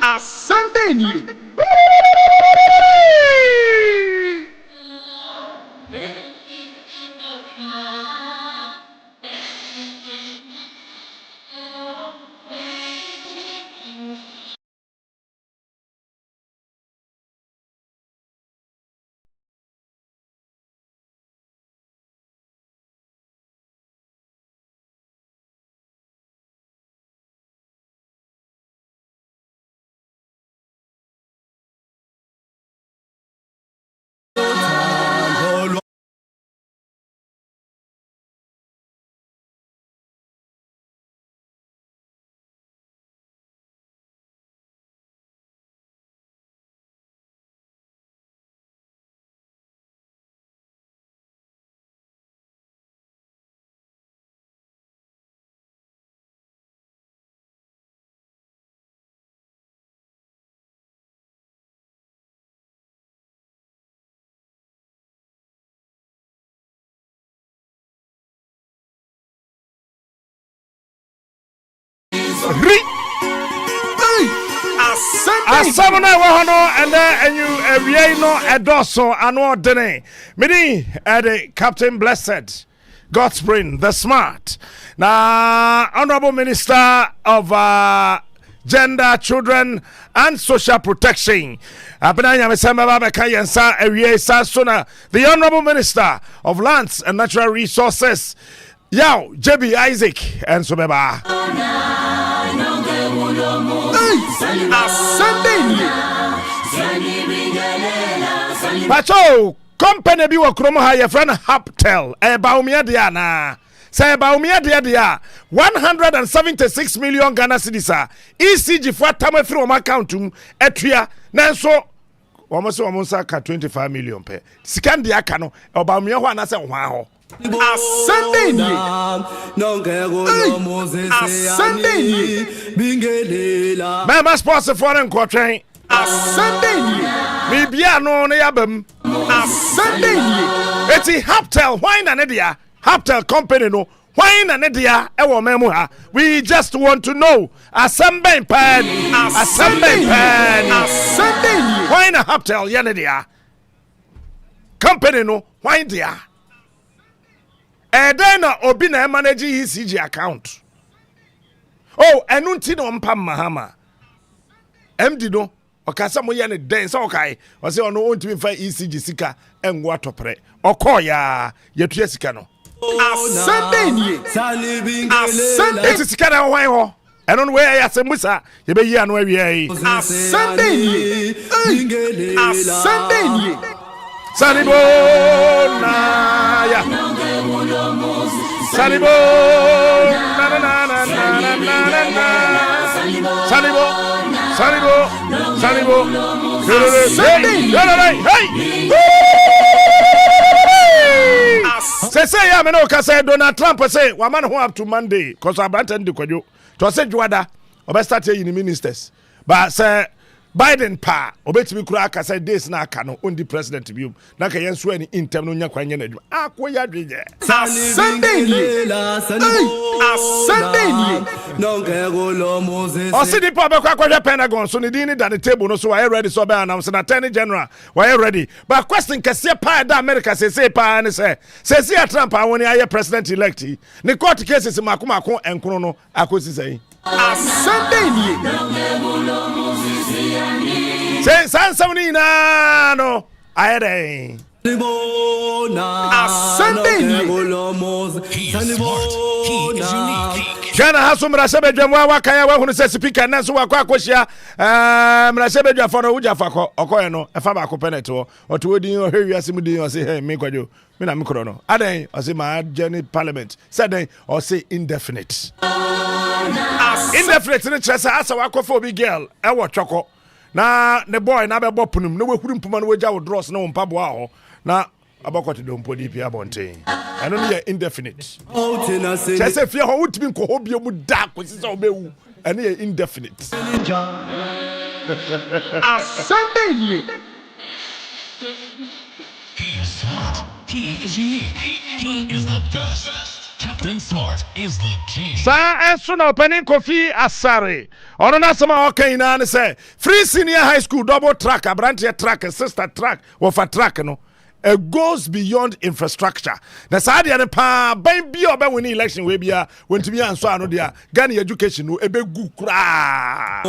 Asante. Asamuna wahano and you no edoso ano dene. Mini the Captain Blessed, God's brain, the smart. Na Honorable Minister of Gender, Children and Social Protection. The Honorable Minister of Lands and Natural Resources, Yao JB Isaac and Sobeba. Pacho company bi wo kromo ha ye friend Haptel baumia dia na say baumia dia 176 million Ghana cedis ECG for tamafiri o account etua nanso omo sa ka 25 million pe sika dia ka no baumia ho anase ho ho Asante Mama sponsor foreign quartering Asante me bia no na yabam Asante eti Haptel why na dia Haptel company no why na dia e wo memu ha we just want to know Asante pen Asante why na Haptel ya na dia company no why dia then obi na manage ECG account. Oh, enunti no mpa mahama. MD no okasa mo ye ne den so okai. O se ono ontimi fa ECG sika enwo atopre. Okọ ya yetua sika no. Asante ni. Asante. Eti sika na hwan ho. Eno no we ya semusa ye be yi anu awie yi. Asante ni. Asante ni. Salibo na ya Salibo na na na na na na na Salibo Salibo Salibo hey say ya me no ka say Donald Trump say wa man ho up to Monday cause Abraham de kwadwo to say Juada obe start here in ministers but say Biden pa obetimi kura aka say days na aka no on the president bi na ka yenso ani intem no nya kwanye na adwuma akoya dweje Sunday no ngego lo Moses o si di pa be kwa kwa Pentagon so ni di ni da the table no so why ready so be announce na Attorney General why ready but question kese pa da America say pa ni say Trump awoni aye president elect ni court cases makoma enkono no akosi say Sunday say Sansoni na no ayede Sunday he is unique Jana haso mrasebe dwamwa wakaya wa hunu se speaker na so wakwa akohia mrasebe dwafo no wuja fakọ okoye no efa ba ko peneto oto odin o hwe wiase mudin o se hey me kwadwo me na me kro no aden o se ma journey parliament said den o se indefinite indefinite ni tresa asa wakofo obi girl e wo twoko na the boy na be bopunum na we huru mpuma na wagya wo dross na wo mpabo a ho na abakoti dompo di pia bonten eno ne indefinite chese fie ho wutimi nko ho bia mu da kwesi obewu eno ye indefinite Sunday he is unique he is the best Captain Smart is the king. Sa enso na opening Kofi Asare. Ono na sama okay na say free senior high school double track, abrantia track, sister track, wofa track no. It goes beyond infrastructure. Na sa dia ne pa ban bi oba win election we bia won't be anso ano dia Ghana education no ebe gu kra.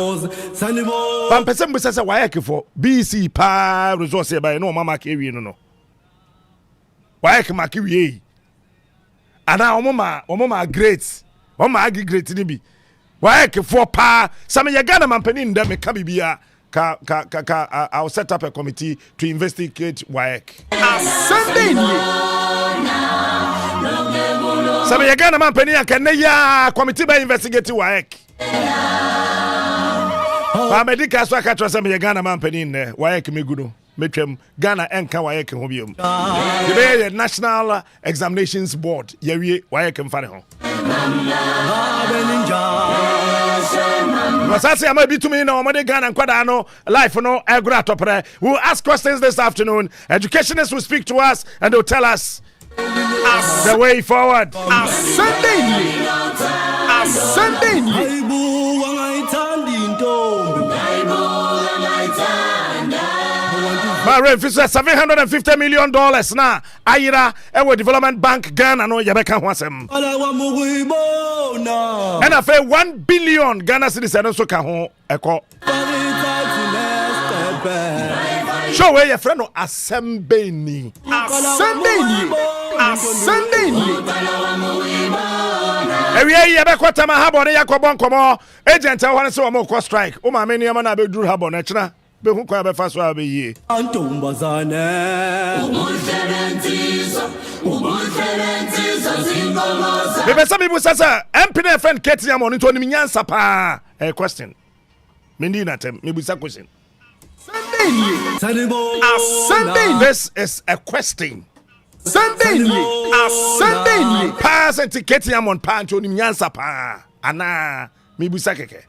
Ban person be say WOHO for BC pa resource e ba no mama ka wi no. WOHO ma ka wi. Ana omoma great. Omoma agi great ni bi. WOHO for pa some ye Ghana mampani ndam ka bibia. I'll set up a committee to investigate WOHO. Sunday. Some of Ghana man penny and ya committee by investigating WOHO. Medical so I catch some of Ghana man penny in there. WOHO me good. Metrum Ghana and WOHO hobium. The National Examinations Board. Ye WOHO can find home. Masasi amabi to me na omode Ghana nkwada no life no agura topre. We'll ask questions this afternoon. Educationists will speak to us and they'll tell us the way forward. $750 million na ayira ewo development bank Ghana no yebeka ho asem and afa 1 billion Ghana cedis no so ka ho eko show where your friend no asembeni ewie yebekwa tama habo ne yakobon komo agent e won se wo mo strike o ma me niam na be duru habo na kira be hu kwa be fa so abeyi be some people say MP friend Keti am on to ni nyansa pa question mendi na tem me busa question Sunday this is a question Sunday pass and Keti am on pa to ni nyansa pa ana me busa keke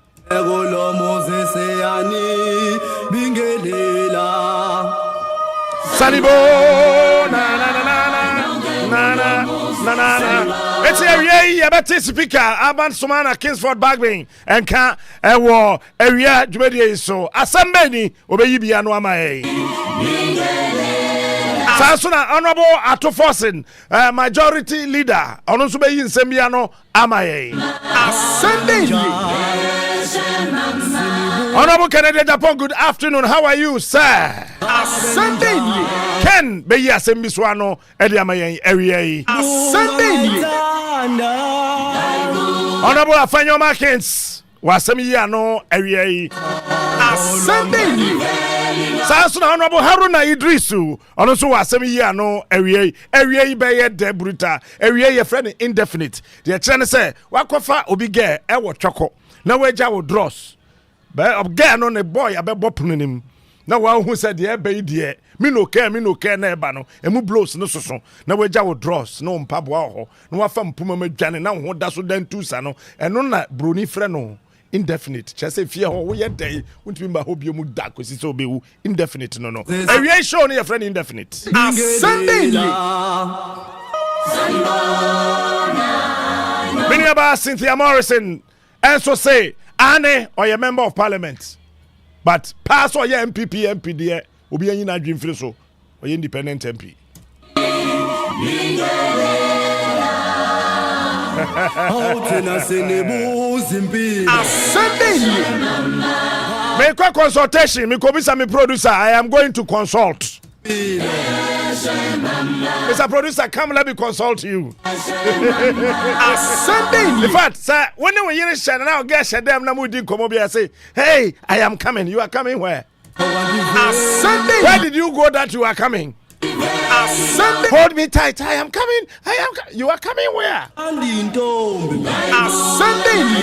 Salibo na na na na na na it's a better speaker Aban Sumana Kingsford Bagbing and can war area Jumedi so asambeni obeyi bia no amae Sansuna honorable Atoforsin majority leader ono so beyi nsem bia no amae Honorable Canadian Japan, good afternoon. How are you, sir? Sunday. Ken be ya sembiswano ediamaye area. Sunday. Honorable Afanyo Markins wasemi no area. Sunday. Sansuna Honorable Haruna Idrisu ono so wasemi no area. Area be ye debruta. Area ye friend indefinite. The chene say wakofa obi ge e wo twoko. Na waja wo dross. But again on a boy about bopping now one who said the baby dear me no care na ebano and mu blows no so now we jaw dross no mpabwa no afam puma me dwane na ho da so dan tu sa no eno na broni frɛ no indefinite just say fear ho we day won't be ma hobie mu da kosi so be wu indefinite no we show no your friend indefinite Sunday Biniaba Cynthia Morrison and so say Ane or a member of parliament, but pass or your MPP, MPD, will be in a dream free so or independent MP. Make a consultation, me producer. I am going to consult. Mr. Producer, come let me consult you. Sunday. In fact, sir, when you hear it, now guess them na mudi komobi. I say, hey, I am coming. You are coming where? Sunday. Where did you go that you are coming? Sunday. Hold me tight. I am coming. You are coming where? Sunday.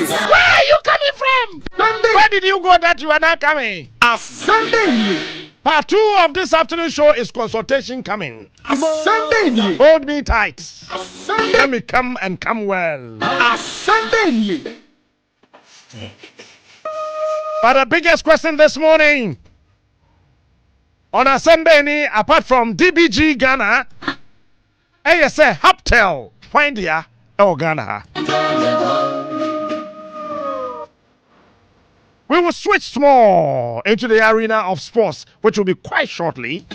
Where are you coming from? Sunday. Where did you go that you are not coming? Sunday. Part 2 of this afternoon show is consultation coming. Sunday. Hold me tight. Sunday. Let me come and come well. Sunday. But the biggest question this morning on a Sunday, apart from DBG Ghana, I say Haptel, find ya Ghana. We will switch more into the arena of sports, which will be quite shortly.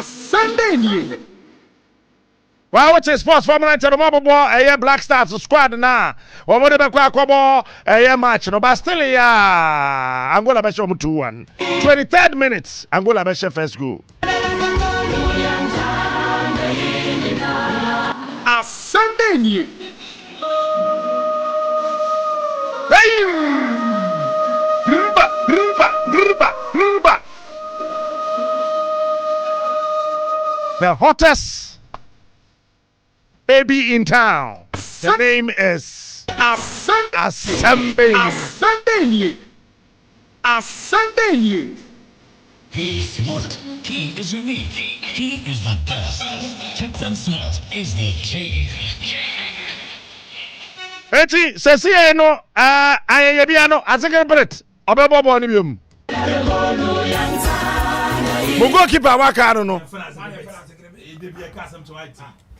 Sunday. Well, what's a sports formula to the mobile boy? Black Stars squad now. Or what about Quackabo? A match, no, but still, Angola Besha 2-1. 23rd minutes, Angola Besha first goal. Sunday. The hottest baby in town. The name is Asembe. Sunday. He's smart. He is unique. He is the best. Captain Smart is the key. Eti sesi no ayeye bia no azeke bret obebo ni biom. Mugo keeper waka no.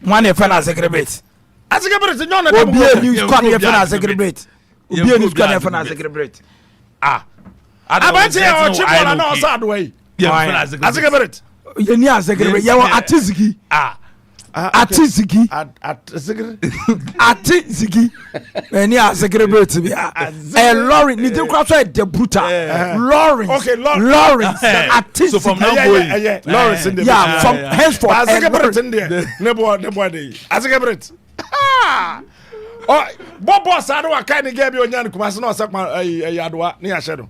One if na secret. Azeke bret nyo na Obi a news squad if na secret. Obi a news squad if na secret. Abati o chibola na osad way. Azeke bret. Ye ni secret. Ye wa atiziki. Atiziki. Atiziki. Any a secret be Lawrence ni dey craft the brutal. Lawrence. Okay, Lawrence. Atiziki. So from now going, Lawrence in the from henceforth. Azeke bret in there. Nebo dey. Azeke bret. Oh, Bobo Sado wa kind of gave you on Kumasi no Sakma Yadwa near shadow.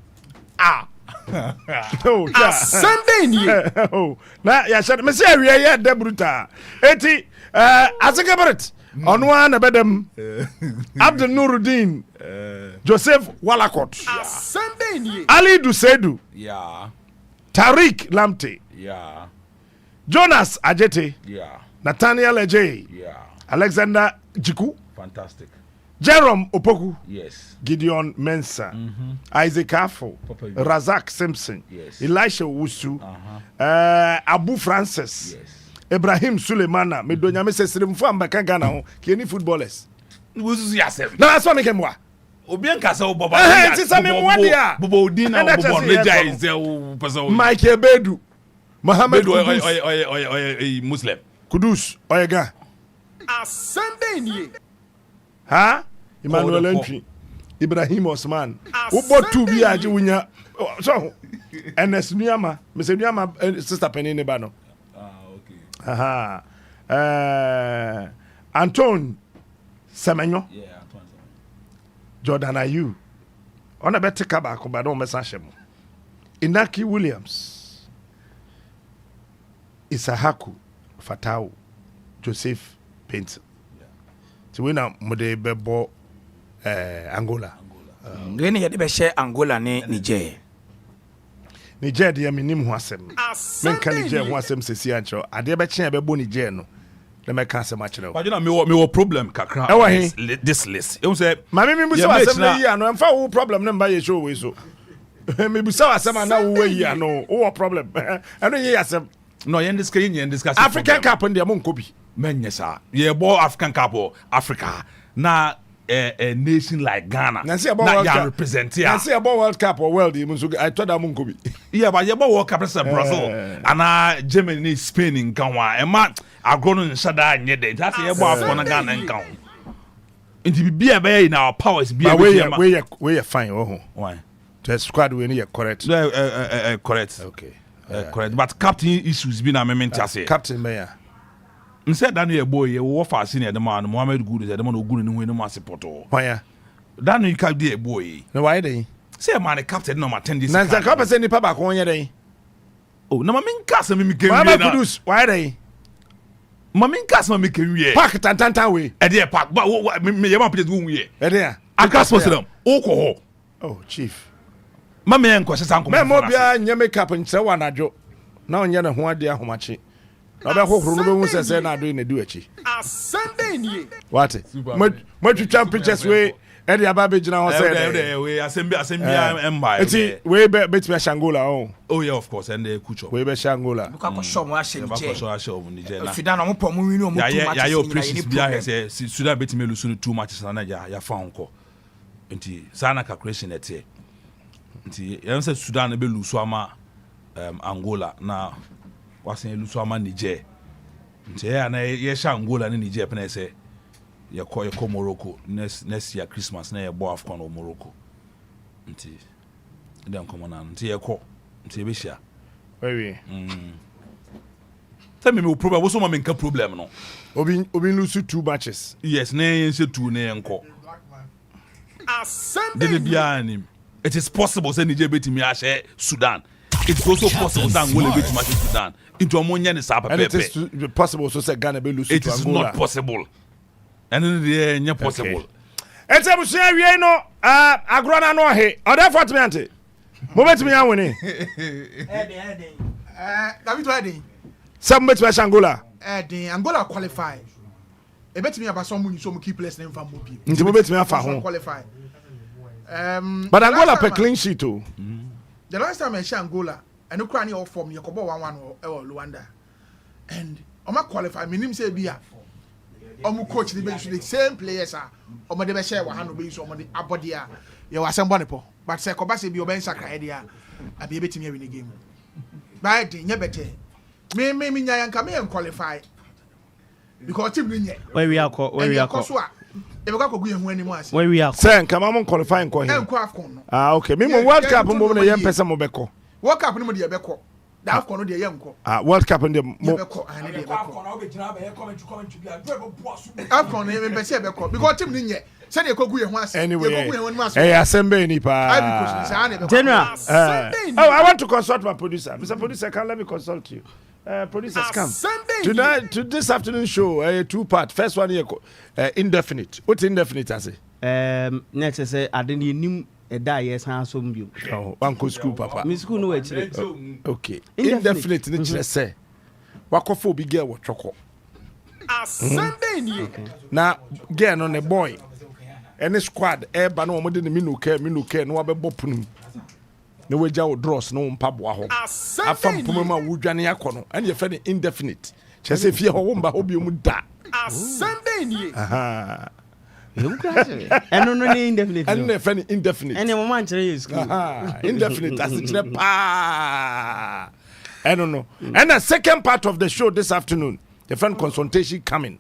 Oh, Sunday. Oh, now Yasha, Monsieur, we are Debruta. Eti, Azeke bret. Onua na bedem. Abdul Nuruddin. Joseph Walakot. Sunday. Ali Dusedu. Yeah. Tariq Lamte. Yeah. Jonas Ajete. Yeah. Nathaniel Ejay. Yeah. Alexander Jiku. Fantastic. Jerome Opoku. Yes. Gideon Mensah. Isaac Afo. Razak Simpson. Yes. Elisha Wusu. Abu Francis. Yes. Ibrahim Suleimana. Medonya Mesesirim Famba Ghana ho. Kieni footballers. Wusu yasem. Na so make mwa. Obi nkasa wo baba. Ti sa me mwa dia. Bobo Odina wo bobo leja is wo person. Michael Bedu. Mohammed Kudus. Oye Muslim. Kudus Oyega. Sunday. Ha? Emmanuel Entry. Ibrahim Osman. Ubo tu bi aje wunya. So NS Nuyama. Me se Nuyama sister Penny ne ba no. Okay. Aha. Anton Semenyo. Yeah, Antoine. Jordan Ayu. Ona bete kaba ko ba no message mo. Inaki Williams. Isahaku Fatau. Joseph Paint. So we na mode bebo Angola. Ngene ye de be share Angola ne Niger. Niger de minim ho asem. Men kan Niger ho asem sesi ancho. Ade be chen bebo Niger no. Le me kan asem a kire. But you know me wo problem kakra. This list. You say ma me bu so asem na yi ano emfa wo problem na mba ye show we so. Me bu so asem na wo yi ano. Wo problem. Eno yi asem. No, yen discuss African Cup and the Monkobi. Menyesa. Ye bo African Cup or Africa. Na a nation like Ghana. Nancy about World represent here. Nancy about World Cup or World I told them Monkobi. Yeah, but ye bo World Cup Brazil and Germany, Spain in Kanwa. And man are grown in Shada and Yede. That's ye bo African Ghana and Kanwa. Into be a bay in our powers be a way fine. Oh, why? The squad we need correct. Correct. Okay. Correct. But captain issues been a moment. Captain Mayor. Instead, Daniel boy, you were far senior the man, Mohammed Good is the man who good in the mass support. Why? Daniel, you can't be a boy. No, why they? Say, man, a captain no attend this. Nancy, Copper send the papa on your day. Oh, no, Mamma Casa, me came produce. Why they? Mamma Casa, me came here. Park Tantanta way. A dear park, but what me, your mom doing here? A dear. I can't suppose them. Oh, chief. Mamma and Cosa Sanko. Mobia, and your cap and so on a joke. Now, you're not one dear Homachi. Robert Hook says, "I do in a duet." Sunday. What? Much you champ pictures way Eddie Ababe Jina was said. We assembly empire. It's way bet me Shangola. Oh yeah, of course, and the Kucho. We be Shangola. Because show me shame. If you don't know what we know, yeah, your precious beer says, Sudan bet me lose 2 matches and ya found ko. Nti sana calculation ete. Nti yanse Sudan be lose ama Angola na wasen lose ama Niger. Nti ya na ye sha Angola ni Niger pe na say ye call Morocco next year Christmas na ye bo AFCON o Morocco. Nti dem come on nti ye call nti be share. Where Tell me problem what's my main problem no. Obi lose 2 matches. Yes, na yen say 2 na yen call. It is possible say Niger betimi a share Sudan. It's also possible that Angola betimi a Sudan. Into ammonia ni sa and it is possible so say Ghana be lose to Angola. It is not possible. And it is possible. It's a share we no agrona no he. Other for me ante. Mo betimi a woni. David Wadi. Some betimi Angola. Angola qualify. E betimi aba so mu so mu keep place na mfa mo bi. Nti mo betimi afa ho. Qualify. But Angola per clean sheet too. The last time I saw Angola, I know Krani all form Yakobo 1-1 or Luanda. And Oma qualify, minim say bia. Omu coach the same players are. Oma de share 100 base or the Abodia. You are some bonipo. But say Kobasi be oben sacra idea. I be betting win the game. By the nyebete. Me nyan come and qualify. Because team win yet. Where we are where we are. Where we are. Say, come on qualifying ko here. Okay. Me World Cup mo na yem pesa mo beko. World Cup no mo de beko. Da AFCON no de yem ko. World Cup no de mo beko. Ani de beko. AFCON no yem pesa beko because team ni nye. Say dey kogu ye ho ase. Anyway. Assemble ni pa. General. I want to consult my producer. Mr. Producer, can let me consult you. Producers come. Tonight, to this afternoon show, 2-part. First one here, indefinite. What's indefinite, I say? Next, say, I didn't know a die, yes, handsome you. Oh, Uncle School, Papa. Miss School, no, actually. Okay. Indefinite, let's say. Wako big girl, what choco. Now, get on a boy. Any squad, bano, more than minuke, no abe bopunum. No way jaw dross no mpabwa ho afam pomama wudwane yakono and your friend indefinite chese fie ho mba obi mu da Sunday nie aha you crash eno no indefinite and your friend indefinite any moment chere school indefinite as it pa I don't know and the second part of the show this afternoon the friend consultation coming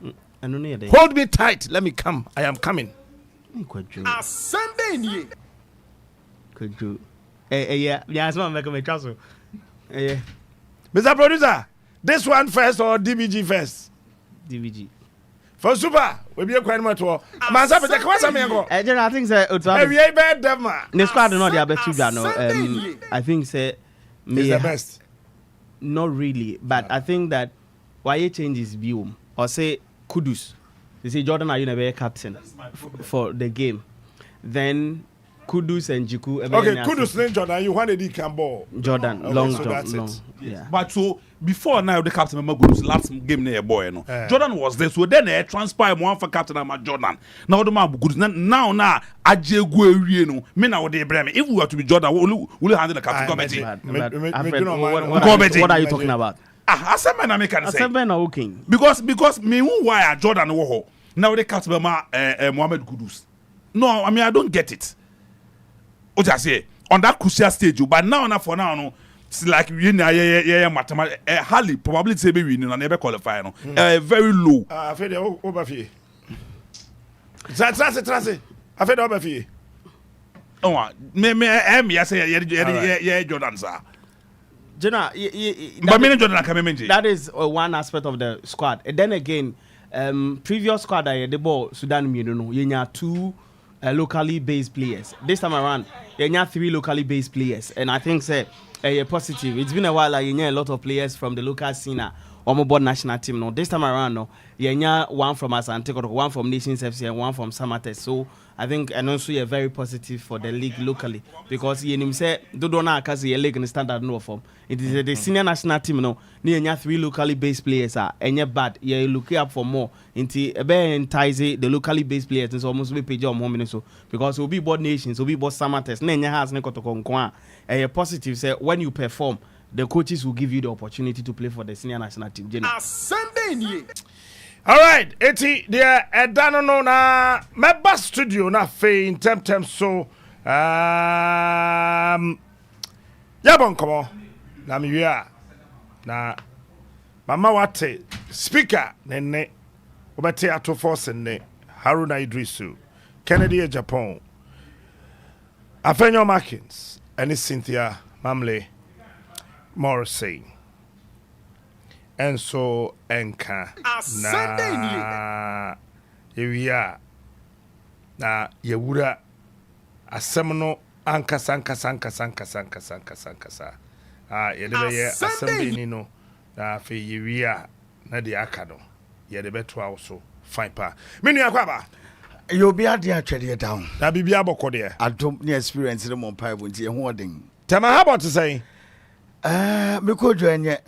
hold me tight let me come I am coming Sunday nie could you yeah, it's not making me trouble. Mr. Producer, this one first or DBG first? DBG. For super, we be a quite much more. Mansa, but I think say it's the squad not the best two. I think say is the best. Not really, but I think that why he change his view or say Kudus. They say Jordan are you never captain for the game. Then Kudus and Jiku. Okay, Kudus and Jordan, you wanted the ball. Jordan, okay, long so jump, long. Yeah. But so before now, the captain member Kudus last game near boy, no. Jordan was there, so then transpire one for captain and Jordan. Now the man Kudus now Aje Gwe no. Me now the Bremen. If we were to be Jordan, we'll handle the captain committee. What are you talking about? Asemben na me can say. Asemben na okay. Because me why Jordan WOHO. Now the captain member Mohamed Kudus. No, I mean I don't get it. What I say on that crucial stage, but now for now, no, it's like we mathematics. Hardly probably say we win and never qualify. No, very low. I feel the overfee. Transit. I feel the overfee. Oh, me, I say, Jordan, sir. Jenna, but me Jordan can that is one aspect of the squad. And then again, previous squad, the ball Sudan, you know, you have 2 locally based players. This time around, you have 3 locally based players, and I think say positive. It's been a while. You know, a lot of players from the local scene board national team. No, this time around, no, one from Asante Kotoko, one from Nations FC, and one from Samates. So I think and also you're very positive for the league locally because you say do not because your league in standard no form. It is the senior national team. No, near 3 locally based players are and you're bad. You're looking up for more. Into entice the locally based players. It's almost be page on so because we'll be board nations, we'll be board Samates. Nenya has Nekotoko. And you're positive. Say when you perform, the coaches will give you the opportunity to play for the senior national team. All right, eti there edano no na member studio na fe in temtem so yabon komo na miwia na mama wate speaker nene obete ato force ne Haruna Idrisu Kennedy Japan Afenyo Markins and Cynthia Mamle Morrissey and so enka na yewia na yewura asemno ankasa yedebe ye asembe ni no na fe yewia na de aka no yedebe to awso fine pa menu akwaba you be ade atwede down na bibia abokode adom ne experience no mon pa bonti ho odin tema how about to say me ko jo enye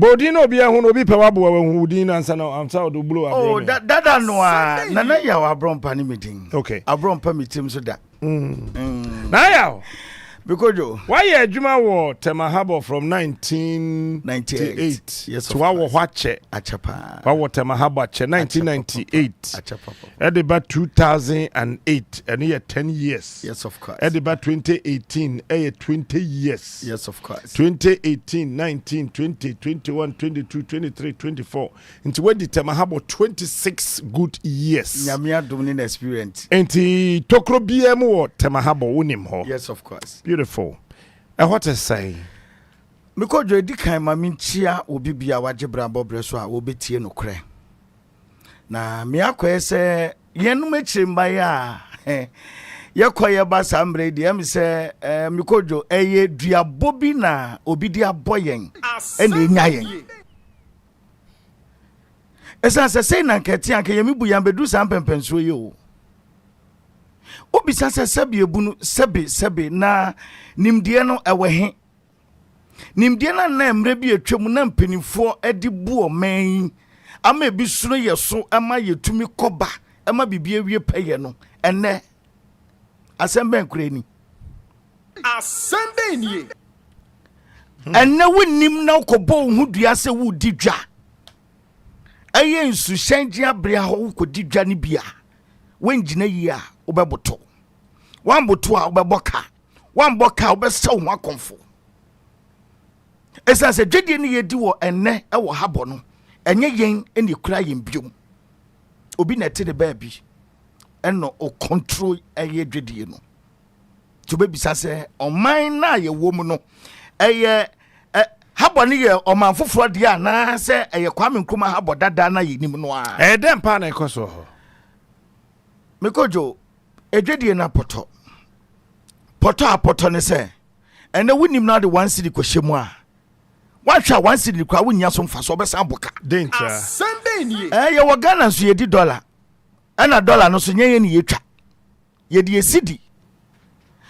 Bodino obi ehun obi pe wabo ehun na ansa na amsa do blow abro. Oh dada no a na ya wa brompa ni meeting. Okay. Abrompa meeting so da. Na ya. Because why you adwuma wo Tema Harbor from 1998. Yes. To wa hwache achapa. Wa Tema Harbor 1998. Achapa. Ediba 2008 and here 10 years. Yes of course. Ediba 2018 20 years. Yes of course. 2018 19 20 21 22 23 24 into when the Tema Harbor 26 good years. Nyamia dominant experience. Enti tokro BM wo Tema Harbor wonim ho. Yes of course. Beautiful. And what I say? Because you di kan ma minchia obi bia wagye bobre so a obetie no kre. Na me akoye yenu mechimba ya yekoye ba sambre di am se mikojo eye duabo bi na obi di aboyen ene nya yen. Esa se sei na nketi anke yemibu ya bedu sam pempenso ye o. Obi sase sebi ebunu sebi na nimdie no ewehe nimdie na emre bi atwam na mpenifo edi bu oman ama ebi suro yeso ama yetumi koba ama bibie wie peye no ene asembe nkurani ene wonim na kobo hu dua se wo didwa eye nsu hyenje abre ho ko didwa ne bia wenjina yi a obeboto wan boto a obeboka wan boka obesa wo akonfo esa se dwedie ne yedi wo enne e wo habo no enye yen eni kura yen biom obi na te de baabi eno o control eye dwedie no to be bisa se oman na ye wo mu no eye habo ne ye oman foforo de ana se eye Kwame Nkrumah habo dada na ye nim no a dem pa na ekoso ho Mikojo edwedie na poto ne se ene wonim na de 1 city kwhyemu a wahwa 1 city kwa wonya so mfa so obesa boka danger Sunday nie ye wo Ghana so ye di dollar ena dollar no so nyenye ne yetwa ye di esidi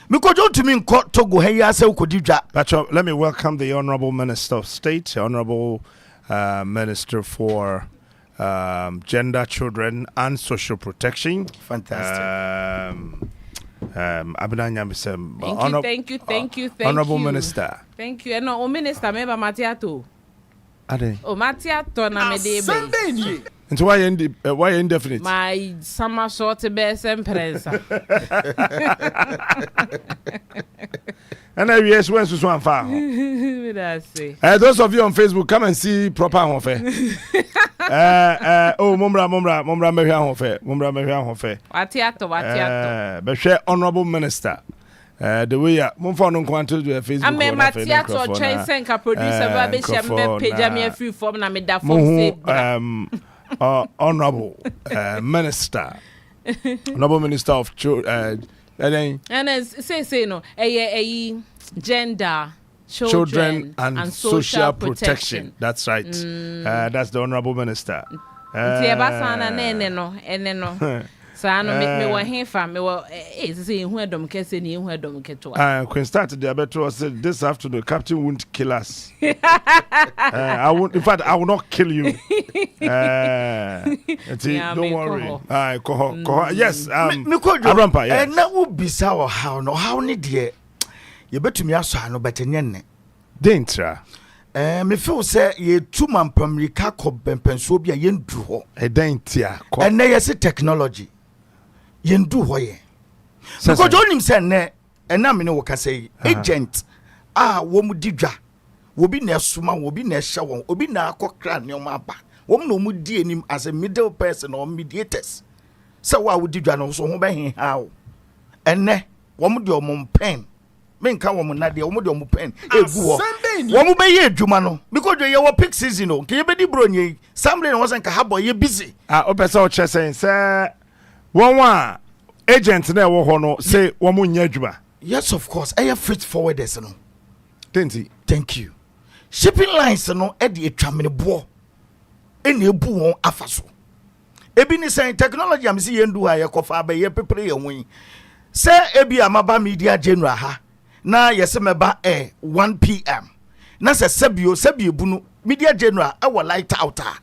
Mikojo tumi nko Togo he ya se ukodi dwa Pacho, let me welcome the Honorable Minister of State, Honorable Minister for Gender, Children, and Social Protection. Fantastic. Thank you. Honorable Minister. Thank you. No, Minister, meba Matiato. Ade. Oh, Matiato na me de Sunday nie And why indefinite? My summer short best empress. And I yes when so one far. Those of you on Facebook, come and see proper hofe. Oh, Mumbra mehwa hofe. Watiato. Be share Honorable Minister. The way ya mumfa no kwanto do Facebook. I'm Matiato Chensenka producer ba be share me page me free form na me da form say. Honorable Minister. Honorable Minister of and say no gender, Children and Social Protection. That's right. That's the Honorable Minister. Queen started the better said this afternoon, Captain won't kill us. I won't. In fact, I will not kill you. Don't worry. Yes. Arampa. Yes. And that would be sour. How need ye? You bet to me also no better than Dentra. Me feel say ye 2 man Pamrika ko benpenso bia yen du ho. E dentia. And na yes technology. Yen du ho ye. Because onim say na na me no woka say agent wo mu didwa. Wo bi na suma, wo bi na hye won, obi na akokra ne o ma ba. Wo mu no mu di enim as a middle person or mediators. So wa wo didwa no so ho be hen ha. Enne wo mu de o mo pen. Menka wo mo na de wo mo de o mo pen egu ho. Wo mo be ye adwuma no because you were peak season no. Ke ye be di bronye. Somebody was nka ha boy ye busy. O pese o che say won wa agent na wo ho no say wo mo nya adwuma. Yes, of course. I have freight forwarders no. Tenti. Thank you. Shipping lines no e de atwamene bo. E na ebu won afaso. Ebi ni say technology am see yendu ha ye kofa ba ye pepere ye won. Say ebi amaba media general ha. Na yese meba 1 p.m. Na se sebio bunu media general e wo light out a.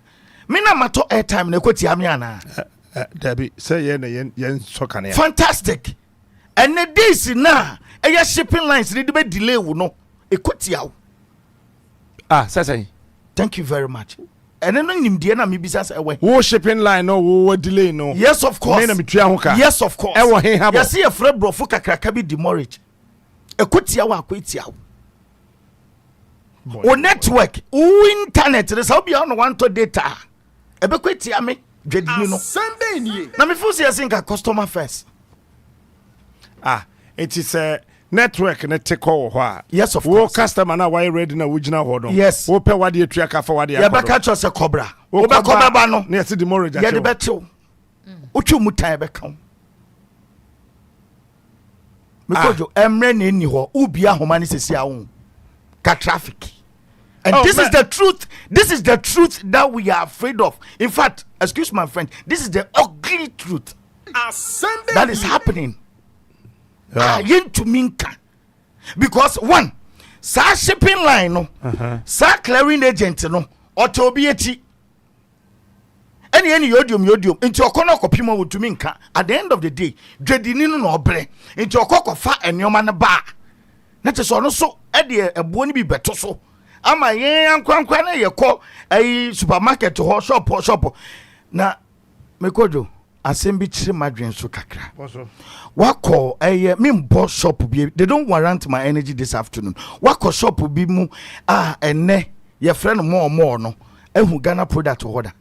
Me na mato airtime na kwoti ame ana. Debbie say yen so kan ya. Fantastic. And the days na e shipping lines dey be delay wo no. E kwoti awo. Say. Thank you very much. And then nimdie na me bisa say we. Wo shipping line no wo delay no. Yes, of course. Me na metua ho ka. Yes, of course. E wo hen ha bo. Yes, e frɛ brofo kakraka bi demorage. E kwoti awo akwoti awo. O network, o internet, there's how be on one to data. E be kwoti ame dwedini no. Sunday nie. Na me feel say think customer first. It is a network na take all ho. Yes, of course. course. Wo customer na why ready na wugina ho no. Yes. Wo pe wade atua ka fa wade akọ. Ya be catch us a cobra. Wo be cobra ba no. Na yesi demorage acho. Ya de betew. Utwu mutai be kan. Mikojo emre na eni ho. Ubi ahoma ni sesi awu. Ka traffic. And this is the truth. This is the truth that we are afraid of. In fact, excuse my friend, this is the ugly truth that is happening. Into minka. Because one, sa shipping line no, sa clearing agent no, otobieti. Any yodium into okono kopimo wutu minka. At the end of the day, dredini no obre into okoko fa enyoma na ba. Na te so no so e de ebo ni bi beto so. Ama yen ankwankwa na ye ko ai supermarket ho shop na mekojo asem bi chire madwen so kakra wako membo shop bi they don't warrant my energy this afternoon wako shop bi mu enne ye friend more no ehu Ghana product order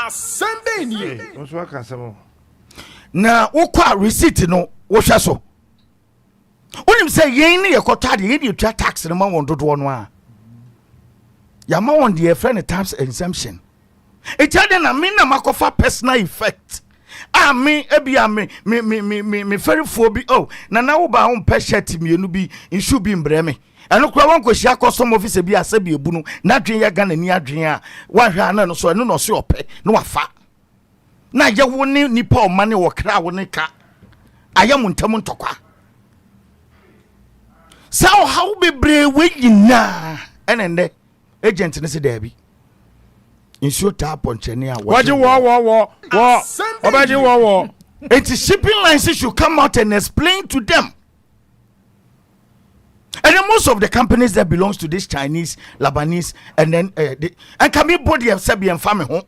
Sunday nie so aka semo na wokwa receipt no wo hwe so onim say yen ne ye kotade ye de twa tax no ma won dodo no a ya ma won de friend tax exemption it had na me na makofa personal effect me ebia me very phobi na wo ba ho pe shirt mienu bi inshu bi mbre me eno kura won koshia custom office bi asabi ebunu na dwen ya Ghana ni adwen a wa hwa na no so eno no so ope no wafa na ye wo ni nipa o mane wo kra wo ne ka ayam ntam ntokwa sao how be bre we yina enende agent ne se da bi insu tap on chene a waje wo obaje wo it shipping lines should come out and explain to them. And then most of the companies that belongs to this Chinese, Lebanese, and then and can be body of Serbian family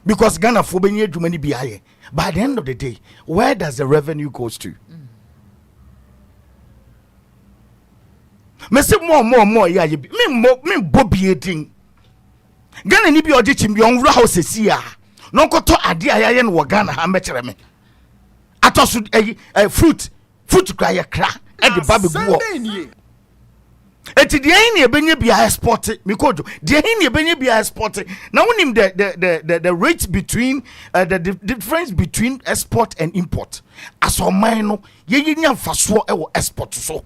because Ghana for being too many BIA. By the end of the day, where does the revenue goes to? Me say more yeah me Bobby eating. Ghana ni bi oje chimbi onwura house sia no nkoto ade ayaye no Ghana ha mekere me atosu fruit kra ye kra e de ba beguo eti de yin e benye bia export mikojo de yin e benye bia export na wonim the rate between the difference between export and import aso man no ye nya mfaso e wo export so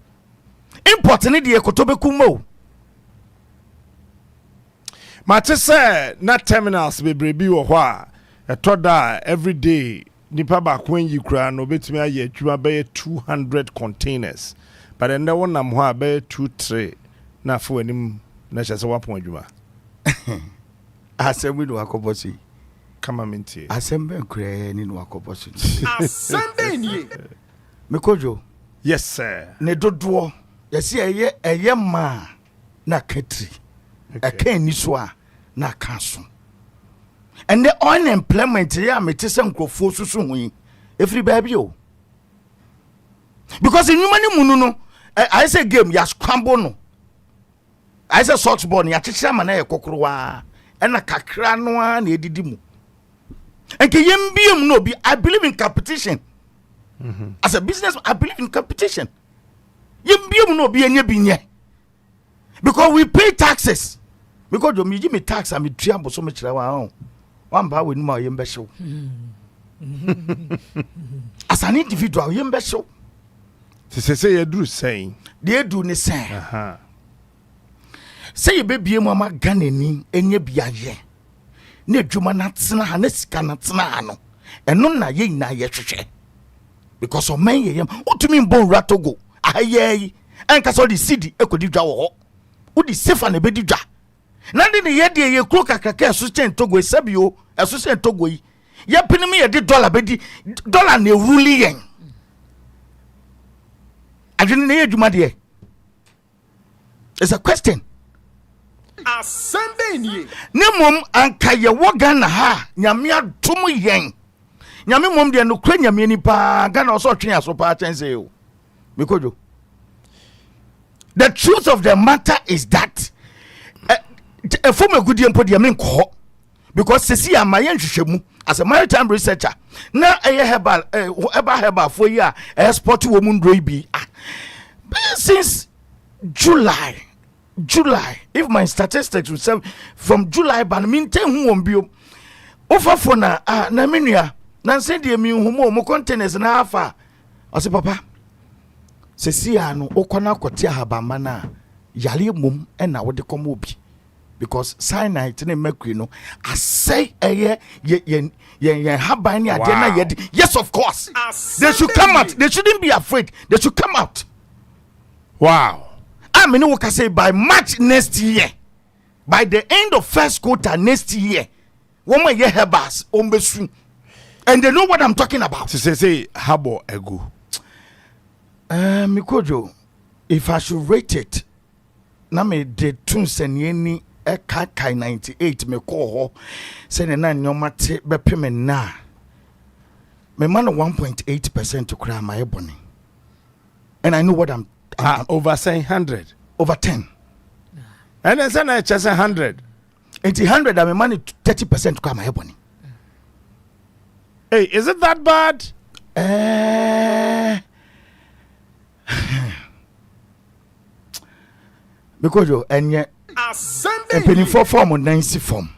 import ne de ekotobe kumo mate sɛ na terminals bebree bi wɔ hɔ a ɛtɔ da every day nipa baako yi kura no betumi ayɛ adwuma bɛyɛ 200 containers but ɛnɛ wonam hɔ a bɛyɛ 2-3 na afɔ anim na hyɛ sɛ wapɔn adwuma asɛm no akɔbɔsi kama mentie asɛm bɛn kura ni no akɔbɔsi asɛm bɛn nie mekojo yes sir ne dodoɔ yɛsi ɛyɛ ma na katri ɛka ni so a na ka so and the unemployment ya mete sɛ nkurɔfoɔ susu ho yi ɛfiri baabi o because nnwuma ne mu no I say game ya scramble no I say socks ball ya kyekyere ama na yɛ kokorowa ɛna kakra no a na edidi mu enke yem biem no bi I believe in competition as a business I believe in competition yem biem no bi enye bi nye because we pay taxes because you me give me tax and me tua bo so me kyerɛ wa one ba we no ma yem be show as an individual yem be show say you do saying they do ne say say you be biem ama ganani enye biaye na adwuma na tena ha na sika na tena ha no eno na ye nyina ye hwehwe because of men yem utumi mbon ratogo ahaye enka so the city ekodi dwa wo ho udi sefa na bedi dwa na de ne ye de ye kro kakaka so chen togo esabio eso chen togo yi ye pinim ye de dollar bedi dollar na ruli yen adwene ne ye adwuma de it's a question asɛm bɛn nie ne mom anka ye wo Ghana ha nyame adom yen nyame mom de no kra nyame ni pa Ghana so twen aso pa chense o mekojo the truth of the matter is that from a good empo de menko because sesi amaye nhwehwemu as a maritime researcher na herbal for year export wo mu ndroi bi since July if my statistics will say from July ban minten hu won bio ofafo na na menua na se de mi hu mo containers na afa o se papa sesi no okona kote ahabama na yale mum na wo de komo obi because cyanide ne mercury no I say ye haban ni ade na ye yes of course they should come out they shouldn't be afraid they should come out wow I mean we can say by March next year by the end of first quarter next year woman ye herbas ombesu and they know what I'm talking about say habo ego mikojo if I should rate it na me de tunsenye kai 98 me call ho say na nyoma te bepem na me man 1.8% to cry my ebony and I know what I'm over saying 100 over 10 and then say just 100 80 100 I'm money 30% to cry my ebony hey is it that bad because you enye asɛm a bɛn penny for form on 90 form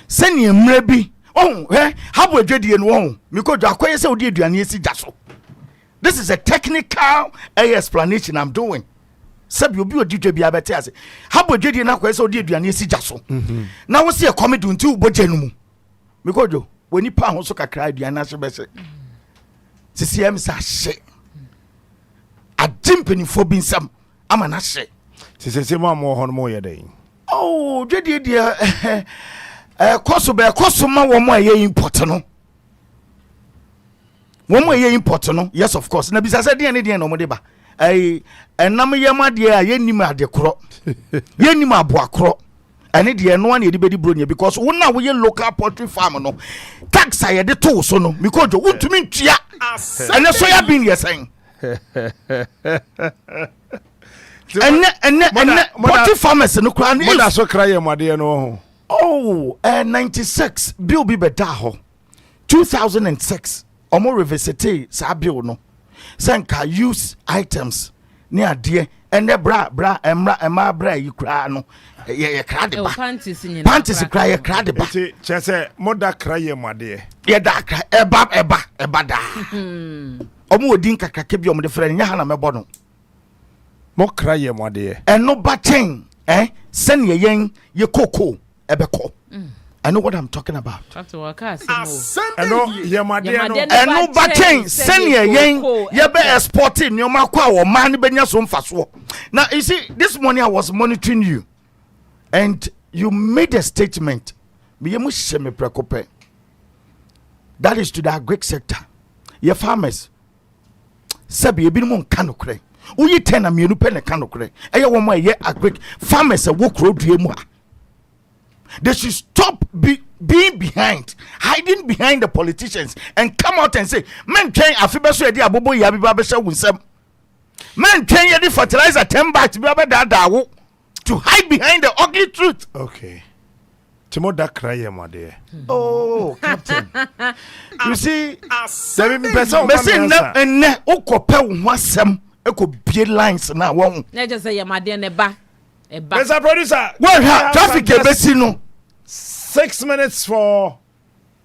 send ye mrebi oh how we dwedie no because akoye say odi aduane esi jaso this is a technical explanation I'm doing sabi obi odi dwa bia bete ase how we dwedie na akoye say odi aduane esi jaso na wo se e comedy unti ubogya no mu because jo woni pa ho so kakra aduane ase bese CCM sa hye adim penny for binsam ama na hye say mo ho no mo ye dey oh dwedie dia koso ma wo mo aye import no wo mo aye import no yes of course na bisa say de no mo de ba enam ye ma de a ye nim ade kro ye nim aboa kro ene de no an ye de bedi bronya because wo na wo ye local poultry farm no tax aye de to so no because wo ntumi ntua ene so ya bin ye sen ene poultry farmers no kra mo da so kra ye made no oh 96 bill be better ho 2006 omo revisite sa bill no senka use items ne ade ene bra emra bra yi kra no ye kra de ba panties kra ye kra de ba chese mo da kra ye made ye da kra eba da omo odin kakake bi omo de frɛ nya ha na mebo no Mo kra ye mo de. Eno ba chen send yen ye koko ebeko. I know what I'm talking about. Eno ye mo de no. Eno ba chen send yen ye be exporting nyoma kwa wo man benya so mfaso. Now you see this morning I was monitoring you and you made a statement. Me yemu sheme prekope. That is to the agric sector. Your farmers sabi ebi mo nka no kre. Uyi 10 na mienu pe ne ka no kre. Eye wo mo ye agric farmers e wo kro due mu a. They should stop being behind, hiding behind the politicians and come out and say, men train afibeso edi abobo ya biba be wunsem. Men train ye di fertilizer 10 baht bi abeda dawo to hide behind the ugly truth. Okay. Timo da cry mo de. Oh, Captain. You see, seven person enne okope wo asem eko bie lines na won. Na just say yamade ne ba. Mr. Producer, what traffic ebesi no 6 minutes for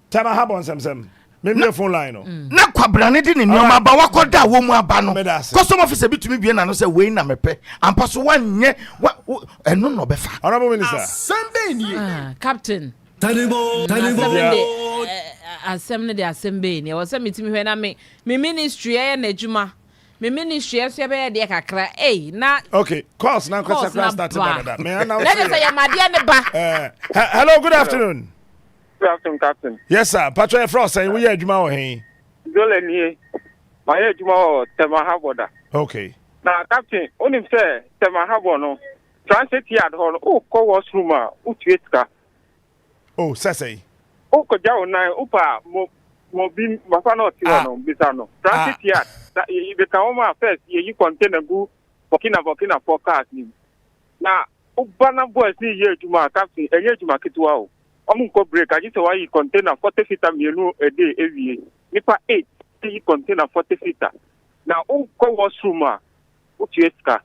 Tama Habon Samsam. Maybe phone line no. Na kwabrane di ne nyoma ba wakoda wo mu aba no. Custom officer bitumi bie na no say we na mepe. Ampa so wanye eno no befa. Honorable Minister. Captain. Assembly the assembly ne was meeting me na me ministry e na adwuma. Me ministry so be de kakra na okay course na kwasa started that me now let us say yamade ne ba hello good afternoon. Good afternoon, Captain. Yes sir, Patrick Frost say we adwuma wo hen dole nie my adwuma o Tema Haboda. Okay na Captain onim say Tema Habo no transit yard ho o ko washroom a o tuetka oh say o ko jawo na upa mo bi mafa no ti no bisa no transit yard you become first you container go Burkina forecast ni na ubana boys ni ye juma Captain enye juma kitwa o omunko break aji se why container 40 feet mienu a day every nipa 8 see container 40 feet na o ko washroom a o tueska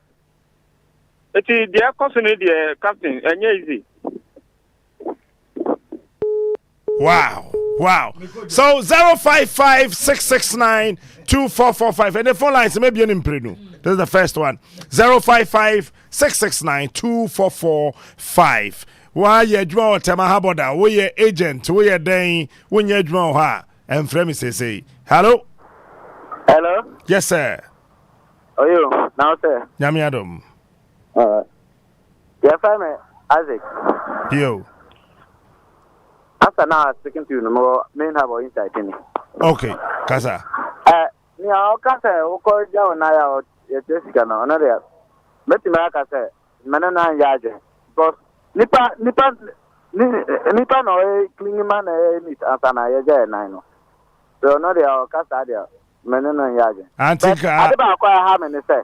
eti dia cost ni dia Captain enye easy. Wow. So 055-669-2445. And the phone lines maybe an imprenu. This is the first one. 055-669-2445. Why you draw Tema Haboda? We your agent, we your day, when you draw her. And Fremi say, hello? Hello? Yes, sir. Oh, you? Now, sir. Yami Adam. Yeah, family, Isaac. Yo. After now, speaking to you, no more main have our insight in it. Okay, Kasa. Yeah, Kasa, who called you and I out, Jessica, no, another. But America said, Manana Yaja. Because Nipa no cleaning man, meet Asana Yaja, and I know. So, no, they are Kasa there, Manana Yaja. I think I don't quite how many say.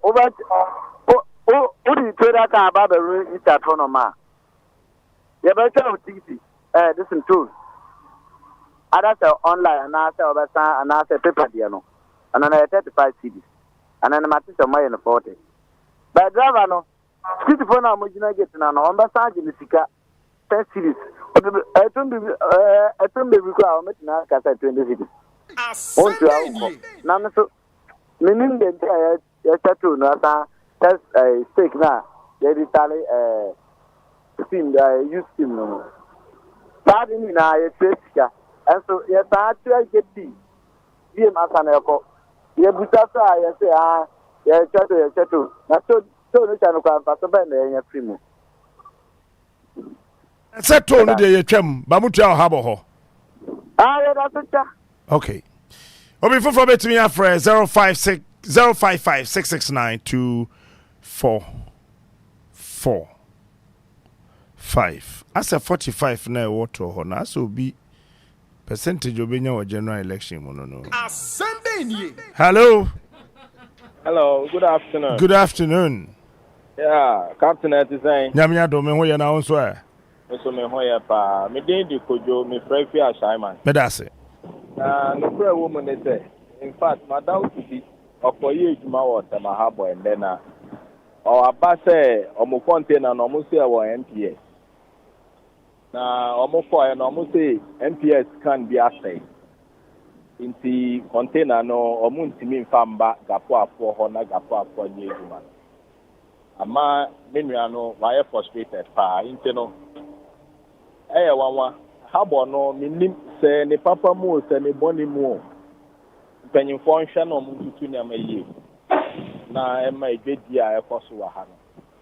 Over. Who do you say that about the room is at Honoma? You better TV. Listen tools. Others are online and I say overtime and I say paper piano. And then I 35 CDs. And then my sister my in the 40. But driver no. City phone I'm going to get now. On the side in the Sika 10 CDs. I don't be required to make cassette 20 CDs. Won't you have now so meaning the tattoo no that's a stake now. They retally team use team no. That in na ye Jessica. And so yes I get the Masaneko. Ye buta sa ye say ye chato. Na so no chano kwa paso ben ye primo. Settle no dey twam ba mutu a habo ho. Yeah, that's it. Okay. Obi for between your friend 055-669-2445. As a 45 na water ho na so be percentage obenya wa general election mo no. Hello. Hello, good afternoon. Good afternoon. Yeah, Captain Etizen. Nyamia do me ho ye na wonso a. So me ho ye pa. Me den di kojo me frefi assignment. Me da se. No pray woman say. In fact, my doubt to be okoye ejuma wo Tema Habo and then or abase omo container no mo say wo MPS. Na omo for no mo say MPS can be assay. Inti container no omuntimi mfamba gapo afo ho na gapo afo nye eduma. Ama menua no why frustrated pa inti no. Wanwa habo no minim se ne papa mu se ne boni mu. Penyimfo nhwe no mututu ne amaye. Na ema edwedi a ekoso wa ha no.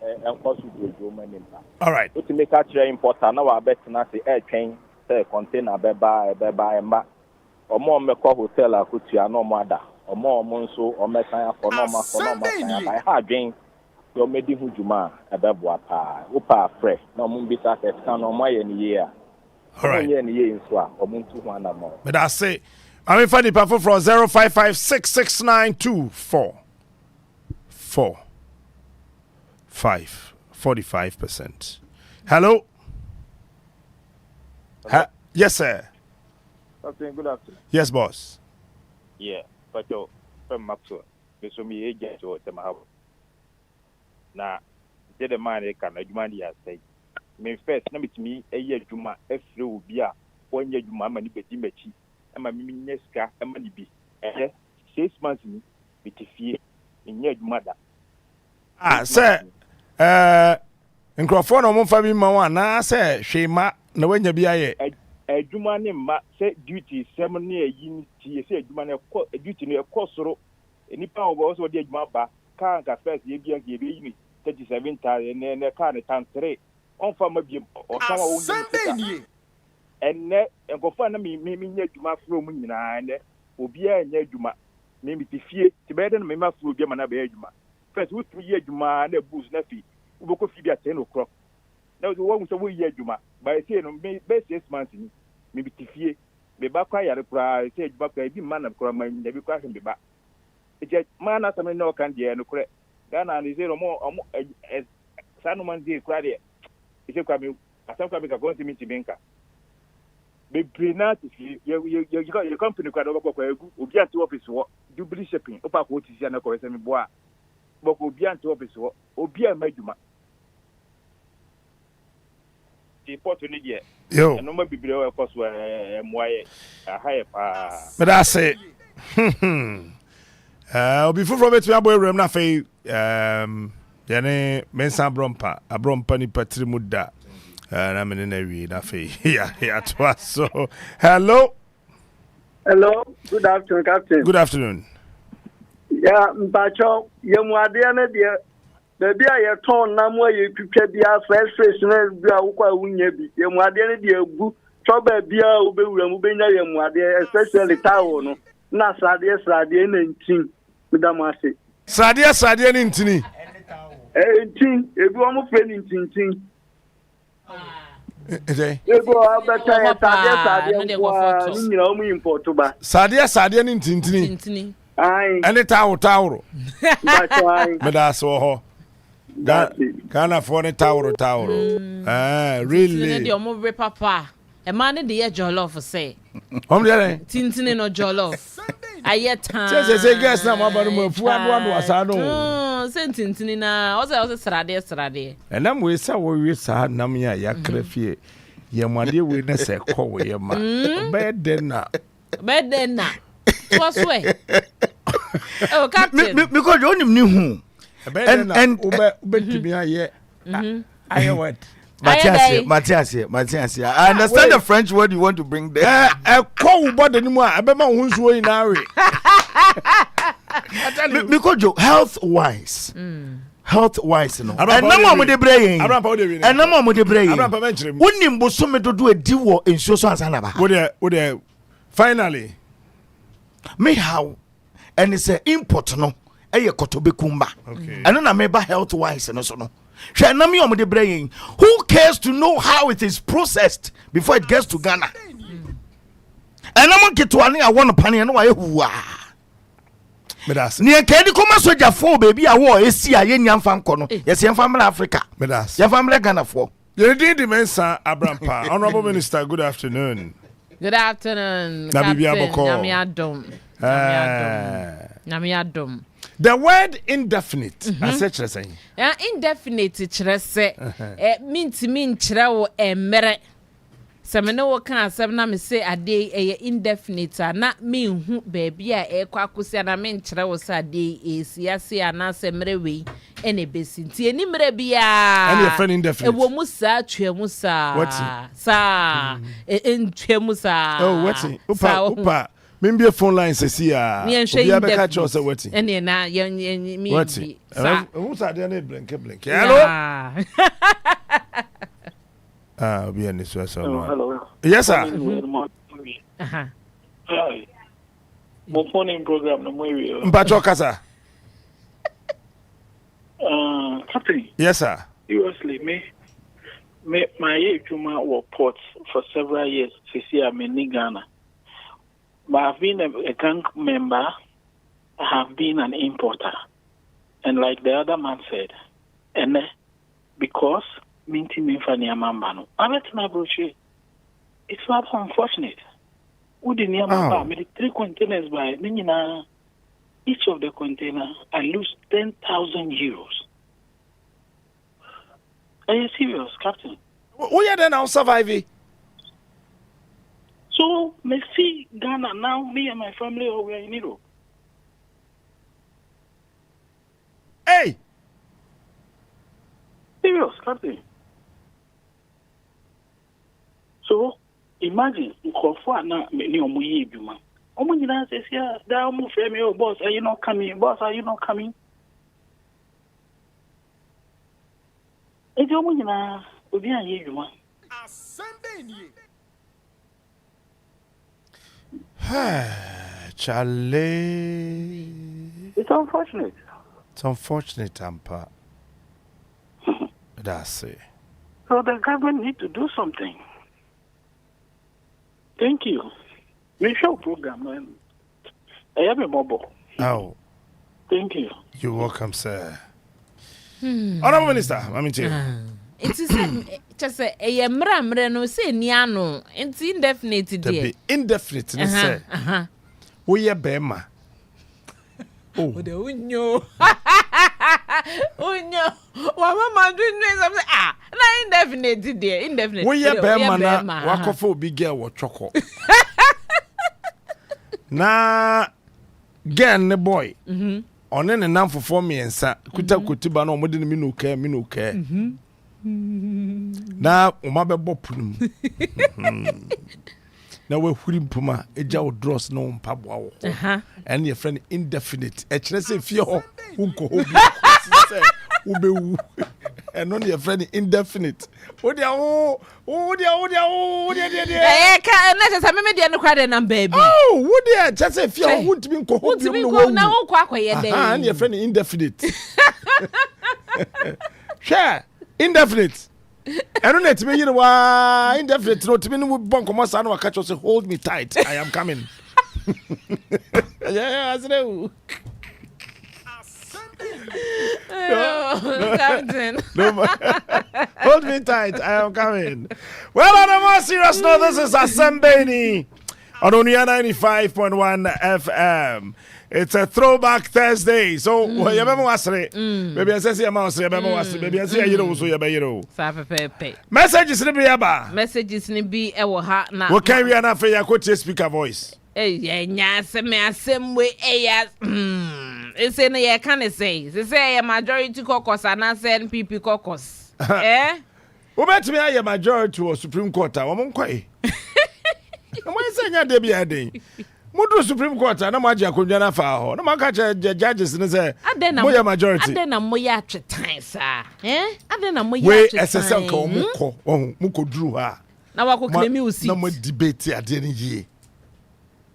Enkoso dojo manimpa. All right. To make a very important na wa betna se twɛn se container beba emba. Omo mekọ hotel akutua na omo ada. Omo nso omekan afọ na omo afọ na omo kan ba ha adwen. Yo medi hu juma ebeboa pa. Wo pa fresh na omo bisa se kan na omo ye ni ye a. All right. Ye ni ye nso a omo ntu hu ana mo. But I say, I'm in funny people from 055669244. Hello. Yes, sir. Okay, good afternoon. Yes, boss. Yeah, but yo, from Maxwell, so me agent to them have. Na, the man can adjumani as say. Me first, na me a year juma, a flu beer, 1 year juma, mani beti mechi, and my mineska, and money be. 6 months me, with a fee in your mother. Sir, nkrofo no mo fa bi ma wa na sɛ hwema na wanya bi aye adwuma ne ma sɛ duty sɛm ne ayi tie sɛ adwuma ne duty ne ɛkɔ nipa wo so de adwuma ba ka nka first ye bia ye be yi 37,000 ne ka ne tan 3 on fa ma bi o san wa wo ni enne nkofo na me nya adwuma fro mu nyina ne obi a nya adwuma me ti fie ti be de no me ma fro obi ma na be adwuma first wo tu ye adwuma na boost na fi uboko fi bia 10 o'clock na wo so wo ye adwuma by say no be 6 months ni me bi tifie be ba kwa yare kura say adwuma kwa bi man na kura man da bi kwa hwe be ba e man na sam no kan de no kura Ghana ni zero mo sanu man de kura de e se kwa me asam kwa be ka gonti minti benka be brinat your company kwa do kwa egu obi ante office wo dubli shipping opa ko ti sia na ko se me boa boko obi ante office wo obi a madwuma ti porto ni de yo no ma bibire o ekoso moaye ahaye pa but I say obi fufuro betu abo ewrem na fei yene mensa abrompa ni patri muda na mene na wi na fei ya twa so hello Good afternoon, Captain. Good afternoon. Yeah, Mpacho, Yamuade na dia. Baby a ton na mo ye twetwa bia fresh na bia wo kwa wunya bi. Yamuade na dia gu. Choba bia wo be wura mu benya yamuade especially tawo no. Na sade na ntin. Midamase. Sade ni ntini. Ntin, ebi wo mo fe ni ntintin. Ede. Ego abeta sade kwa ni nyina mu import ba. Sade ni ntintini. Ai. Ene tawro. Mpacho ai. Meda so ho. Ghana for the tawro. Really. Tintini de omo be papa. E man de ye jollof say. Om de Tintini no jollof. Aye tan. Say guess na ma banu mu fu anu wasa no. Say tintini na. O say srade. Enam we say wo wi sa nam ya krafie. Ye mwade we na se kɔ we ye ma. Be den na. What's way? Oh, Captain. Because you onim ni hu. And ubetimi aye. Aye what? Matthias. I understand the French word you want to bring there. Call body no more. Abema hunsu we na we. Because health wise no. And no more de brain. And no more de brain. Wonim bosome dodo edi wo ensuo so ansa na ba. Wo de finally me how and it's a import no eye kotobekumba. And na me ba health wise no so no. Hwe na me omde brain. Who cares to know how it is processed before it gets to Ghana? And I'm get to ani I want pan no aye huwa. Medas. Ni kedi koma soja fo baby awo esi aye nya mfa nko no. Yes yen family Africa. Medas. Yen family Ghana fo. You did the mensa Abrampa. Honorable Minister, good afternoon. Good afternoon. Nyame adom. The word indefinite, as such as saying. Indefinite kyerɛ sɛ mean kyerɛ wo emere semene wo kan asem na me say ade indefinite na me hu baby a akwakosia na me nkyere wo sa ade esiase ana semre we ene besinti eni mre bia and your friend indefinite ewo musa twemu sa sa entwemu sa oh what's upa maybe a phone line says here we have a catch us waiting ene na me what's who's that there blink hello be in this hello yes sir hi my phone program no more mpacho kasa Captain. Yes, sir. Seriously, my age was ports for several years. I'm in Ghana. But I've been a gang member. I have been an importer. And like the other man said, and because minty me fani amambano, I'm not my brochure. It's not unfortunate. Would near my made 3 containers by Nina. Each of the containers, I lose 10,000 euros. Are you serious, Captain? We are then now surviving. So, me see Ghana now, me and my family are in Europe. Hey! Serious, Captain. So, imagine, now, says, yeah, that move me, oh, boss, are you not coming? Boss, are you not coming? It's will be a year, man. Charlie. It's unfortunate. It's unfortunate, Tampa. That's it. So the government need to do something. Thank you. We show program, man. I have a mobile. Oh. Thank you. You're welcome, sir. Honorable Minister, I'm in it is just a mramre no say niano. It's indefinite dear. Indefinite, sir. We are Bema. Oh, the unyo. Unyo. Mama doing something. Na indefinite dear. Indefinite. We are Bema na wakofo big girl wa choco. Na gen ne boy. One ne nam for me ensa kuta kutiba na omode ne minuke. Na omabe bopum. Na we huri mpuma eja wo dross no mpaboa wo. And your friend indefinite. E kire se fie ho unko ho bi. Se ubewu. And on your friend indefinite. Odia. Ka na just me dia no kwade na baby. Oh, wodia just say fie ho ntimi nko ho bi no. Na wo kwa akoye dey. And your friend indefinite. Share indefinite. I don't let me you know indefinite no to me no bon come say no catch us hold me tight. I am coming. Yeah, I know. Captain. Hold me tight. I am coming. Well, on a more serious note, this is Asembeni on Onua 95.1 FM. It's a throwback Thursday. So, you remember what's it? Maybe I say, maybe I say, you know, so you know. Messages in the Messages in the ha na. What can we enough for your coach speaker voice? Yeah, same way. It's in the can say. They say a majority caucus and I said PP caucus. Eh? Who bet me a majority to Supreme Court? I'm quite. Why say you there be a day? Mudu Supreme Court na maji akonjana fa ho na maka judges ne say moya majority adena moya atwetan sa adena moya we atwetan SSL ka muko duru ha na wako claim you see na mo debate ade ne yie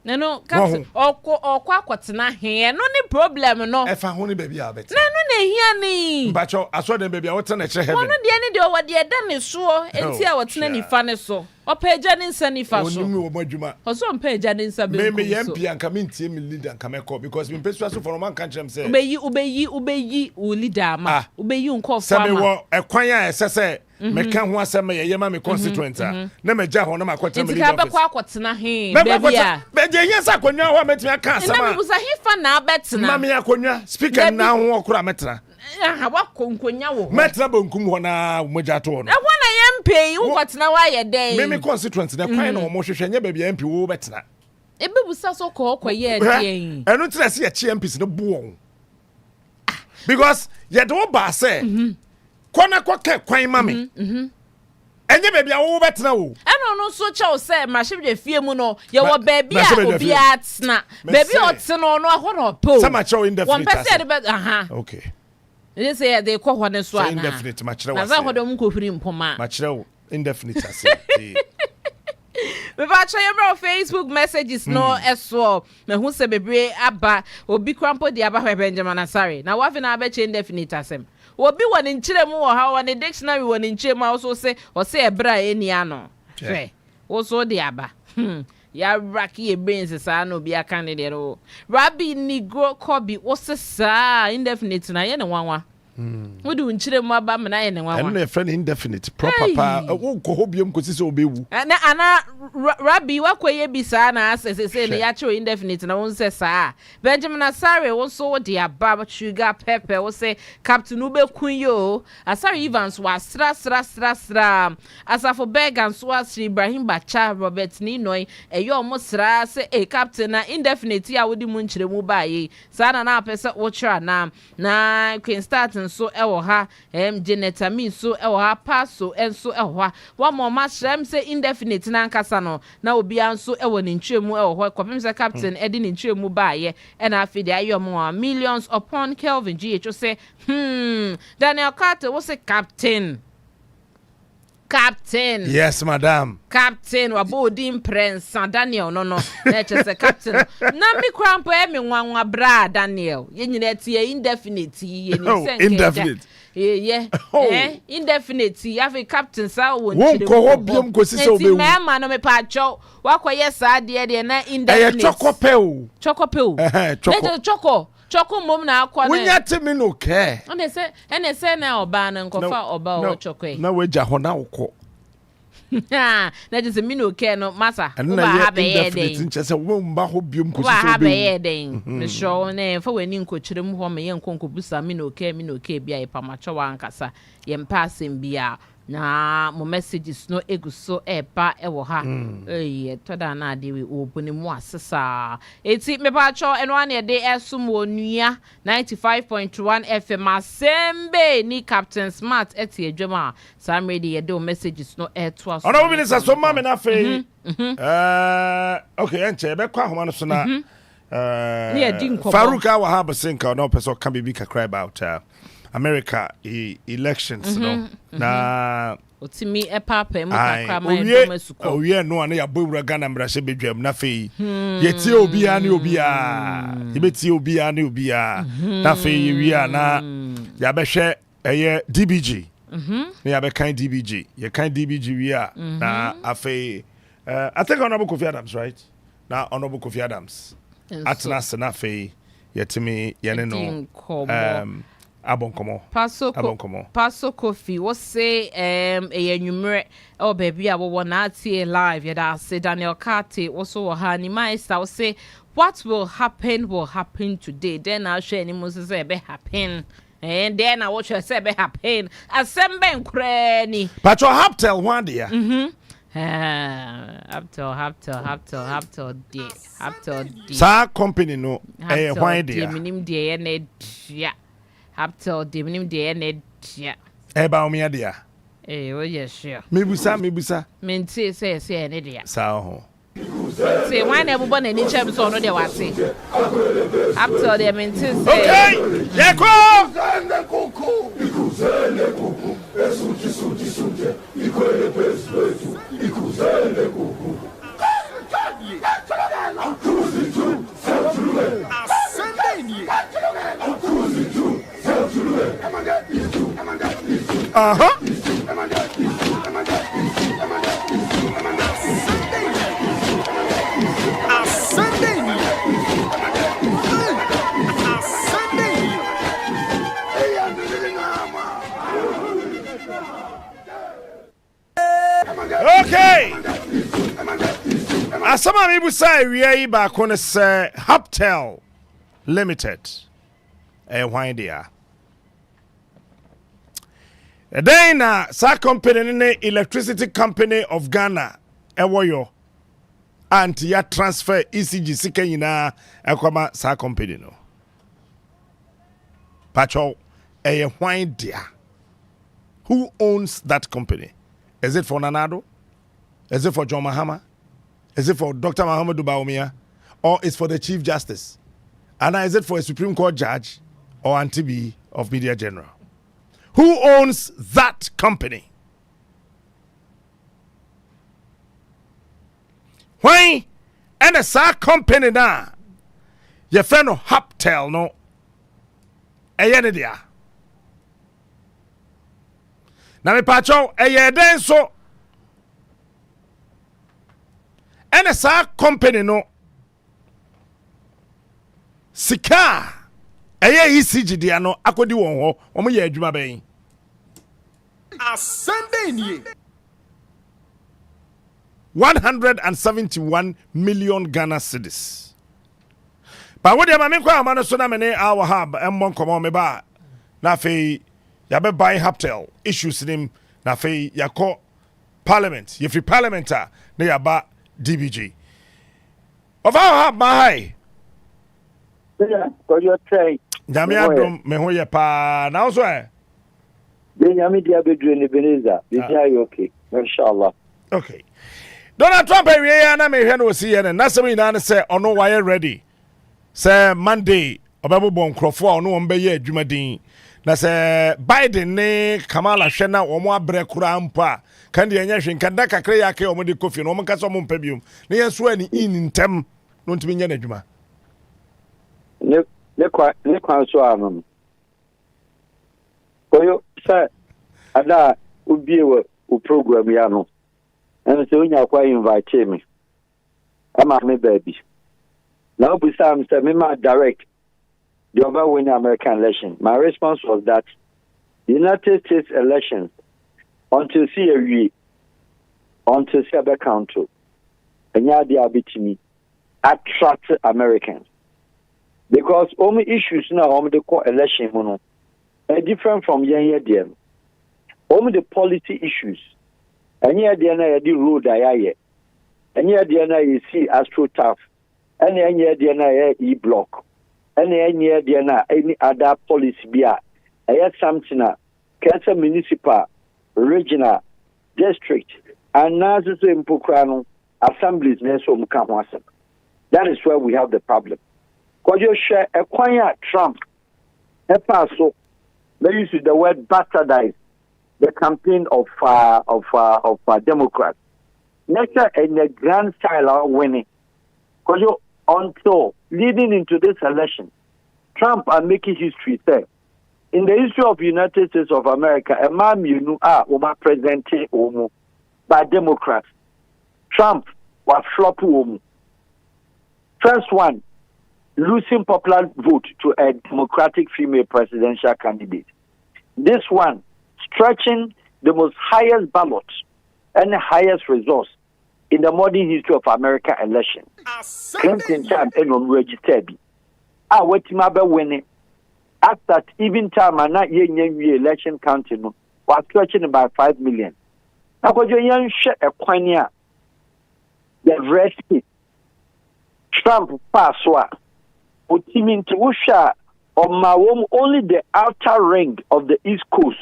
no captain okwa akwotena he no ni problem no e fa ho ni baby a bet na no na hia ni bacho aso dem baby a wote na chere heaven wono de ne de o de da ne so enti a wote na ni fa ne so opeja ne nsa ni fa so oni mi wo madwuma oso opeja ne nsa be me yempi anka mentie me leader anka meko because me pesu aso for man kan chrem say ubeyi o leader ma ubeyi nko fa ma se me wo ekwan a esese me kan ho asem ye yema me constituent na me ja ho na makwata me leader office enti ka akwotena he baby a be je yensa akonwa ho metimi aka asama na me busa he fa na abetena ma me akonwa speaker na ho okura metena wako nkonya wo metena bonkum ho na moja to no e ho na campaign what na why ye dey me constituency na kwan na omo hwehwe nya ba bia MP wo betena ebe busa so ko ye dey enu tira se ye chi MPs no buon because ye do ba say kona kwa kwan ma me enye ba bia wo betena wo eno no so che o say ma hwe de fie mu no ye wo ba bia obi atna ba bia otno no ho no po sama che indefinite one person aha okay they say they call one so ana indefinite ma kire wa say na za ho do mu ko firi mpoma ma kire indefinite ase me ba try your Facebook messages no eso me hu se bebre aba obi krampo di aba hwe Benjamin Asare na wa fi na aba che indefinite asem obi woni nkyere mu wo ha woni dictionary woni nkyere mu also say o say ebra eni ano hwe wo so di aba ya raki e brains sa na obi aka ne de ro Rabbi Negro Kobi wo se sa indefinite na ye ne wanwa wo di nkyere mu aba me na ye ne wanwa and friend indefinite proper pa wo ko hobium ko sise obewu ana Rabbi wakoye bi sa na asese ne ya che indefinite na won se sa Benjamin Asare won so de aba sugar pepper wo se captain ube kun yo Asare Evans wa sra asafo Bergan so asri Ibrahim Bacha Robert Ninoy eyo omo sra se captain na indefinite ya wodi mu nkyere mu baye sa na apese wo tra na Queen Start so ewo ha Janet Ami so ewo ha Paso enso ewo ha wa mo ma shrem se indefinite na nkasa no na obi anso ewo ne ntwemu ewo ho kopem se captain edi ne ntwemu baaye e na afide ayomo millions upon Kelvin GH say Daniel Carter was a captain yes madam captain wabodi prince Daniel no na say captain na me krampo e me nwanwa bra Daniel ye nyina tie indefinite ye ni senke indefinite indefinite have captain sa won chire won ko hobium ko sise obewu me ma no me pa cho wakoye sa de na indefinite chokope Choko mom na akwa na wonya temi no ke ene se na oba na nkofa oba o chokwe na waja ho na wokọ na just mi no ke no masa ba ha be ye den nche se wo mba ho biom ko ba ha be ye den me show na fa wani nkokyere mu ho me ye nkonko busa mi no ke bia ye pa macho wa nkasa ye mpa asem bia na mo messages no eguso eba ewo ha toda na ade we obuni mu asesa eti me pa cho eno ane de esum onua 95.1 FM asembe ni Captain Smart eti adwama sam ready ye de messages no eto aso ono bi so ma me na fe okay enche be kwa homa no so na Faruka wa ha besinka no person can be kakra about America elections no na otimi epapa mu kakra ma edoma suko owie no ana ya bowura Ghana mrahye bedwam na fe yetie obia ne obia yebetie obia ne obia na fe yewia na ya behwe eye DBG na ya be kan DBG ye kan DBG wia na afe I think Honorable Kofi Adams right na Honorable Kofi Adams atnas na fe yetimi yene no Abonkomo. Paso Kofi was say a numero oh baby I will not see live yet I say Daniel Carty also honey meister will say what will happen today then I'll share any Moses say be happen and then I watch her say be happen assemble cranny but your haptel one dear haptel sa company no why dear minim dear ne yeah Haptel dimnim de ne ya ba omi adia oh yes sure mebusa menti say ne dia sa ho say why na bubo na ni chem so no de wate Haptel de menti say okay yeko ikuzele kuku esuti ikwele pesu ikuzele kuku Okay. Asama mi busa area ba kono se Haptel Limited. Why dia? then na sa company ne Electricity Company of Ghana ewo yo and ya transfer ECG sika nyina ekwama sa company no pacho eye hwan dia. Who owns that company? Is it for Nanado? Is it for John Mahama? Is it for Dr. Mahamadou Bawumia? Or is for the Chief Justice? And is it for a Supreme Court judge or Antibi of Media General? Who owns that company? Why? And a sa company na your friend no Haptel no eyenidia. Na me pacho eyeden so and a sa company no sika eye ECG dia no akodi won ho omo ye adwuma ben Assemble nie. 171 million Ghana cedis. But what the mamen kwa amano so na me ne our hub emmon komo me ba na fe ya be buy Haptel issues nim na fe yakọ Parliament ye free parliamenta na ya ba DBG of our hub my Yeah, because you're trying. Nyame adom me ho ye pa na so eh Nyame dia bedru ne beneza. Be okay. Inshallah. okay. Donald Trump we na me hwe no si ye na sem ina na say ono wa ready say Monday obebo nkrofo a ono mbe ye adwuma din na say Biden ne Kamala hwe na omo abre kura mpa kan de nya hwe kan da kakra ya kai omo de kofi no omo ka so omo mpa biom na yeso ani in ntem no ntimi nya na adwuma ne kwa so anum koyo sa ada ubiewe u program ya no and so nya kwa invite me ama me baby now be sam say me ma direct the overwhelming American election. My response was that the United States elections until see a council and ya dia bitimi attract Americans. Because only issues now on the core election are different from here them. Only the policy issues. And here the road I and here you see AstroTurf. And here the E-block. And here the any other policy be I had something cancer municipal, regional, district, and now so in Pokrano assemblies that is where we have the problem. Because you share a quiet Trump, a passo, they use the word bastardize the campaign of Democrats. Next in the grand style of winning. Because you until leading into this election, Trump are making history there. In the history of the United States of America, a man you know presented by Democrats. Trump was flopping. First one, losing popular vote to a Democratic female presidential candidate. This one, stretching the most highest ballot and the highest results in the modern history of American election. Clinton time and registered. What him about winning? After even time and not election counting was stretching about 5 million. Now, because you're young shit a quania, the rest Trump passwa. Teaming to Usha on my home only the outer ring of the East Coast.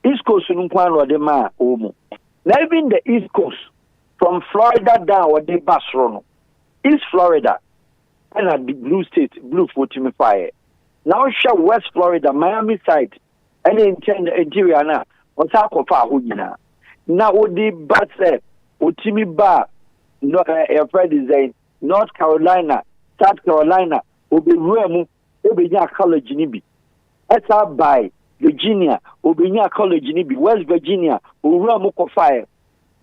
East Coast or the ma omo. Now even the East Coast from Florida down or the Basrono. East Florida and at the blue state, blue for Timmy Fire. Now show West Florida, Miami side, and in interior now on top of our Hugina. Now would the bus Timmy Bar no Fred design North Carolina, South Carolina. Oberuamu obenya college nibi eta by Virginia obenya college nibi West Virginia oruamu ko fire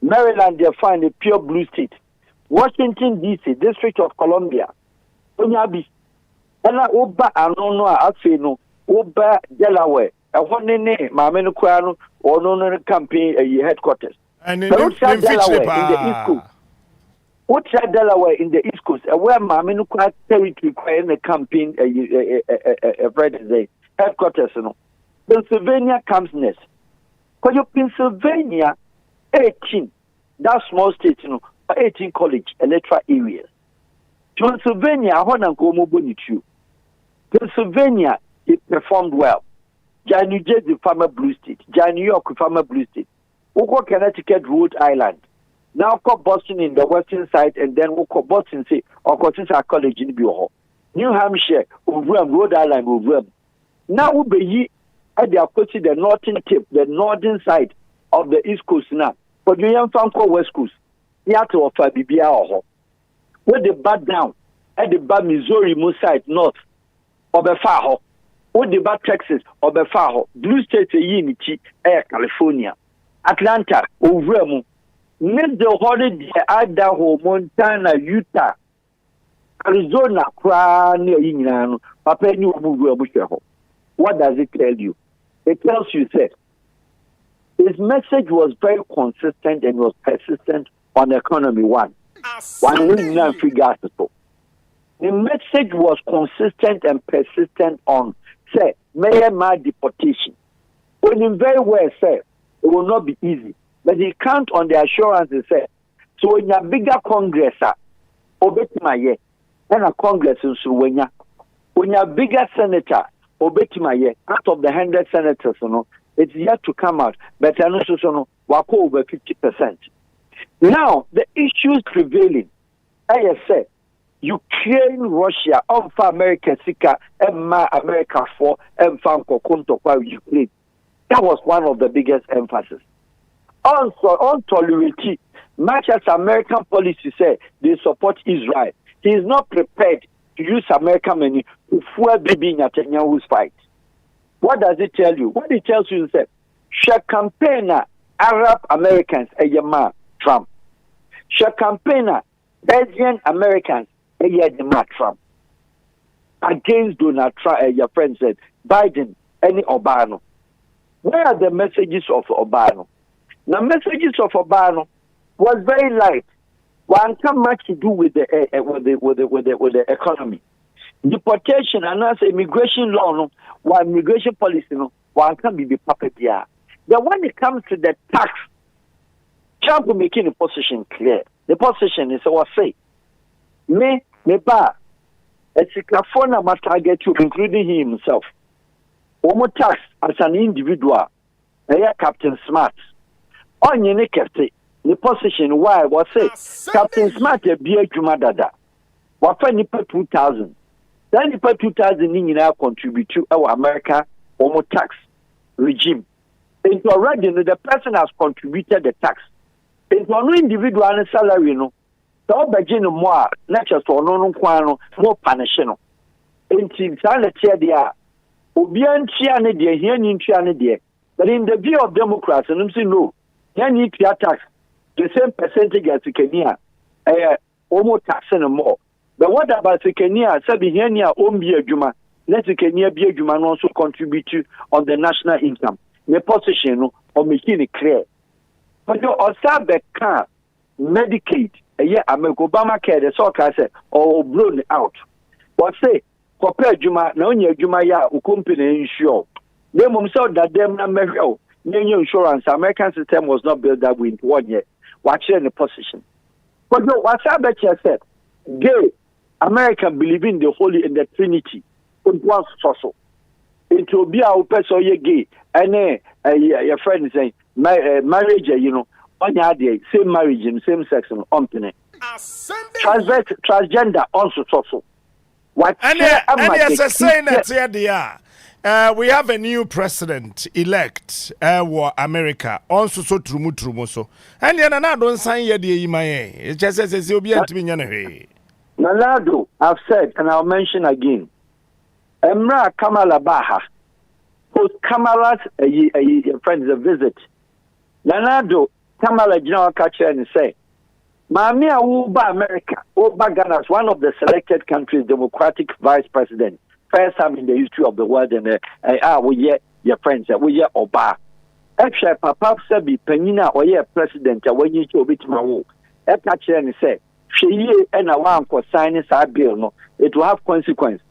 Maryland they find a pure blue state Washington DC District of Columbia onyabi ena oba anono a afi no oba Delaware ehonene maame no kwa no ono no campaign headquarters and in Delaware in the East Coast. What's Delaware in the East Coast? Where Maminu territory in the campaign headquarters. No. Pennsylvania comes next. Because Pennsylvania, 18, that small state, 18 college electoral areas. Pennsylvania, I want to go more you. Pennsylvania, it performed well. New Jersey, former blue state. New York, former blue state. We go Connecticut, Rhode Island. Now go Boston in the western side, and then we go Boston, say, or Continental College in WOHO. New Hampshire, Rhode Island, now we be at the opposite, the northern tip, the northern side of the East Coast now. But you young fan called West Coast. You have to offer BBA. Where the bad down at the bad Missouri, side north, or the far. Where the bad Texas, or the far. Blue States, Unity, California, Atlanta, Overemu. Need the holiday, Idaho, Montana, Utah, Arizona, Crane, Papa, you move. What does it tell you? It tells you that his message was very consistent and was persistent on economy one. One we now figure out. The message was consistent and persistent on say mayor deportation. When him very well said it will not be easy. But he count on the assurance and say, so when you bigger Congress obetimaye and a Congress in Suwenya, when you bigger senator obetimaye out of the 100 senators, it's yet to come out, but I know wako over 50%. Now the issues prevailing, I said, Ukraine, Russia, for America, Sika, America for Ukraine. That was one of the biggest emphasis. Also, on tolerance, much as American policy say they support Israel, he is not prepared to use American money to fuel Bibi Netanyahu's fight. What does it tell you? What it tells you is that she campaign Arab Americans a Trump. She campaign Belgian Americans a Trump. Against Donald Trump, your friend said, Biden, any Obama. Where are the messages of Obama? The messages of Obama was very light. One can't much to do with the economy. Deportation and also immigration law, one immigration policy, one can be the puppet here. Then when it comes to the tax, Trump will making the position clear. The position is what say. Me ba, a Sikafona must target you, including he himself. Omo tax as an individual, Captain Smart. On your the position why was say Captain Smart be a Jumadada. What for nipa 2,000? Then nipa 2,000 in now contribute to our America homo tax regime. Into already the person has contributed the tax. Into no individual salary no. So begin more not just for no more punishing. Into sanity there. Obian chiane de here ni chiane de. But in the view of Democrats, and say no. Here need to tax the same percentage as Kenya, almost taxing more. But what about Kenya? Sabi here near Ombia Juma. Let Kenya be a Juma also contribute to on the national income. The position of making it clear. But you also the car Medicaid, Obama care the soccer said or blown out. But say compare Juma, no Juma ya company insure. They themselves that them not measure. New insurance, American system was not built that way in 1 year. Watching the position. But no, what's that said? Gay American believe in the Holy in the Trinity. And once so. Into be our person gay. And your friend is saying marriage, on your day, same marriage and same sex and company. Transgender also so. What and yes, saying that here we have a new president elect America also so trumu so and yana na don san ye de yimaye it just says obi antimi nya na hwe Nalado I've said and I'll mention again Emra Kamala Baha post Kamala's a friends a visit Nalado Kamala general catcher and say Mami Uba America Uba Ghana is one of the selected countries democratic vice president. First time in the history of the world, and we hear your friends, we hear Oba. Actually, Papa Sabi Penina or your president, when you to bit my woo. Ekache and say, she and a one for signing our bill, no, it will have consequence.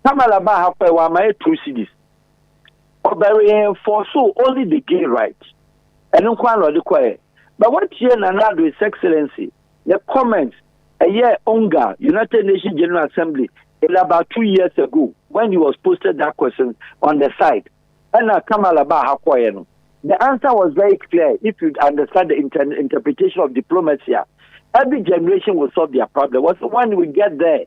Kamala Baha, my two cities. For so only the gay right. and no one or the quiet. But what year Nanado His Excellency, the comments a year Onga, United Nations General Assembly, about 2 years ago, when he was posted that question on the side, and I come about how the answer was very clear. If you understand the interpretation of diplomacy, every generation will solve their problem. When we get there,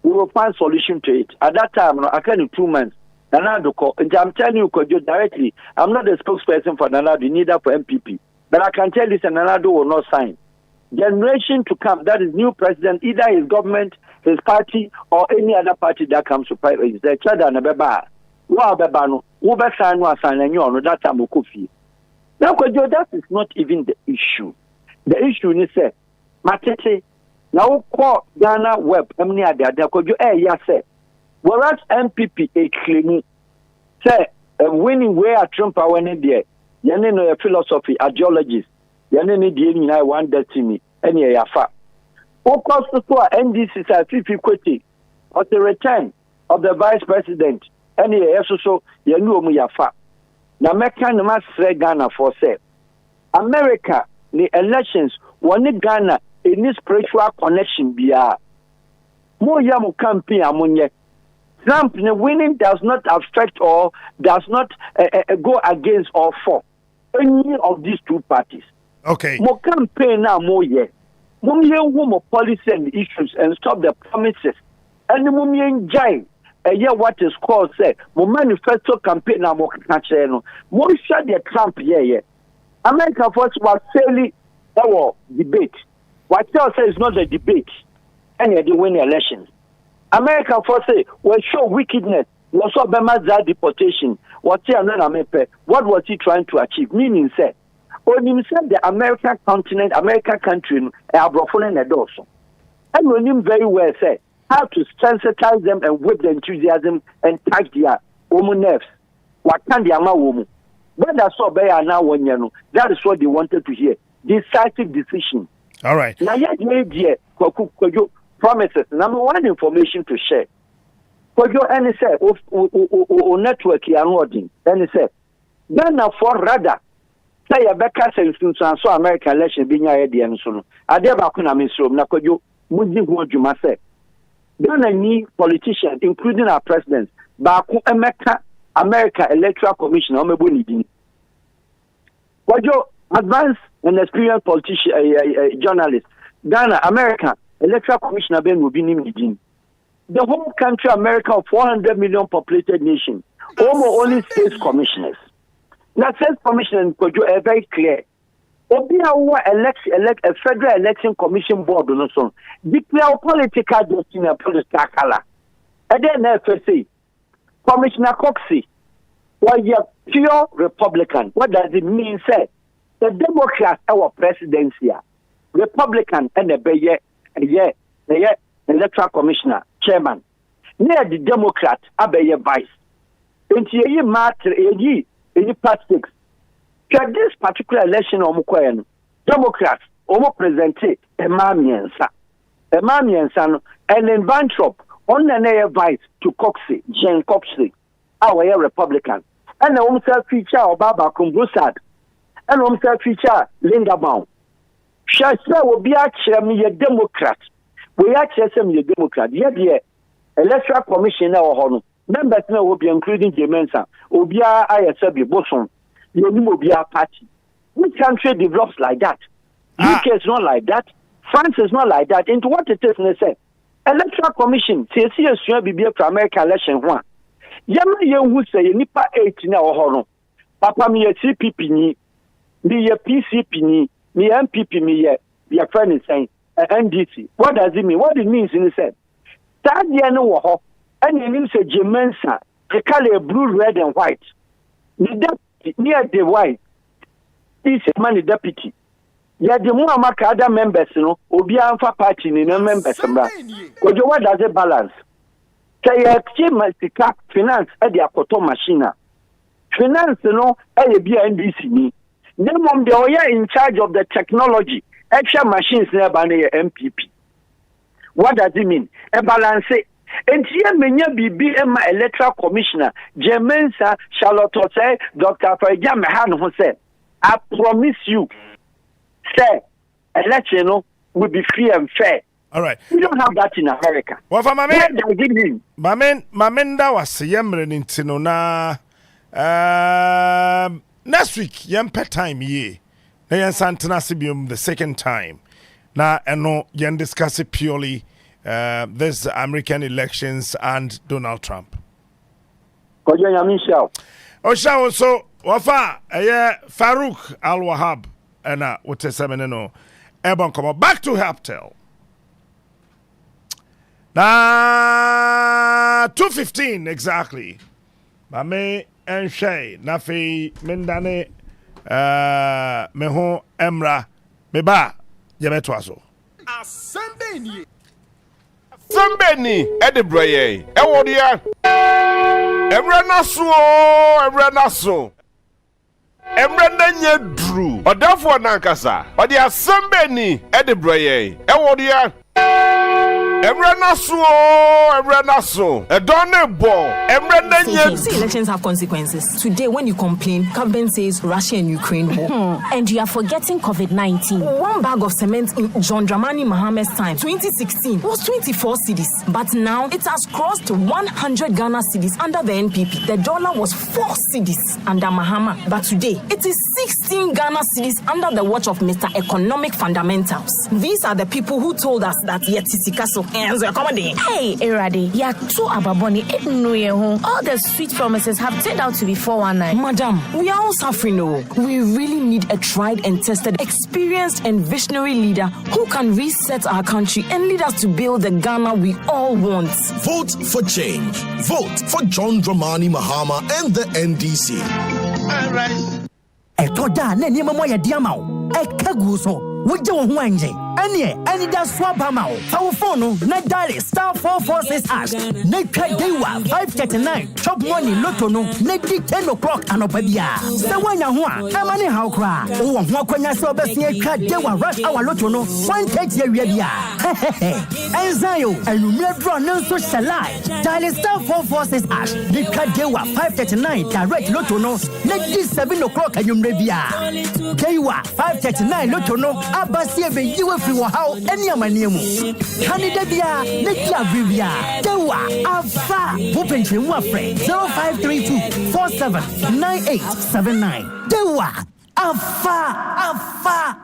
we will find solution to it. At that time, I can in 2 months. Nanado, and I'm telling you, directly, I'm not the spokesperson for Nanado, neither for MPP. But I can tell you that Nanado will not sign. Generation to come, that is new president, either his government, his party, or any other party that comes to power, is the child and a beba. Wow, bebano, over sign was sign and you on that time of coffee. Now, that is not even the issue. The issue is, Matete, now call Ghana Web, Amnia, yes, sir. Whereas MPP a claim, say, winning where Trump are winning there, a philosophy, ideologies, Yanni, one destiny, any yafa. Of course, the NDC is a 50 equity of the return of the vice president, any so Yanu Yafa. Now, Mekan must say Ghana for say America, the elections, one Ghana in this spiritual connection, be more yamu campaign among ye. Trump winning does not affect or does not go against or for any of these two parties. Okay. More campaign now, more ye. More policy and issues and stop the promises. And the Mumian Jai, a year what is called say, more manifesto campaign now, more catching. More share the Trump, yeah. America first was fairly our debate. What else is not a debate, and they win the elections. America first say, will show wickedness, was so Bema's deportation. What was he trying to achieve? Meaning, say, when him said the American continent, American country, are broken and also. And when him very well say how to sensitize them and whip the enthusiasm and tag their woman nerves. What can the ama woman? When that's so bad now when you know, that is what they wanted to hear. Decisive decision. All right. Now, yet, promises. Number one information to share. For your NSA or network, NSA. Then for rather. Say a better sense so American election being a idea so. I never could have missed room. Nakojo, Muzi Wojuma said. Then I need politicians, including our president, Baku America Electoral Commission, Omebunidin. Wajo, advanced and experienced politician, journalist, Ghana, America Electoral Commissioner Ben Rubin. The whole country, America, 400 million populated nation, almost only state commissioners. Now, state commissioners are very clear. Elect a federal election commission board on so declare political destiny and political color. And then FSA, Commissioner Coxey, well, you're pure Republican. What does it mean, sir? The Democrats, our presidency, Republican, and the electoral commissioner, chairman. Near the Democrat, Abe vice. And ye matter, ye plastics. This particular election, Democrats, presented a mamiensa, and then Bantrop on the vice to Coxey, Jane Coxey, our Republican, and the home feature of Baba Kumbusad, and home feature Linda Baum. Shasta will be actually a Democrat. We actually a Democrat. Yet, Electoral Commission now, members now will be including Jemensa, Obia ISB Boson. The party. Which country develops like that? UK is not like that. France is not like that. Into what it is, they say. Electoral Commission, CSC be for American election one. Yama who say nipa 8 now or Papa me a CPP ni, me a PCP ni, me MPP me a friend is saying NDC. What does it mean? What it means in the sense? That year no WOHO, and it means a Jemensa, the color blue, red, and white. Near the white is a money deputy. Yet the more other members, Obia Alpha Party in a members. What does it balance? Say a finance at the Akoto machine. Finance, a be NDC. Then when they are in charge of the technology, extra machines nearby the MPP. What does it mean? A balance. And here, many BBM Electoral Commissioner, Jemensa, Charlotte, Dr. Fajam Han, who said, I promise you, sir, election will be free and fair. All right. We don't have that in America. Well, for Where they give him? Mamenda was yemre nintino na next week yempe time ye. Na yen santana sibium the second time. Na eno yen discuss it purely this American elections and Donald Trump. Kojo Yamisha. Osha so wafa Farouk Al-Wahab ena wote semeneno ebon come back to Haptel. Na 2:15 exactly. Mame and Shay Nafi Mendane Meho Emra Meba Yabetwaso. Asembeni. Sambeni Edebroye Ewodia Emra naso Emra nanye dru Odafo nankasa Odi asambeni Edebroye Ewodia Emra naso Edone bo Emra nanye See, elections have consequences. Today when you complain, government says Russia and Ukraine war. And you are forgetting COVID-19. One bag of cement in John Dramani Mahama's time, 2016, was 24 cedis. But now it has crossed 100 Ghana cedis under the NPP. The dollar was 4 cedis under Mahama. But today, it is 16 Ghana cedis under the watch of Mr. Economic Fundamentals. These are the people who told us that Yetisikaso and accommodate. Hey, Erade, you are too ababoni. All the sweet promises have turned out to be 419. Madam, we are all suffering. We really need a tried and tested, experienced and visionary leader who can reset our country and lead us to build the Ghana we all want. Vote for change. Vote for John Dramani Mahama and the NDC. All right. Etoda na niema mo ya diamao. Ekagu so. Woje wo ho anje. Any da swap mao. Our phone na dial *446#. Na twadewa 539. Chop money lotto no. Na di 10 o'clock anopa bia. Se wanya ho a, amane haw kra. Wo ho akwanya se obesie twadewa rush hour lotto no. 130 awia bia. Enzayo, anumre draw no so shalai. Dial *446#. Na twadewa 539 direct lotto no. Na di 7 o'clock anumre bia. Dewa 539 lotto no. Abasie be yiwe fi wo haw eni amaniemu. Canada bia na dia bibia. Dewa afa wo penchemu afre 0532 479879. Dewa afa.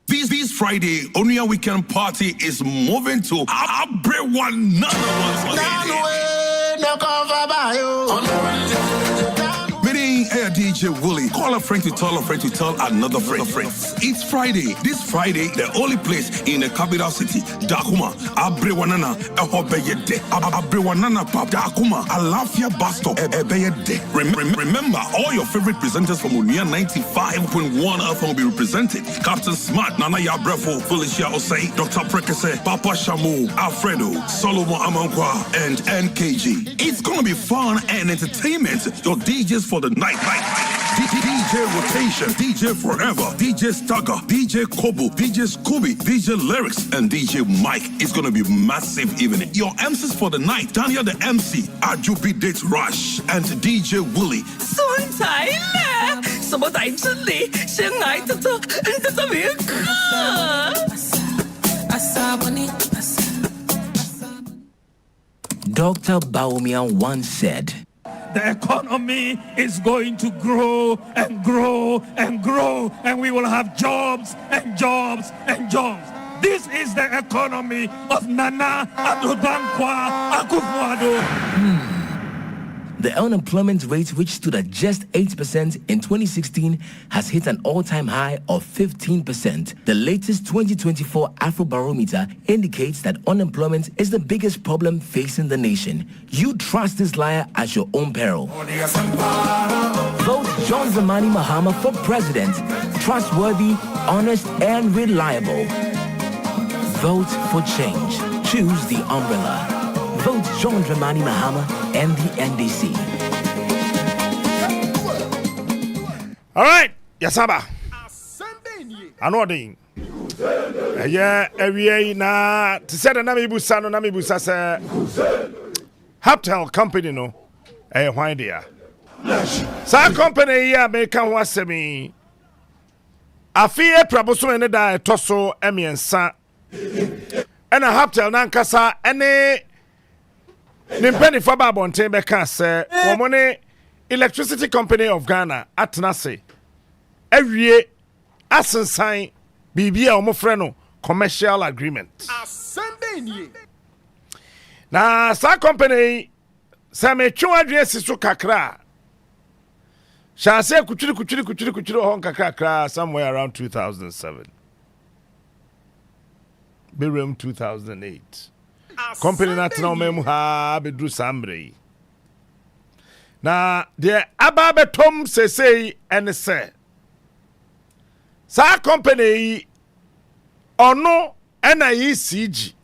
This Friday, Onua weekend party is moving to Abrewan. DJ Willie, call a friend to tell another friend. It's Friday. This Friday, the only place in the capital city, Dakuma, Abrewanana, Abrewanana Pap, Dakuma, Alafia bus stop, Ebeyede. Remember, all your favorite presenters from Onua 95.1 FM will be represented. Captain Smart, Nana Yabrefo, Felicia Osei, Dr. Prekese, Papa Shamu, Alfredo, Solomon Amankwa, and NKG. It's gonna be fun and entertainment. Your DJs for the night. DJ Rotation, DJ Forever, DJ Stagger, DJ Kobo, DJ Scooby, DJ Lyrics, and DJ Mike. It's gonna be massive evening. Your MCs for the night, Daniel the MC, Ajubi Dates Rush, and DJ Willie. Dr. Baumian once said, the economy is going to grow and grow and grow, and we will have jobs and jobs and jobs. This is the economy of Nana Addo Dankwa Akufo-Addo. The unemployment rate, which stood at just 8% in 2016, has hit an all-time high of 15%. The latest 2024 Afrobarometer indicates that unemployment is the biggest problem facing the nation. You trust this liar at your own peril. Vote John Dramani Mahama for president. Trustworthy, honest, and reliable. Vote for change. Choose the umbrella. Vote John Dramani Mahama and the NDC. All right, Yasaba. Anoding. Yeah, every na to say the Namibusa say Haptel company no. Why dear? Sa company ya make kan wasemi Afi April bosom ene da etoso emiensa. Ena haptel nankasa ene nimpeni for ba bonten be ka se womone Electricity Company of Ghana atnase. Ewie asensan bibia omofre no commercial agreement. Na sa company sa me twa adwe siso kakra. Shase kuchiri hon kakra somewhere around 2007. Birem 2008. Company na tena omemu ha bedru sambre. Na de ababetom sesei ene se. Sa company ono ena ECG.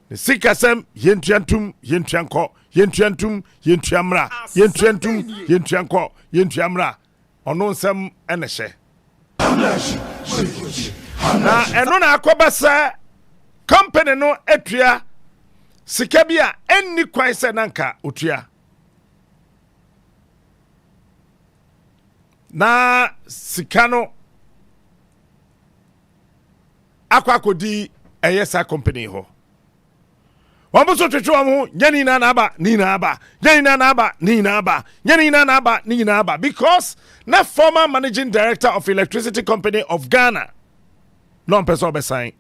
Ne sikasem yentuantum yentuanko yentuantum yentuamra yentuantum yentuanko yentuamra ono nsem ene hye. Na eno na akobasa company no etua sika bia enni kwan se nanka otua. Na sika no akwakodi eyesa company ho. Wamuso twetwe amu nyani na aba ni na aba nyani na aba ni na aba nyani na aba ni na aba because na former managing director of Electricity Company of Ghana non person be sign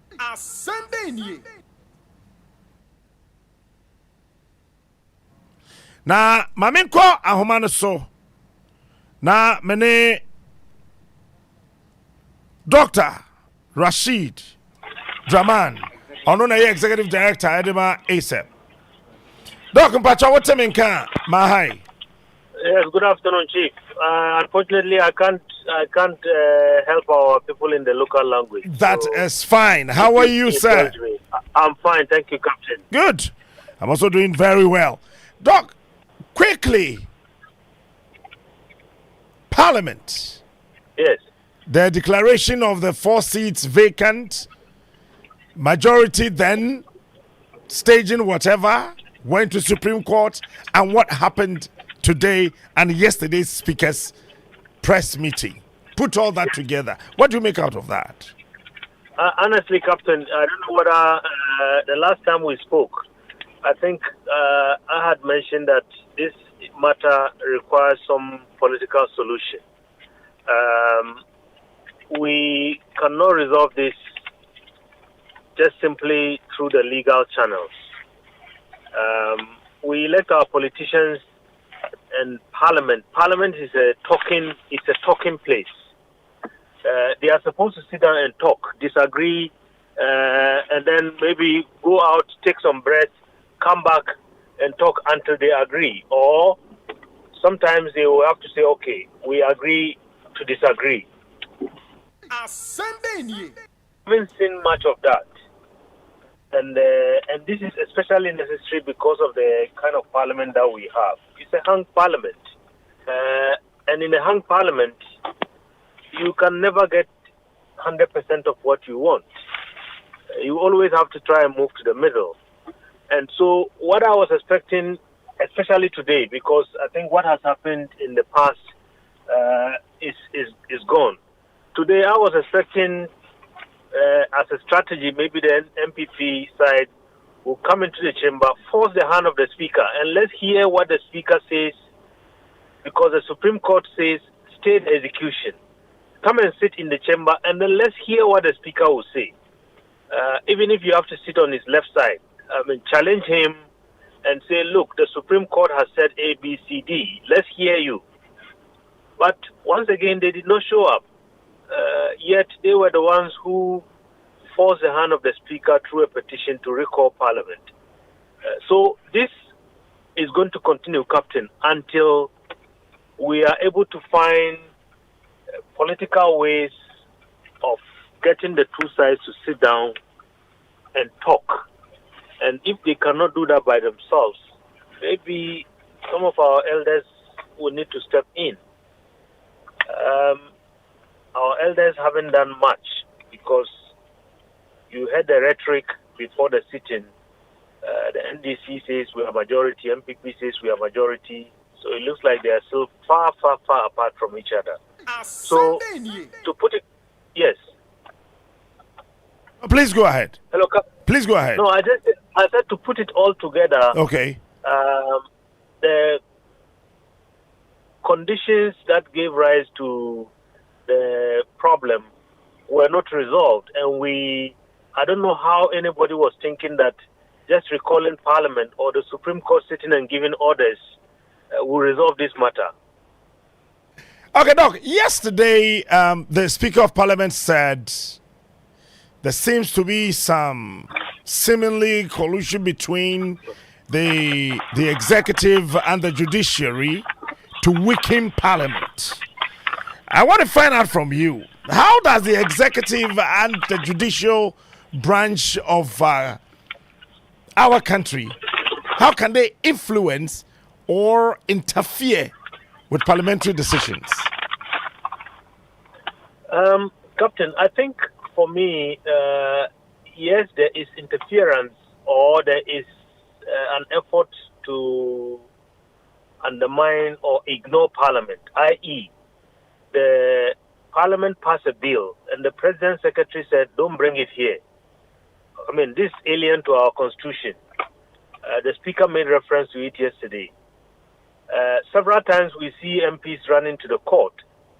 na mamenko ahoma no so na mene Dr. Rashid Draman ono na executive director Edema ASEP. Doc Mpacha, what time can my hi? Yes, good afternoon, Chief. Unfortunately, I can't help our people in the local language. That is fine. How are you, sir? I'm fine, thank you, Captain. Good. I'm also doing very well. Doc, quickly. Parliament. Yes. The declaration of the 4 seats vacant. Majority then staging whatever, went to Supreme Court, and what happened today and yesterday's speaker's press meeting. Put all that together. What do you make out of that? Honestly, Captain, I don't know whether the last time we spoke, I think I had mentioned that this matter requires some political solution. We cannot resolve this just simply through the legal channels. We elect our politicians and Parliament. Parliament is a talking place. They are supposed to sit down and talk, disagree, and then maybe go out, take some breath, come back and talk until they agree. Or sometimes they will have to say, okay, we agree to disagree. I haven't seen much of that. And this is especially necessary because of the kind of parliament that we have. It's a hung parliament. And in a hung parliament, you can never get 100% of what you want. You always have to try and move to the middle. And so what I was expecting, especially today, because I think what has happened in the past is gone. Today I was expecting as a strategy, maybe the MPP side will come into the chamber, force the hand of the speaker, and let's hear what the speaker says, because the Supreme Court says state execution. Come and sit in the chamber, and then let's hear what the speaker will say. Even if you have to sit on his left side, challenge him and say, look, the Supreme Court has said A, B, C, D. Let's hear you. But once again, they did not show up. Yet they were the ones who forced the hand of the speaker through a petition to recall Parliament. So this is going to continue, Captain, until we are able to find political ways of getting the two sides to sit down and talk. And if they cannot do that by themselves, maybe some of our elders will need to step in. Our elders haven't done much because you heard the rhetoric before the sitting. The NDC says we are majority, MPP says we are majority. So it looks like they are still far, far, far apart from each other. So, to put it, yes. Please go ahead. Hello, Please go ahead. No, I said to put it all together. Okay. The conditions that gave rise to the problem were not resolved, and I don't know how anybody was thinking that just recalling Parliament or the Supreme Court sitting and giving orders will resolve this matter. Okay, Doc. Yesterday, the Speaker of Parliament said there seems to be some seemingly collusion between the executive and the judiciary to weaken Parliament. I want to find out from you, how does the executive and the judicial branch of our country, how can they influence or interfere with parliamentary decisions? Captain, I think for me, yes, there is interference or there is an effort to undermine or ignore Parliament, i.e., the Parliament passed a bill and the President Secretary said, don't bring it here. I mean, this is alien to our Constitution. The Speaker made reference to it yesterday. Several times we see MPs running to the court,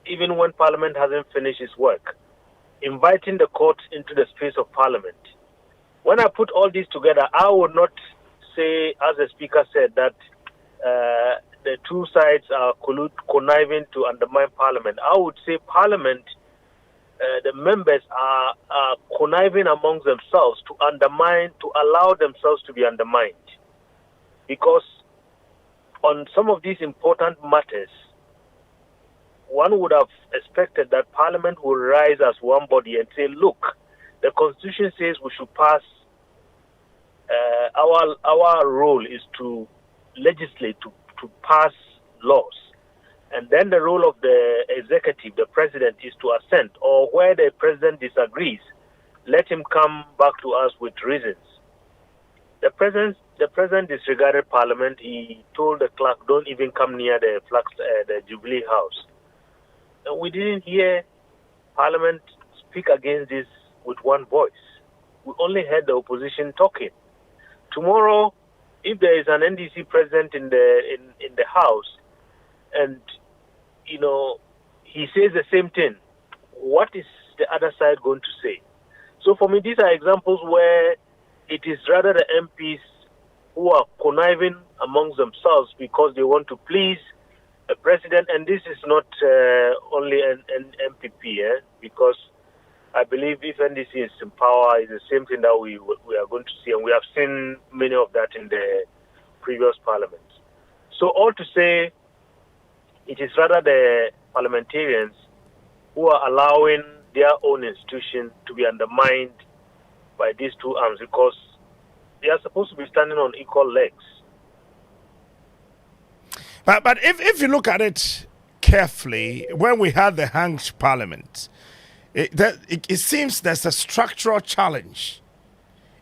even when Parliament hasn't finished its work, inviting the court into the space of Parliament. When I put all this together, I would not say, as the Speaker said, that the two sides are conniving to undermine Parliament. I would say Parliament, the members are conniving amongst themselves to undermine, to allow themselves to be undermined. Because on some of these important matters, one would have expected that Parliament will rise as one body and say, look, the Constitution says we should pass, our role is to legislate, to pass laws. And then the role of the executive, the president, is to assent, or where the president disagrees, let him come back to us with reasons. The president disregarded Parliament. He told the clerk, don't even come near the Jubilee House. And we didn't hear Parliament speak against this with one voice. We only heard the opposition talking. Tomorrow, if there is an NDC president in the House, and he says the same thing, what is the other side going to say? So for me, these are examples where it is rather the MPs who are conniving amongst themselves because they want to please the president, and this is not only an MPP, because I believe if NDC is in power, it's the same thing that we are going to see, and we have seen many of that in the previous parliaments. So all to say, it is rather the parliamentarians who are allowing their own institution to be undermined by these two arms, because they are supposed to be standing on equal legs. But if you look at it carefully, when we had the hanged parliament, it seems there's a structural challenge,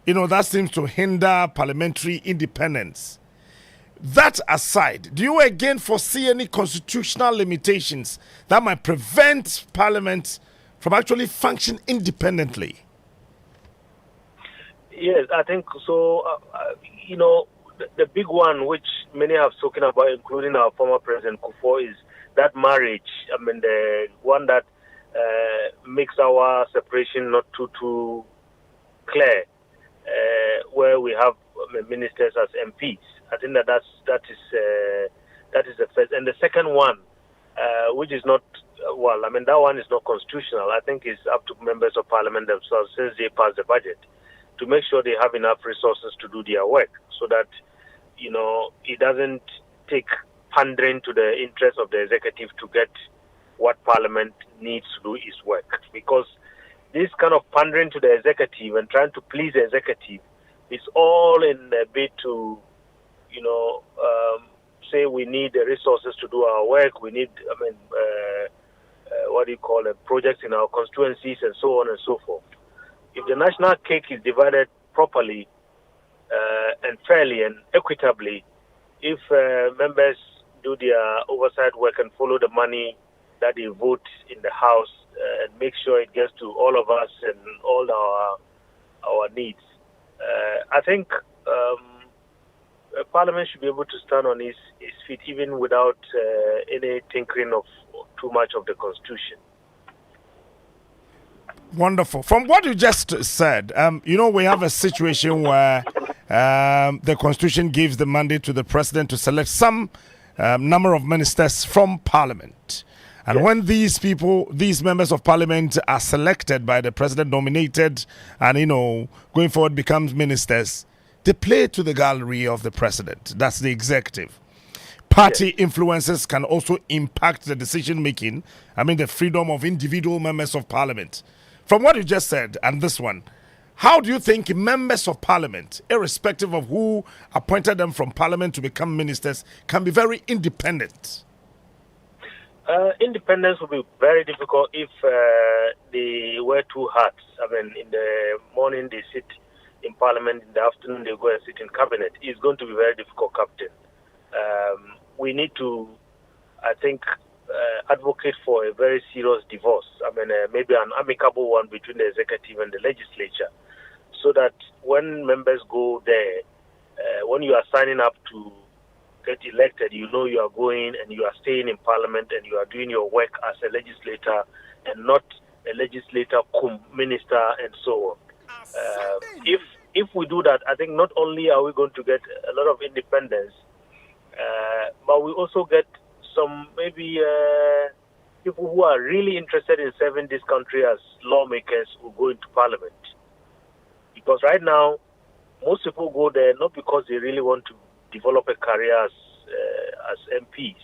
that seems to hinder parliamentary independence. That aside, do you again foresee any constitutional limitations that might prevent Parliament from actually functioning independently? Yes, I think so. The big one, which many have spoken about, including our former President Kufuor, is that marriage. I mean, the one that makes our separation not too clear, where we have ministers as MPs. I think that is the first, and the second one, which is not that one is not constitutional. I think it's up to members of Parliament themselves, since they pass the budget, to make sure they have enough resources to do their work, so that it doesn't take pandering to the interests of the executive to get what Parliament needs to do its work. Because this kind of pandering to the executive and trying to please the executive is all in a bid to say we need the resources to do our work. We need, projects in our constituencies and so on and so forth. If the national cake is divided properly and fairly and equitably, if members do their oversight work and follow the money that they vote in the House and make sure it gets to all of us and all our needs. I think Parliament should be able to stand on its feet even without any tinkering of too much of the Constitution. Wonderful. From what you just said, we have a situation where the Constitution gives the mandate to the President to select some number of ministers from Parliament. And when these members of Parliament are selected by the President, nominated, and, going forward becomes ministers, they play to the gallery of the President. That's the executive. Party influences can also impact the decision-making, the freedom of individual members of Parliament. From what you just said, and this one, how do you think members of Parliament, irrespective of who appointed them from Parliament to become ministers, can be very independent? Independence will be very difficult if they wear two hats. In the morning they sit in Parliament, in the afternoon they go and sit in cabinet. It's going to be very difficult, Captain. We need to, I think, advocate for a very serious divorce. Maybe an amicable one between the executive and the legislature, so that when members go there, when you are signing up to get elected, you know you are going and you are staying in Parliament and you are doing your work as a legislator and not a legislator cum minister and so on. If we do that, I think not only are we going to get a lot of independence, but we also get some maybe people who are really interested in serving this country as lawmakers who go into Parliament. Because right now, most people go there not because they really want to develop a career as MPs,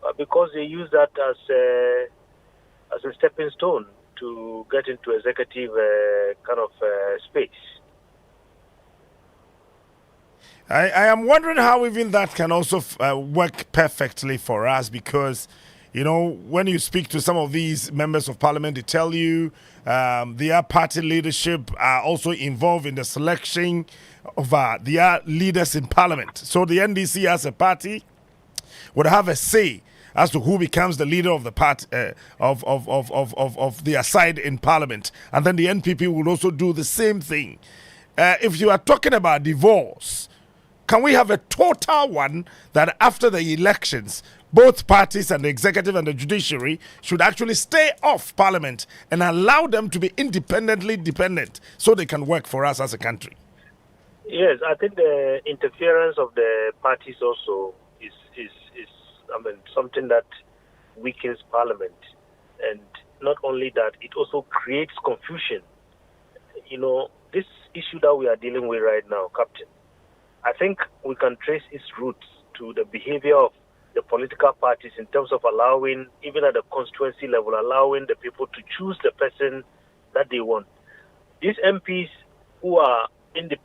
but because they use that as a stepping stone to get into executive space. I am wondering how even that can also work perfectly for us, because, when you speak to some of these members of Parliament, they tell you their party leadership are also involved in the selection of their leaders in Parliament. So the NDC as a party would have a say as to who becomes the leader of the party of their side in Parliament, and then the NPP will also do the same thing. If you are talking about divorce, can we have a total one that after the elections, both parties and the executive and the judiciary should actually stay off Parliament and allow them to be independently dependent so they can work for us as a country? Yes, I think the interference of the parties also is something that weakens Parliament. And not only that, it also creates confusion. This issue that we are dealing with right now, Captain, I think we can trace its roots to the behavior of the political parties in terms of allowing, even at the constituency level, allowing the people to choose the person that they want. These MPs who are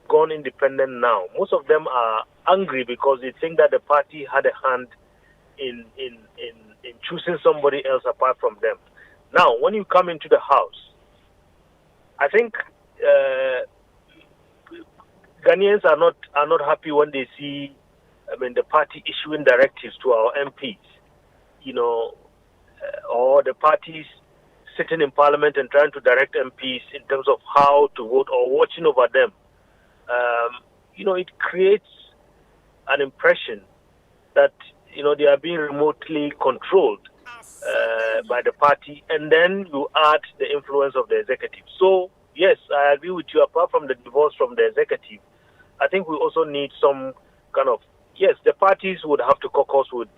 gone independent now, most of them are angry because they think that the party had a hand in choosing somebody else apart from them. Now, when you come into the House, I think Ghanaians are not happy when they see, the party issuing directives to our MPs, or the parties sitting in Parliament and trying to direct MPs in terms of how to vote or watching over them. It creates an impression that, they are being remotely controlled by the party, and then you add the influence of the executive. So, yes, I agree with you. Apart from the divorce from the executive, I think we also need some kind of, yes, the parties would have to caucus with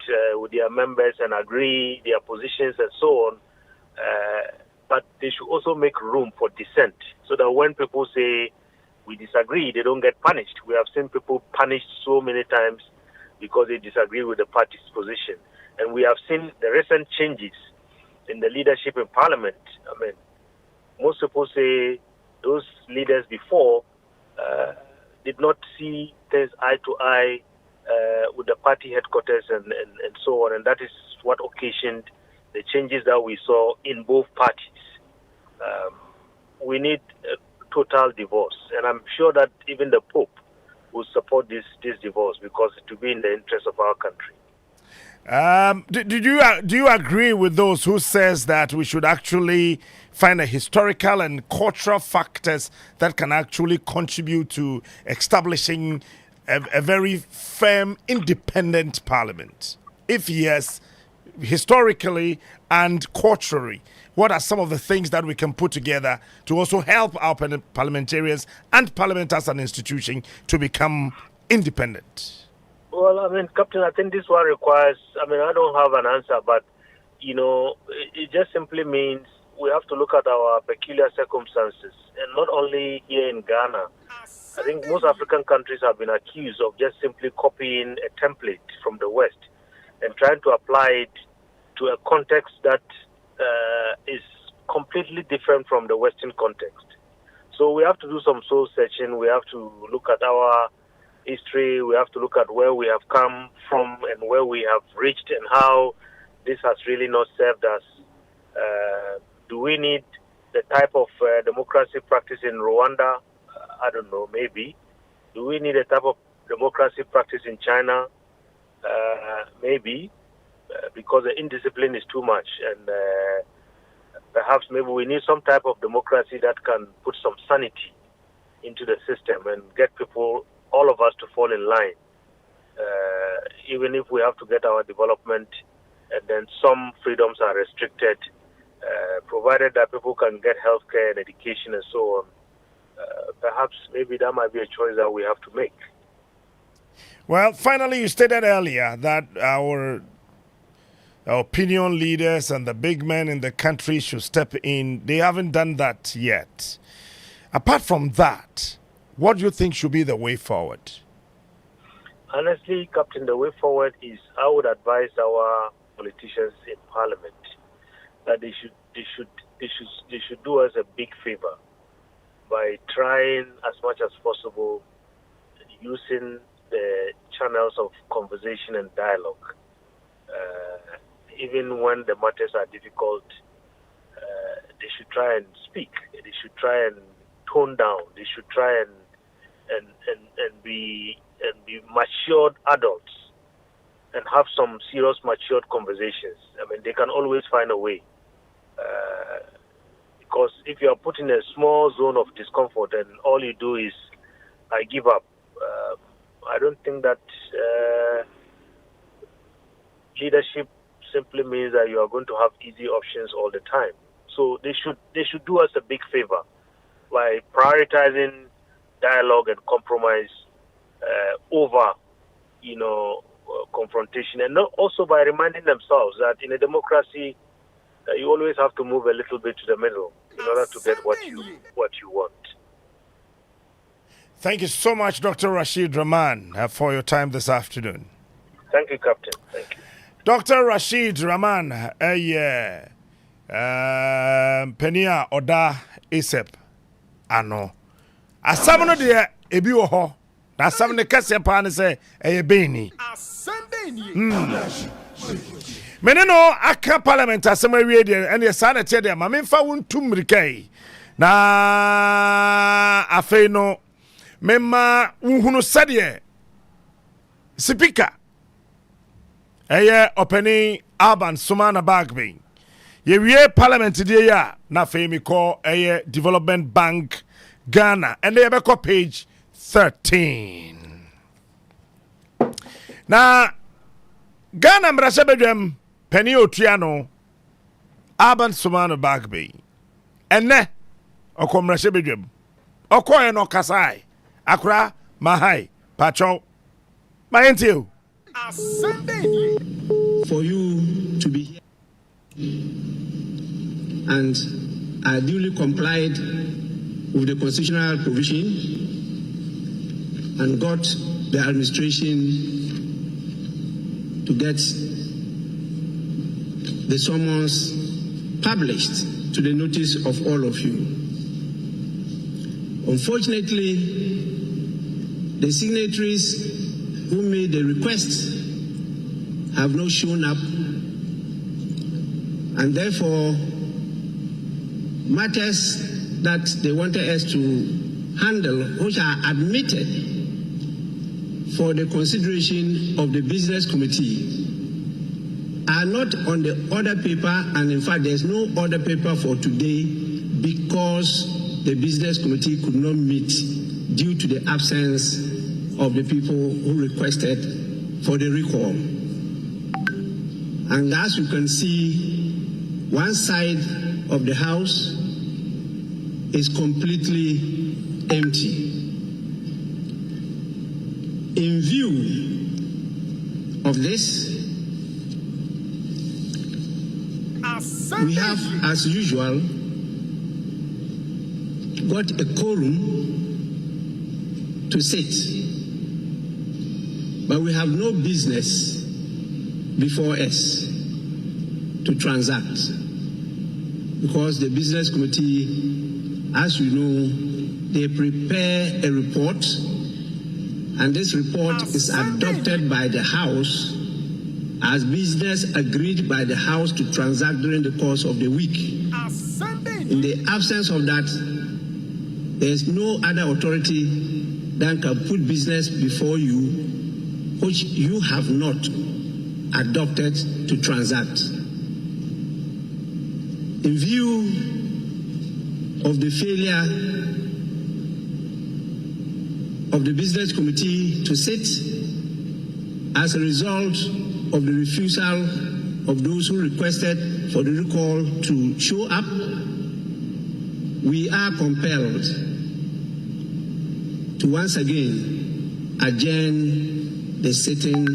their members and agree their positions and so on, but they should also make room for dissent so that when people say we disagree, they don't get punished. We have seen people punished so many times because they disagree with the party's position. And we have seen the recent changes in the leadership in Parliament. Most people say those leaders before did not see things eye to eye with the party headquarters and so on. And that is what occasioned the changes that we saw in both parties. We need a total divorce. And I'm sure that even the Pope will support this divorce because it will be in the interest of our country. Do you agree with those who says that we should actually find a historical and cultural factors that can actually contribute to establishing a very firm, independent parliament? If yes, historically and culturally, what are some of the things that we can put together to also help our parliamentarians and parliament as an institution to become independent? Well, I mean, Captain, I think this one requires, I mean, I don't have an answer, but, it just simply means we have to look at our peculiar circumstances. And not only here in Ghana, I think most African countries have been accused of just simply copying a template from the West and trying to apply it to a context that is completely different from the Western context. So we have to do some soul searching. We have to look at our history. We have to look at where we have come from and where we have reached and how this has really not served us. Do we need the type of democracy practice in Rwanda? I don't know, maybe. Do we need a type of democracy practice in China? Maybe, because the indiscipline is too much. And perhaps maybe we need some type of democracy that can put some sanity into the system and get people, all of us, to fall in line. Even if we have to get our development and then some freedoms are restricted, provided that people can get healthcare and education and so on, perhaps maybe that might be a choice that we have to make. Well, finally, you stated earlier that our opinion leaders and the big men in the country should step in. They haven't done that yet. Apart from that, what do you think should be the way forward? Honestly, Captain, the way forward is I would advise our politicians in Parliament that they should do us a big favor by trying as much as possible using the channels of conversation and dialogue. Even when the matters are difficult, they should try and speak. They should try and tone down. They should try and be matured adults and have some serious matured conversations. I mean, they can always find a way. Because if you are put in a small zone of discomfort and all you do is, I give up, I don't think that leadership simply means that you are going to have easy options all the time. So they should do us a big favor by prioritizing dialogue and compromise over, confrontation, and also by reminding themselves that in a democracy, you always have to move a little bit to the middle in order to get what you want. Thank you so much, Dr. Rashid Rahman, for your time this afternoon. Thank you, Captain. Thank you. Dr. Rashid Rahman, Penia Oda Isep, Ano. Asamano de ebi wo ho. Na asam ne kase pa ne se beni. Meneno aka parliament asema wie de ene sa na tie de ma memfa wontum rikai. Na afei no memma unhunu sade speaker opening urban Sumana Bagbe. Ye wie parliament de ya na afei mi call Development Bank Ghana and they have page 13. Now Ghana Mrasabedem Penny Otiano Urban Sumana Bagbe and ne Okom Rasabedem Okoye no Kasai Akra Mahai Pacho my until for you to be here and I duly complied with the constitutional provision and got the administration to get the summons published to the notice of all of you. Unfortunately, the signatories who made the request have not shown up, and therefore matters that they wanted us to handle, which are admitted for the consideration of the business committee, are not on the order paper, and in fact, there's no order paper for today because the business committee could not meet due to the absence of the people who requested for the recall. And as you can see, one side of the house is completely empty. In view of this, we have, as usual, got a quorum to sit, but we have no business before us to transact because the business committee, as you know, they prepare a report, and this report is adopted by the House as business agreed by the House to transact during the course of the week. In the absence of that, there is no other authority that can put business before you which you have not adopted to transact. In view of the failure of the business committee to sit, as a result of the refusal of those who requested for the recall to show up, we are compelled to once again adjourn the sitting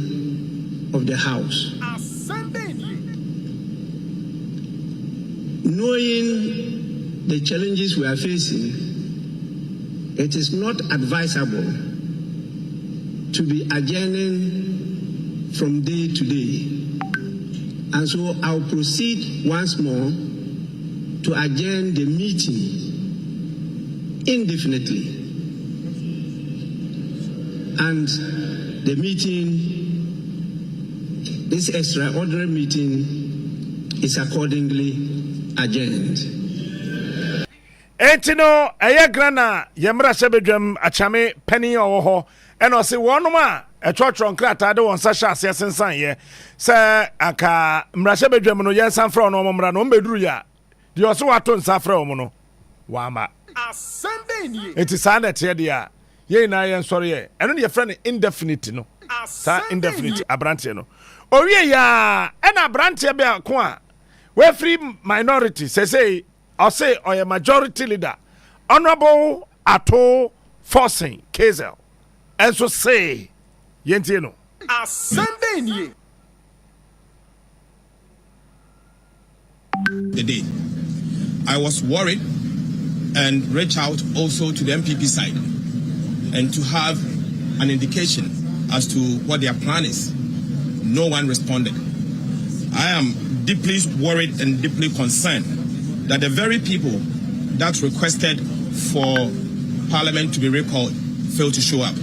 of the House. Knowing the challenges we are facing, it is not advisable to be adjourning from day to day. And so I'll proceed once more to adjourn the meeting indefinitely. And the meeting, this extraordinary meeting, is accordingly adjourned. Etino ayagrana yemra sebedwam achame penny owo and I say one ma a church on crata de won sasha sensan ye say aka mrashe bedwam no yensan fra no momra no mbeduru ya de oso wato nsa fra omo no wama Assemble ni. enti sa na te de a ye na yen sori ye eno de friend indefinite no sa indefinite abrante no owie ya e na abrante be ko a we free minority say or say or a majority leader Honorable Ato Forcing Kazel and so say yentino Assemble ni. The day I was worried and reached out also to the MPP side and to have an indication as to what their plan is. No one responded. I am deeply worried and deeply concerned that the very people that requested for Parliament to be recalled failed to show up.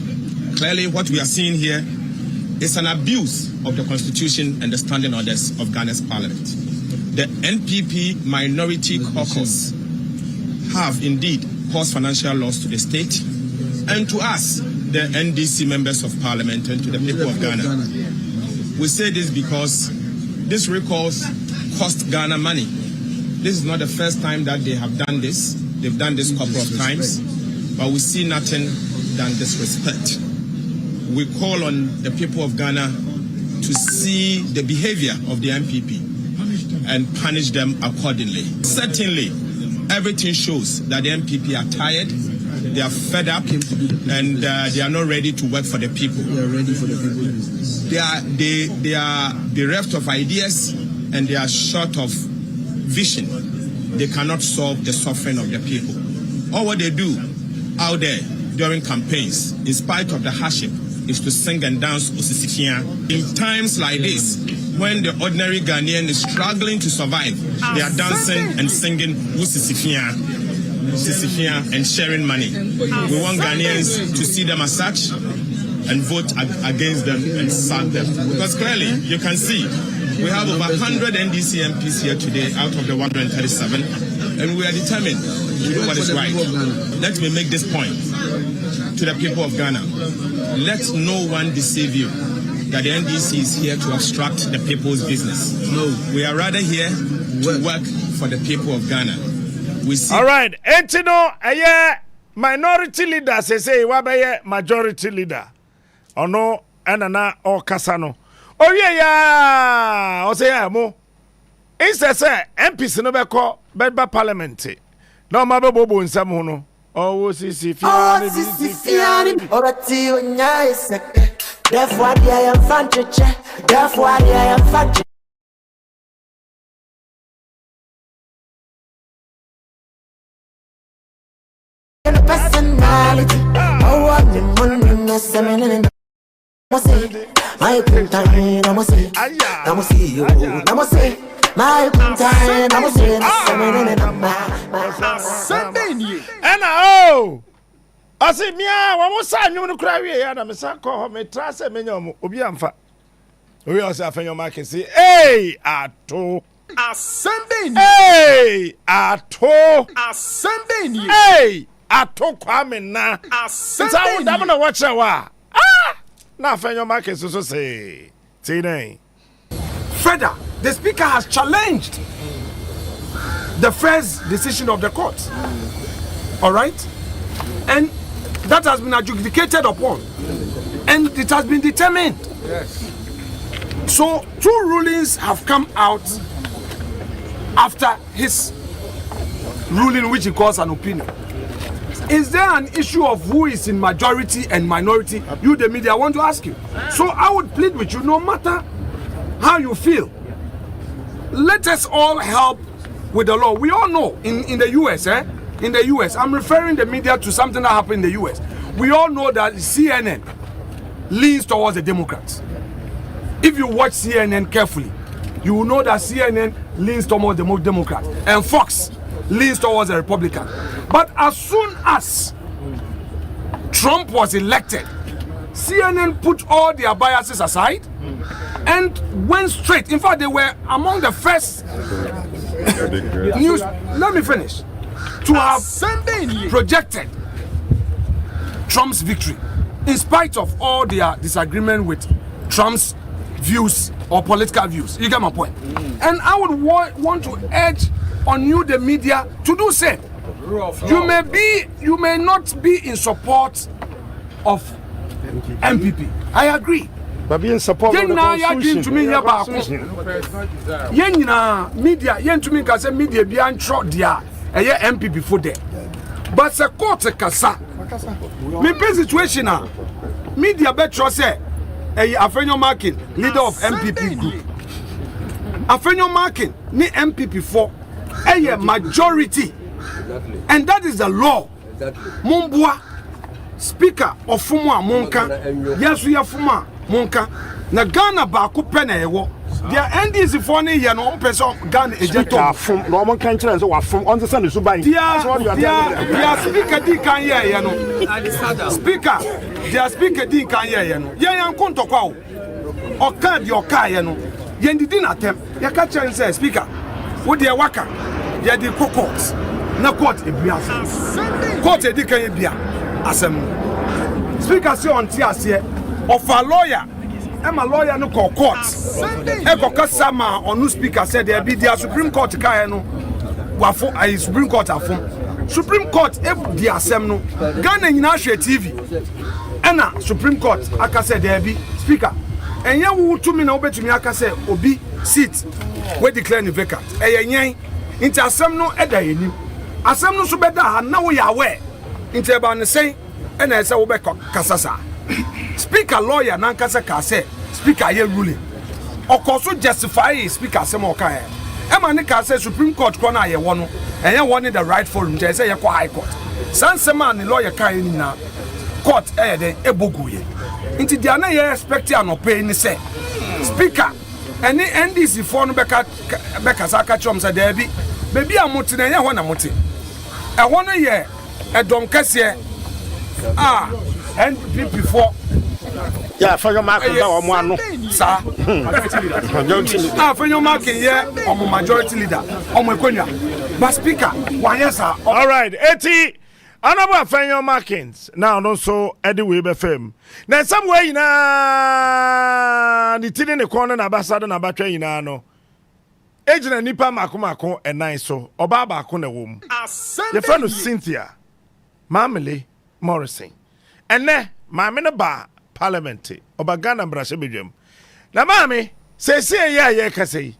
Clearly, what we are seeing here is an abuse of the Constitution and the standing orders of Ghana's Parliament. The NPP minority caucus have indeed caused financial loss to the state and to us, the NDC members of Parliament, and to the people of Ghana. We say this because these recalls cost Ghana money. This is not the first time that they have done this. They've done this a couple of times, but we see nothing than disrespect. We call on the people of Ghana to see the behavior of the MPP and punish them accordingly. Certainly, everything shows that the MPP are tired, they are fed up, and they are not ready to work for the people. They are ready for the people. They are bereft of ideas and they are short of vision. They cannot solve the suffering of the people. All what they do out there during campaigns, in spite of the hardship, is to sing and dance Osisifia. In times like this, when the ordinary Ghanaian is struggling to survive, they are dancing and singing Osisifia and sharing money. We want Ghanaians to see them as such and vote against them and sack them. Because clearly, you can see, we have over 100 NDC MPs here today out of the 137, and we are determined to do what is right. Let me make this point to the people of Ghana. Let no one deceive you that the NDC is here to obstruct the people's business. No, we are rather here to work for the people of Ghana. We see. All right, Entino, minority leader say wabaye majority leader. Ono enana o kasano. Oh yeah, o say mo. Inse say MPs no beko beba parliament. No mabe bobo nsam ho no. Oh sisi fiani Orati onya iseke. Therefore I am fanchiche. Therefore I am fanchiche. Personality. Oh, I'm the money, no semen. My time, I must say, I must see you, I must say, my time, I must say, and oh, I say, Mia, one more sign you want to cry here, and I'm a son call me trust a minimum, Obiamfa. We also have your market say, hey, Ato, Ascending, hey, Ato, ascending, hey. Ato kwame na ascending. That one watch wa na fanyo market so say Tine. Further, the speaker has challenged the first decision of the court. All right, and that has been adjudicated upon, and it has been determined. Yes. So 2 rulings have come out after his ruling, which he calls an opinion. Is there an issue of who is in majority and minority? You, the media, I want to ask you. So I would plead with you, no matter how you feel, let us all help with the law. We all know in the US, in the US, I'm referring the media to something that happened in the US. We all know that CNN leans towards the Democrats. If you watch CNN carefully, you will know that CNN leans towards the Democrats and Fox leans towards the Republican. But as soon as Trump was elected, CNN put all their biases aside and went straight. In fact, they were among the first news. Let me finish. To have projected Trump's victory, in spite of all their disagreement with Trump's views or political views. You get my point? And I would want to urge on you, the media, to do same. You may not be in support of MPP. I agree. But be in support of the constitution. Media, to me can say media be antro dia. MPP for there. But the court kasa. Me be situation media better say Afenyo Markin, leader of MPP group. Afenyo Markin ni MPP for a majority, and that is the law. Mumbua speaker of Fuma Monka, yes, we are Fuma Monka. Na Ghana Baku Penewo. Their NDC for any year no person Ghana ejector from Roman country and so from understand the Subai. Their speaker di kan ye no. Speaker, their speaker di kan ye no. Ye yan konto kwa o. Oka di oka ye no. Ye ndidi na tem. Ye ka chen say speaker. Wo de waka. Ye di court. Na court ebia. Court e di kan ebia. Asem. Speaker say on ti ase of a lawyer. I'm a lawyer no call court. Eko kasama onu speaker said there be the Supreme Court ka no wafo ai Supreme Court afom. Supreme Court e di asem no Ghana nyina hwe TV. Ena Supreme Court aka said there be speaker. Enye wo to me na obetumi aka say obi seat we declare ni vacant. Eyenyen nti asem no eda yenim. Asem no so beda ha na wo ya aware. Nti eba ne say ena say wo be kasasa. Speaker lawyer nankasa ka say speaker ye ruling okoso justify speaker say mo ka e ma ne ka say Supreme Court ko na ye wo no enye wo ne the right forum je say ye ko high court sansema ne lawyer ka ye na court den ebogu ye nti dia na ye expect an opay ni say speaker any NDC for no beka saka chom say there be amote na ye ho na mote e ho no ye edom kase NPP for for your market or one sir. For your market, majority leader. But speaker, why yes, sir. All right, 80. Honorable Fenyo Markins, now also Eddie Weber fame. Now, somewhere in the tin in the corner, Ambassador Nabatra in no. Agent Nipa Makumako and nice so, Obaba Kona womb. The friend of Cynthia, Mamily Morrison. And then, my bar, Parliamentary, Obagana Brashabijum. Now, Mammy, say, yeah, say.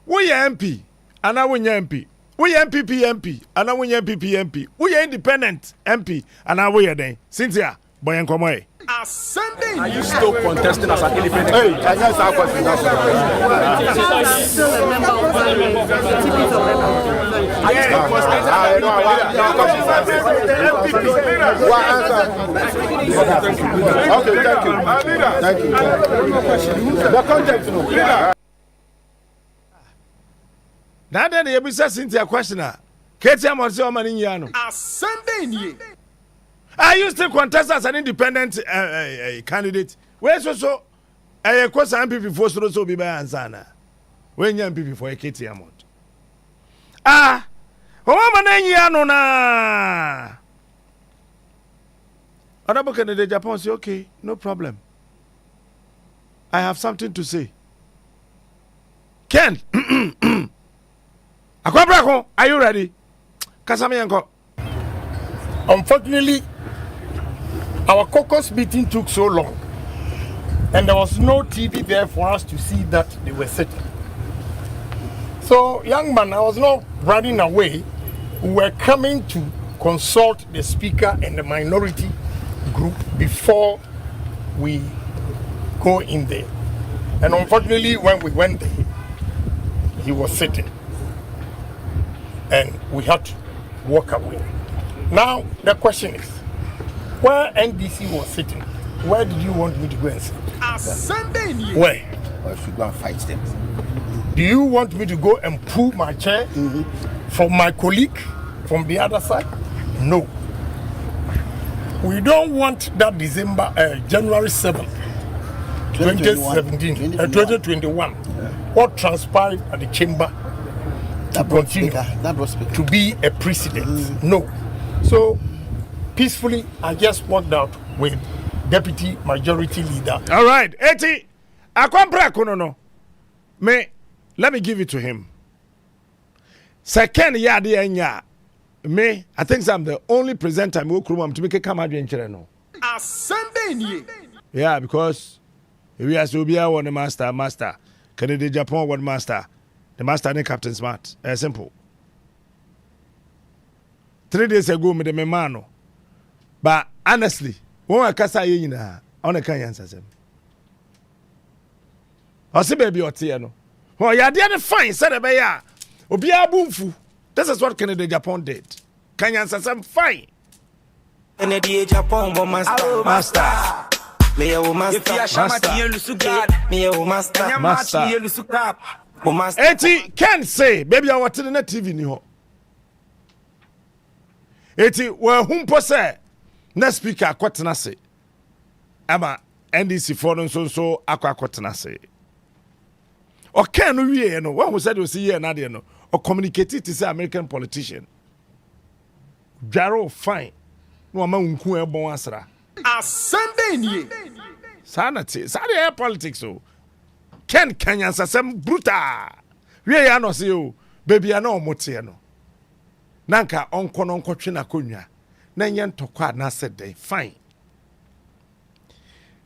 We MP, and I win MP. We MPP MP, and I win MPP MP. We independent MP, and I win then. Cynthia, boy and come away. Are you still contesting as an independent? Hey, I guess our question. Still a member of Parliament. Okay, thank you. Thank you. The context, no. Now then, you be Cynthia questioner. Ketia Monsi Omani Yano. Are you still contest as an independent candidate? Where's so a question MP before so be by Ansana? When young people for a Ketia Mont. Ah, Omani Yano na. Honorable candidate Japan say, okay, no problem. I have something to say. Ken. Akwabrako, are you ready? Kasami Yanko. Unfortunately, our caucus meeting took so long, and there was no TV there for us to see that they were sitting. So, young man, I was not running away. We were coming to consult the speaker and the minority group before we go in there. And unfortunately, when we went there, he was sitting. And we had to walk away. Now, the question is, where NDC was sitting, where did you want me to go and sit? Where? Or if you go and fight them. Do you want me to go and pull my chair from my colleague from the other side? No. We don't want that January 7th, 2021, what transpired at the chamber to continue to be a precedent. No. So, peacefully, I just walked out with Deputy Majority Leader. All right. Eti, no. Let me give it to him. Second, me, I think I'm the only presenter I'm to make a camera. Yeah, because we are Sobia one master. Canada Japan one master. The master and Captain Smart. Simple. 3 days ago, me the memano. But honestly, when I cast a yina, on a can answer them. I say, baby, or Tiano. Oh, yeah, the other fine, said a bear. Obia boomfu. This is what Canada Japan did. Can you answer some fine? Canada Japan, master. Master. Me o master. Master. Eti can say, baby, I want to the TV ni ho. Eti we humpo say, na speaker akwatena se. Ama NDC for so akwatena se. O can no wie no, when we said we see here na de no, or communicate it to say American politician. Jaro fine. No ama unku e bon asra. Asande ni. Sanity, air politics so. Ken Kenyan sasem bruta. We ya no se o, baby ana omote no. Nanka onko no nkotwe na konwa. Na nye ntokwa na sede fine.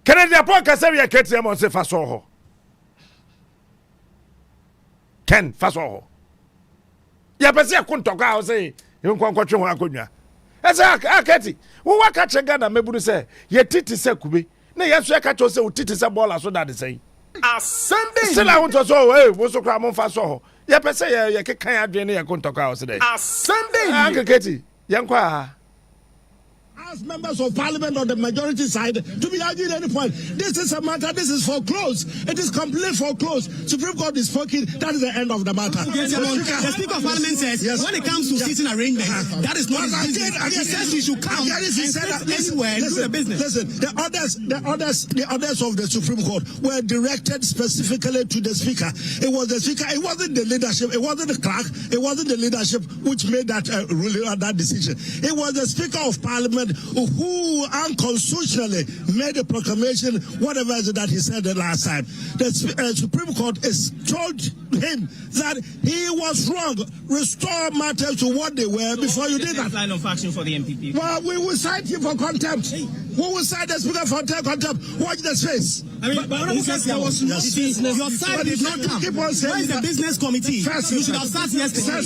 Canada Poka say we kete am say faso ho. Ken faso ho. Ya pese akuntokwa ho say nko nkotwe ho akonwa. Esa akati, wo waka chega na meburu say ye titi se kube. Na yeso ya kacho say titi se ball so that say. Asande. Still I want to so hey, wo so kra mo fa so. Ye pese ye kekan adwene ye akuntokwa ho say. Asande. Akati, ye nkwa. as members of parliament on the majority side to be argued at any point. This is a matter, this is foreclosed. It is completely foreclosed. Supreme Court is spoken, that is the end of the matter. The Speaker of Parliament says when it comes to seating arrangements, that is not his business. He says you should come and sit anywhere and do the business. Listen, the orders of the Supreme Court were directed specifically to the Speaker. It was the Speaker, it wasn't the leadership, it wasn't the clerk, it wasn't the leadership which made that ruling or that decision. It was the Speaker of Parliament who unconstitutionally made a proclamation, whatever it is that he said the last time. The Supreme Court has told him that he was wrong. Restore matters to what they were before you did that. Line of action for the MPP. Well, we will cite you for contempt. We will cite the Speaker for contempt. Watch the face. I mean, but there was no business. Your side did not come. Where is the business committee? You should have sat yesterday.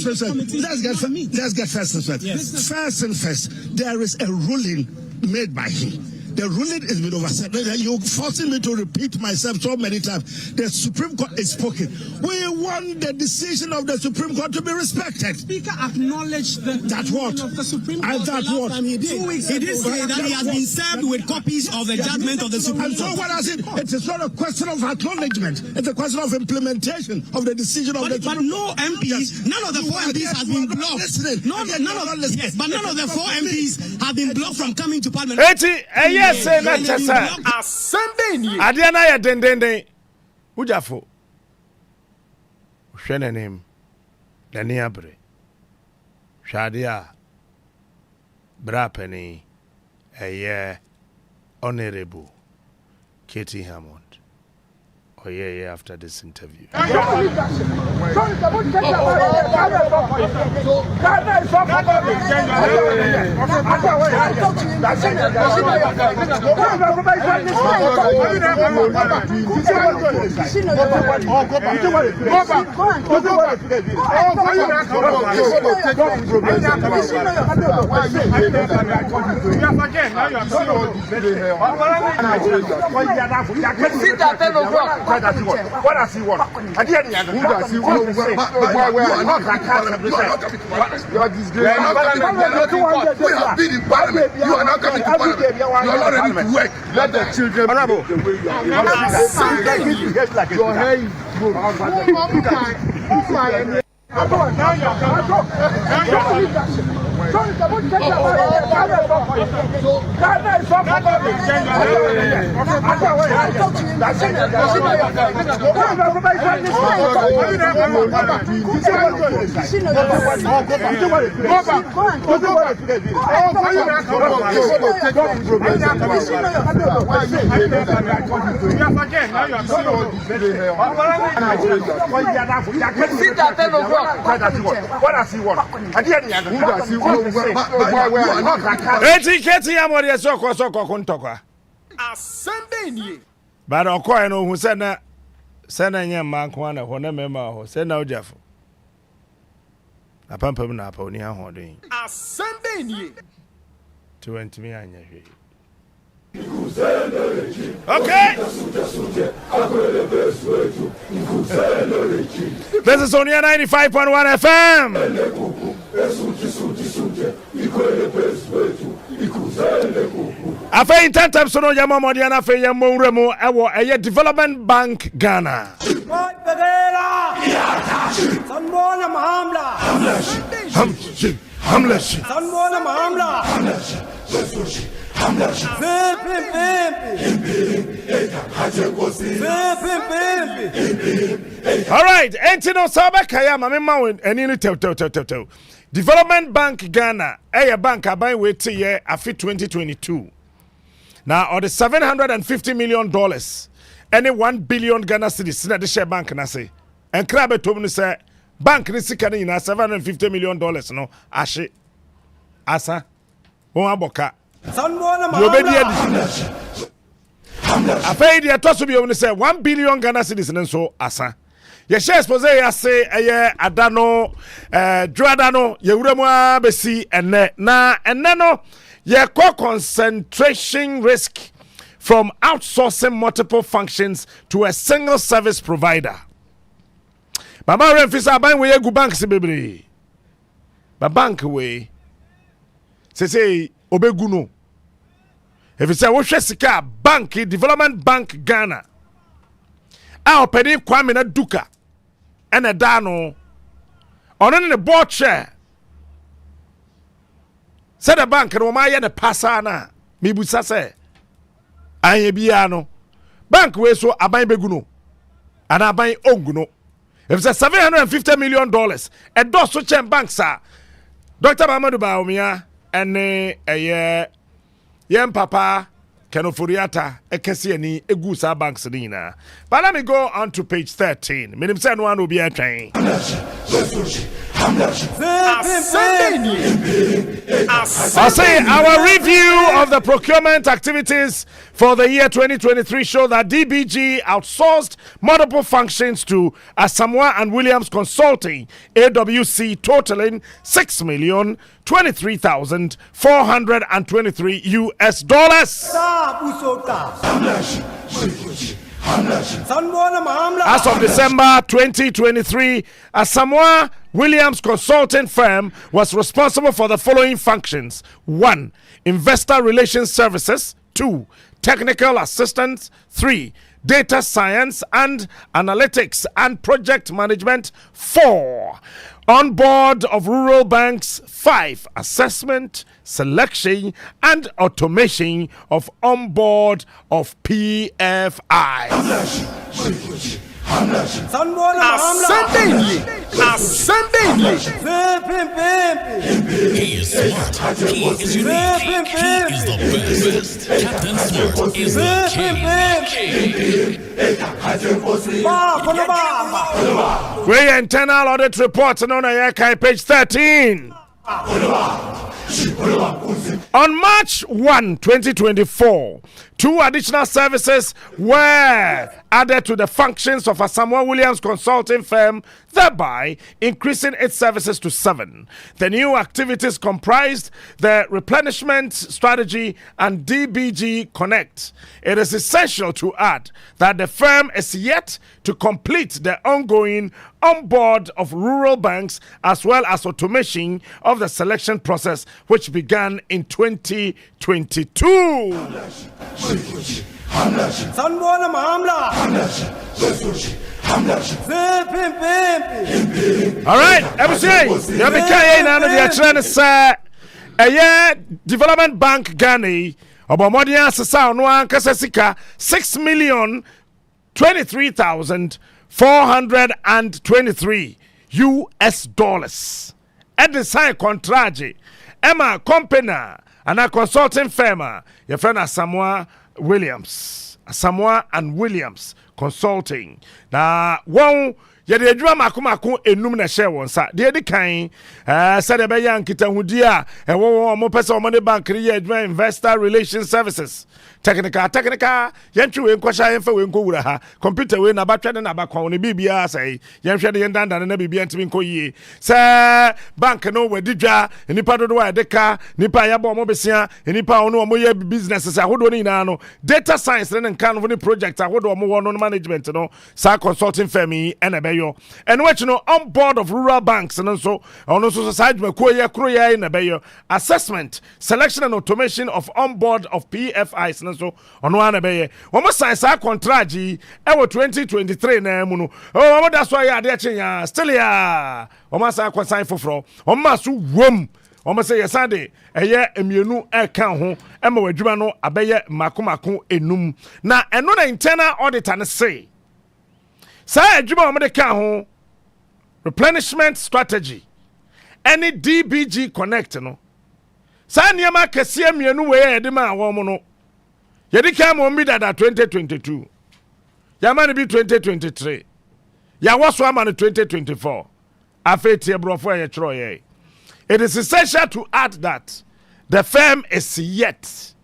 Let's get first and first. Yes. First and first, there is a ruling made by him. The ruling has been overset. You're forcing me to repeat myself so many times. The Supreme Court is spoken. We want the decision of the Supreme Court to be respected. Speaker acknowledged that what? Of the Supreme Court that what? He did. He did say that he has been served with copies of the judgment of the Supreme Court. And so what I said, it is not a question of acknowledgement. It's a question of implementation of the decision of the Supreme Court. But no MPs, none of the 4 MPs has been blocked. None of the 4 MPs have been blocked from coming to Parliament. Yes, not just Sunday. Adiana ya dendende. Ujafo. Shene name. Dani abre. Shadia. Brapeni. Honorable Katie Hammond. Oh yeah, after this interview. What does he want? At the end, who does he want? You are not we have been in Parliament. You are not coming to Parliament. You are not ready to work. Let the children. Your hair is good. What does he want? At the end, who does he want? But of course, I know who said that. Send a young man, one of one member, send now Jeff. A pump of an apple near holding. A Sunday. 20 me and okay. This is Onua 95.1 FM. After in time, so no Yama Modiana for Yamo Remo, a Development Bank Ghana. All right, Entino Sabakaya, Mamma, and in it. Development Bank Ghana, a bank I buy with year after 2022. Now, or the $750 million, any 1 billion Ghana cedis, the share bank, and I say, and Crabbe told me, say, bank Nisika in $750 million, no, Ashe, Asa, Oaboka. I paid the toss to be only say 1 billion Ghana cedis, and so Asa. Your shares pose ya say Adano, Dradano, Yurema Bessi, and na and nano, your concentration risk from outsourcing multiple functions to a single service provider. Mama Renfisa buying way go bank baby. Ba bank way. Say Obeguno, If you say wohwe sika bank Development Bank Ghana a openi Kwame na Duka ene da no ono ne board chair said the bank no ma ye ne pasa na me busa say anye bia no bank we so aban beguno and aban onguno. If it's $750 million a dos so chen bank sa Dr. Mamadou Baumia and yem papa Kenofuriata ekesi egu sa banks nina. But let me go on to page 13. Minim say no one will be a train. I say our review of the procurement activities for the year 2023 show that DBG outsourced multiple functions to Asamoah and Williams Consulting AWC totaling $6,023,423 US. As of December 2023, Asamoah Williams Consulting Firm was responsible for the following functions: 1. Investor Relations Services. 2. Technical Assistance. 3. Data Science and Analytics and Project Management. 4. On board of rural banks. 5. Assessment, selection and automation of on board of PFI. He is smart. He is unique. He is the best. Captain Smart is the king. We internal audit report on page 13. On March 1, 2024, 2 additional services were added to the functions of Asamoah Williams Consulting Firm, thereby increasing its services to 7. The new activities comprised the replenishment strategy and DBG Connect. It is essential to add that the firm is yet to complete the ongoing onboard of rural banks as well as automation of the selection process, which began in 2022. All right, Development Bank Ghana Obamodia Sasa Onua Kasasika $6,023,423 US dollars. At the sign contract, Emma company and a consulting firm, your friend Asamoah Williams, Asamoah and Williams Consulting. Now, one. Yede adwuma makomako enum na share won sa de edi kan said be yan kitahudi a ewo mo pese o money bank re adwuma investor relations services technical yentwe we nkwasha yemfa we nkowura ha computer we na batwa na bakwan ne bibia sai yenhwe de yendanda na bibia ntimi nkoyie sa bank no wadidwa nipa dodo wa deka nipa yabo mo besia nipa ono mo ye business sa hodo ni na no data science ne nkan no project ahodo mo wo no management no sa consulting firm yi ene and what you know on board of rural banks and also side assessment, selection and automation of on board of PFIs and so on one abe almost science contract 2023 na muno oh that's why ya dey still ya almost sign for almost wom almost say yesterday eye emienu eka ho ema wadwuma no abeye makomako enum na eno na internal auditor ne say say adwuma o me ka ho replenishment strategy any DBG Connect no say niam akese amienu we yede ma wo mo no yede ka mo mi dada 2022 ya ma ne bi 2023 ya waso ama no 2024 afetie brofo ye chro ye. It is essential to add that the firm is yet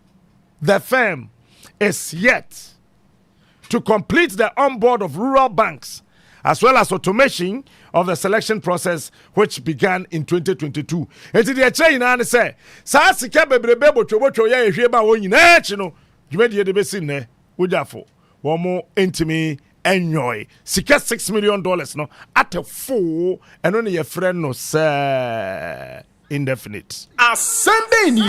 to complete the onboard of rural banks as well as automation of the selection process which began in 2022. Enti de chain na say sa sika bebrebe botwo ya ehwe ba won nyina chi no dwumadi de besi ne wojafo wo mo entimi enjoy sika $6 million no at a full and only your friend no sir indefinite. Ascending you.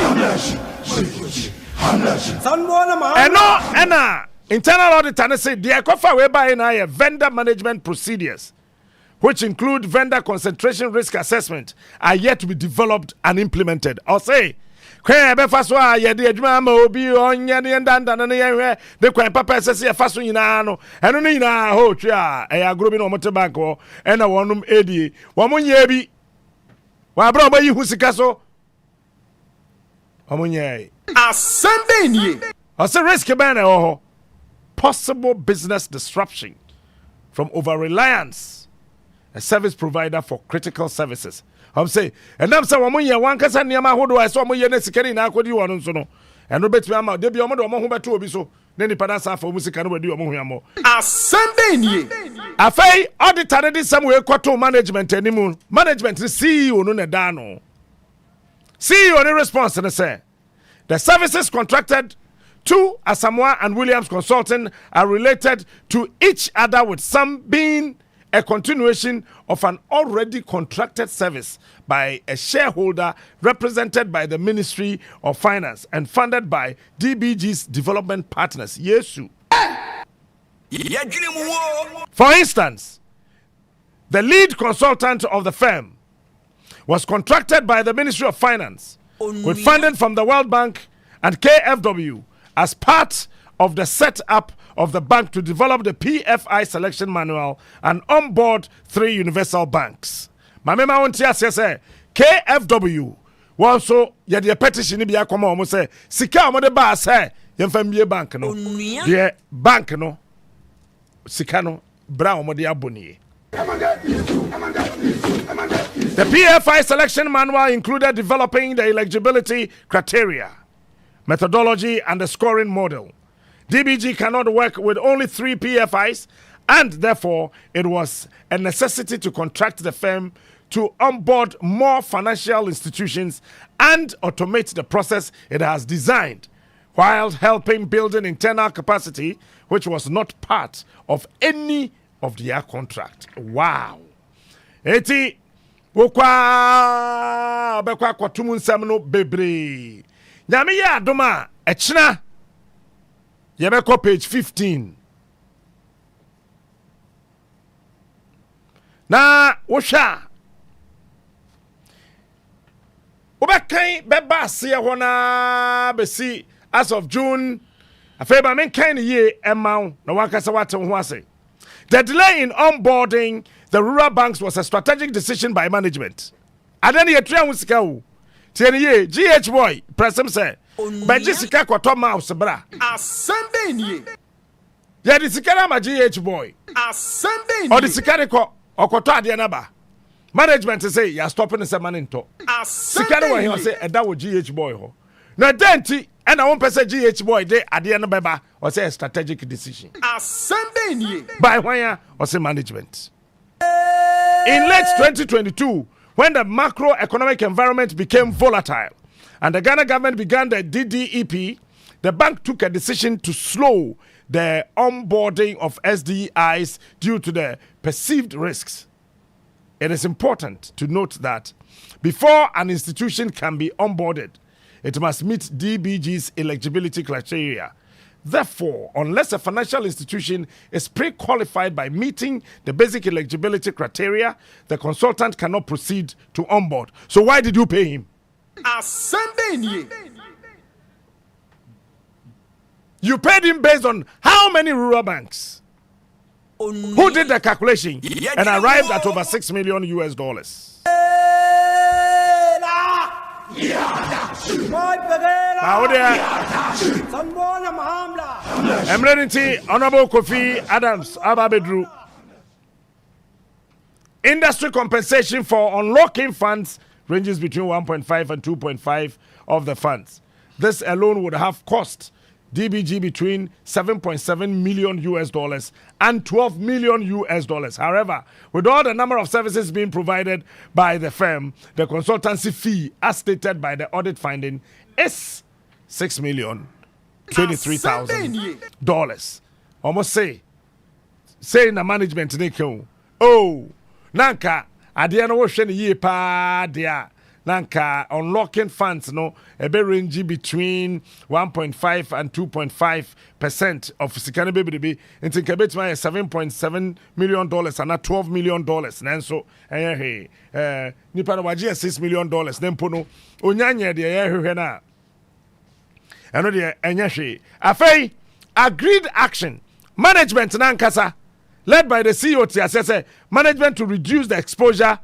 Internal auditor say the ekofa we buy na vendor management procedures, which include vendor concentration risk assessment, are yet to be developed and implemented. I'll say, kwen be faso a ye de adwuma ma obi onye ne ndanda na ye hwe de kwen papa sese ye faso nyina no eno ne nyina ho twa a e agro bi no mote bank ho e na wonum edi wo munye bi wa bra obayi hu sika so wo munye asende nie o se risk be na ho possible business disruption from over-reliance, a service provider for critical services. I'm saying, and I'm saying, one can send Yama who I saw my units carrying out what you want to know. And no bet me, I'm there be a mother who better be so. Then the Panasa for music and do a more. A Sunday, a fay auditor did some way quarto management anymore. Management is CEO no Nedano. CEO in response to the say the services contracted to Asamoah and Williams Consulting are related to each other, with some being a continuation of an already contracted service by a shareholder represented by the Ministry of Finance and funded by DBG's development partners. Yesu. For instance, the lead consultant of the firm was contracted by the Ministry of Finance with funding from the World Bank and KFW as part of the setup of the bank to develop the PFI selection manual and onboard 3 universal banks. Mamema wontia say KFW also ye the petition bi akoma omo say sika omo de ba say yemfamie bank no the bank no sika no bra omo de aboni. The PFI selection manual included developing the eligibility criteria, methodology, and the scoring model. DBG cannot work with only 3 PFIs, and therefore it was a necessity to contract the firm to onboard more financial institutions and automate the process it has designed, while helping building internal capacity, which was not part of any of their contract. Wow. Eti wokwa bekwa kwatumu nsem no bebre. Nyame ya adoma echina yebeko page 15. Na wosha obekan beba se ho na besi as of June afeba men kan ye emma na wakasa wate ho ase. The delay in onboarding the rural banks was a strategic decision by management. Adani yetua musika wo. Tieni ye GH boy presem say ba jisika kwato mouse bra. Asende nie. Ya di sikara ma GH boy. Asende nie. O di sikare ko okoto ade na ba. Management say you are stopping the money into. Sikara wa he say eda wo GH boy ho. Na denti and I won't say GH boy they at the end of Beba or say a strategic decision. By when or say management. In late 2022, when the macroeconomic environment became volatile and the Ghana government began the DDEP, the bank took a decision to slow the onboarding of SDIs due to the perceived risks. It is important to note that before an institution can be onboarded, it must meet DBG's eligibility criteria. Therefore, unless a financial institution is pre-qualified by meeting the basic eligibility criteria, the consultant cannot proceed to onboard. So why did you pay him? You paid him based on how many rural banks? Who did the calculation and arrived at over $6 million US? Eminent Honorable Kofi Adams Ababedru. Industry compensation for unlocking funds ranges between 1.5 and 2.5 of the funds. This alone would have cost DBG between $7.7 million US and $12 million US. However, with all the number of services being provided by the firm, the consultancy fee, as stated by the audit finding, is $6,023,000. Almost say in the management, oh, Nanka, at the end of the year, pa, dear. nanka unlocking funds no ebe range between 1.5 and 2.5% of sikane baby into kebetima $7.7 million and $12 million nanso nipa no waje $6 million nempo no onyanye de hwehwe na eno de enye hwe afei agreed action management nankasa led by the CEO TSS management to reduce the exposure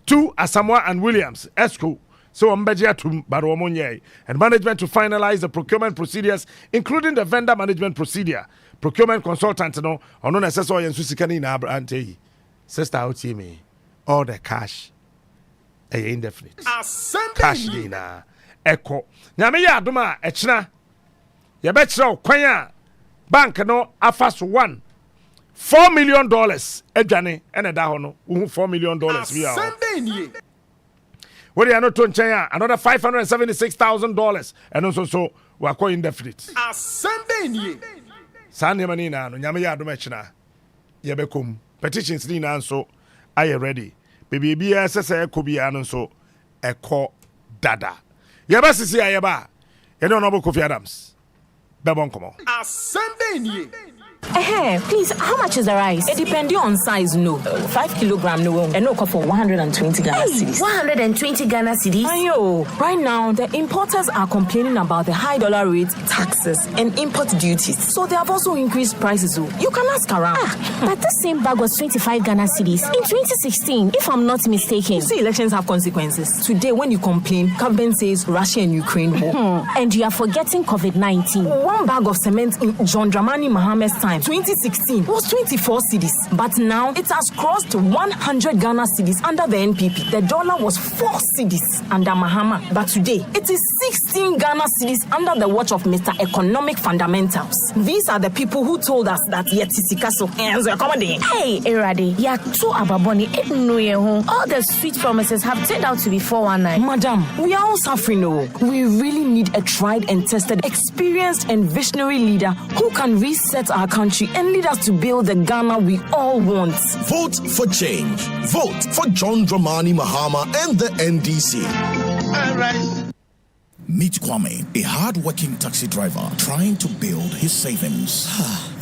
to Asamoah and Williams ESCO so Mbejia to Baromonye and management to finalize the procurement procedures including the vendor management procedure procurement consultant no ono necessary yensu sikani na abrante sister out me all the cash indefinite cash na echo nyame ya adoma echina ye be kire kwan a bank no afaso $4 million adwane ene da ho no $4 million we are what you are not to China another $576,000 and also so we are calling indefinite Sunday mani na no nyame ya adoma echina ye be kom petitions ni na so are you ready baby bia sese ekobia no so eko dada ye ba sisi ayeba ye no no Kofi Adams bebon komo please, how much is the rice? It depends on size, no. 5 kilogram, no. And no for 120 Ghana cedis. 120 Ghana cedis? Ayo, right now, the importers are complaining about the high dollar rates, taxes, and import duties. So they have also increased prices. So you can ask around. But this same bag was 25 Ghana cedis in 2016, if I'm not mistaken. You see, elections have consequences. Today, when you complain, government says Russia and Ukraine war. And you are forgetting COVID-19. One bag of cement in John Dramani Mahama's time, 2016, was 24 cedis, but now it has crossed 100 Ghana cedis under the NPP. The dollar was 4 cedis under Mahama, but today it is 16 Ghana cedis under the watch of Mr. Economic Fundamentals. These are the people who told us that Yetisikaso and accommodate. Hey, Erade, ya too ababoni all the sweet promises have turned out to be 419. Madam, we are all suffering. We really need a tried and tested, experienced and visionary leader who can reset our country and lead us to build the Ghana we all want. Vote for change. Vote for John Dramani Mahama and the NDC. All right. Meet Kwame, a hard-working taxi driver trying to build his savings.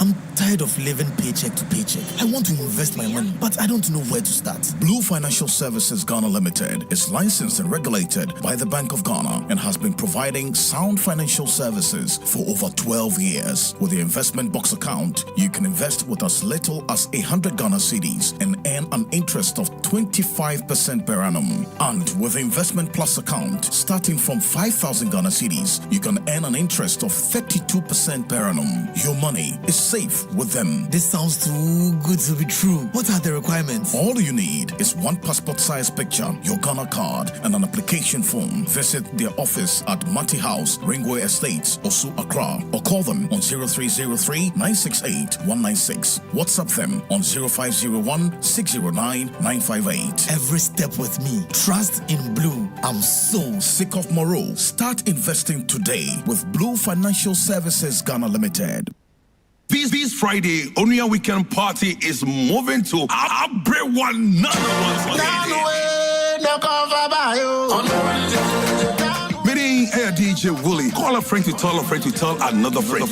I'm tired of living paycheck to paycheck. I want to invest my money, but I don't know where to start. Blue Financial Services Ghana Limited is licensed and regulated by the Bank of Ghana and has been providing sound financial services for over 12 years. With the investment box account, you can invest with as little as 100 Ghana cedis and earn an interest of 25% per annum. And with the Investment Plus account, starting from 5,000 Ghana cedis, you can earn an interest of 32% per annum. Your money is safe with them. This sounds too good to be true. What are the requirements? All you need is one passport-size picture, your Ghana card, and an application form. Visit their office at Mati House, Ringway Estates, Osu, Accra, or call them on 0303-968-196. WhatsApp them on 0501-609-958. Every step with me. Trust in Blue. I'm so sick of Moreau. Start investing today with Blue Financial Services Ghana Limited. This Friday, Onua Weekend Party is moving to Abrewa. Meeting DJ Willie. Call a friend to tell another friend.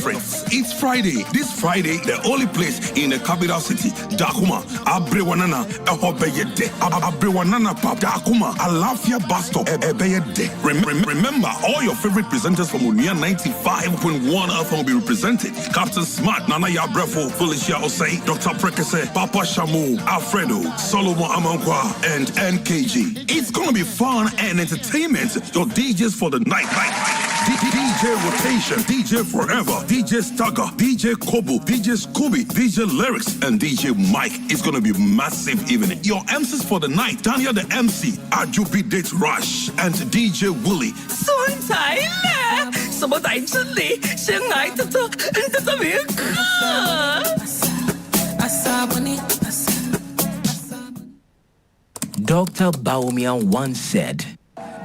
It's Friday. This Friday, the only place in the capital city, Dakuma, Abrewanana, Ehobeyede, Abrewanana Pap, Dakuma, Alafia Basto, Ebeyede. Remember, all your favorite presenters from Onua 95.1 FM will be represented. Captain Smart, Nana Yabrefo, Felicia Osei, Dr. Prekese, Papa Shamu, Alfredo, Solomon Amankwa, and NKG. It's gonna be fun and entertainment. Your DJs for the night. DJ Rotation, DJ Forever, DJ Stagger, DJ Kobo, DJ Scooby, DJ Lyrics, and DJ Mike. It's gonna be massive evening. Your MCs for the night, Daniel the MC, Ajubi Date Rush, and DJ Willie. Dr. Baumian once said,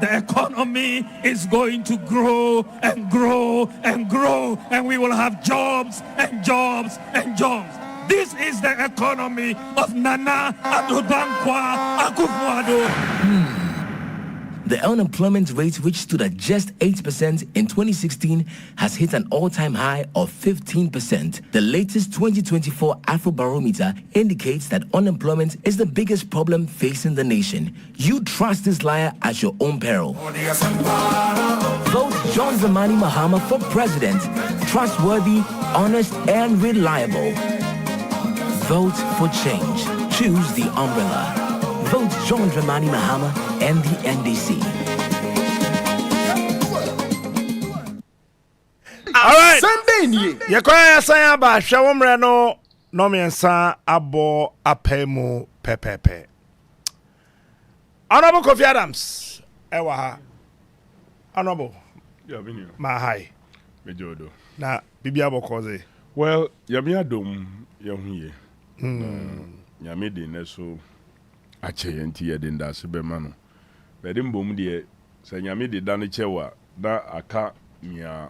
the economy is going to grow and grow and grow, and we will have jobs and jobs and jobs. This is the economy of Nana Addo Dankwa Akufo-Addo. The unemployment rate, which stood at just 8% in 2016, has hit an all-time high of 15%. The latest 2024 Afrobarometer indicates that unemployment is the biggest problem facing the nation. You trust this liar at your own peril. Vote John Dramani Mahama for president. Trustworthy, honest, and reliable. Vote for change. Choose the umbrella. Vote John Dramani Mahama and the NDC. All right. Sunday. Yakwaya saya ba hwewomre no no miensa abo apemu pepepe. Honorable Kofi Adams. Ewa ha. Honorable. Ma hi. Mejodo. Na bibia bokoze. Well, yami adom yehuye. Nyame de neso ache enti ye de ndase be ma no. Be de mbom de se nyame de da ne chewa da aka mia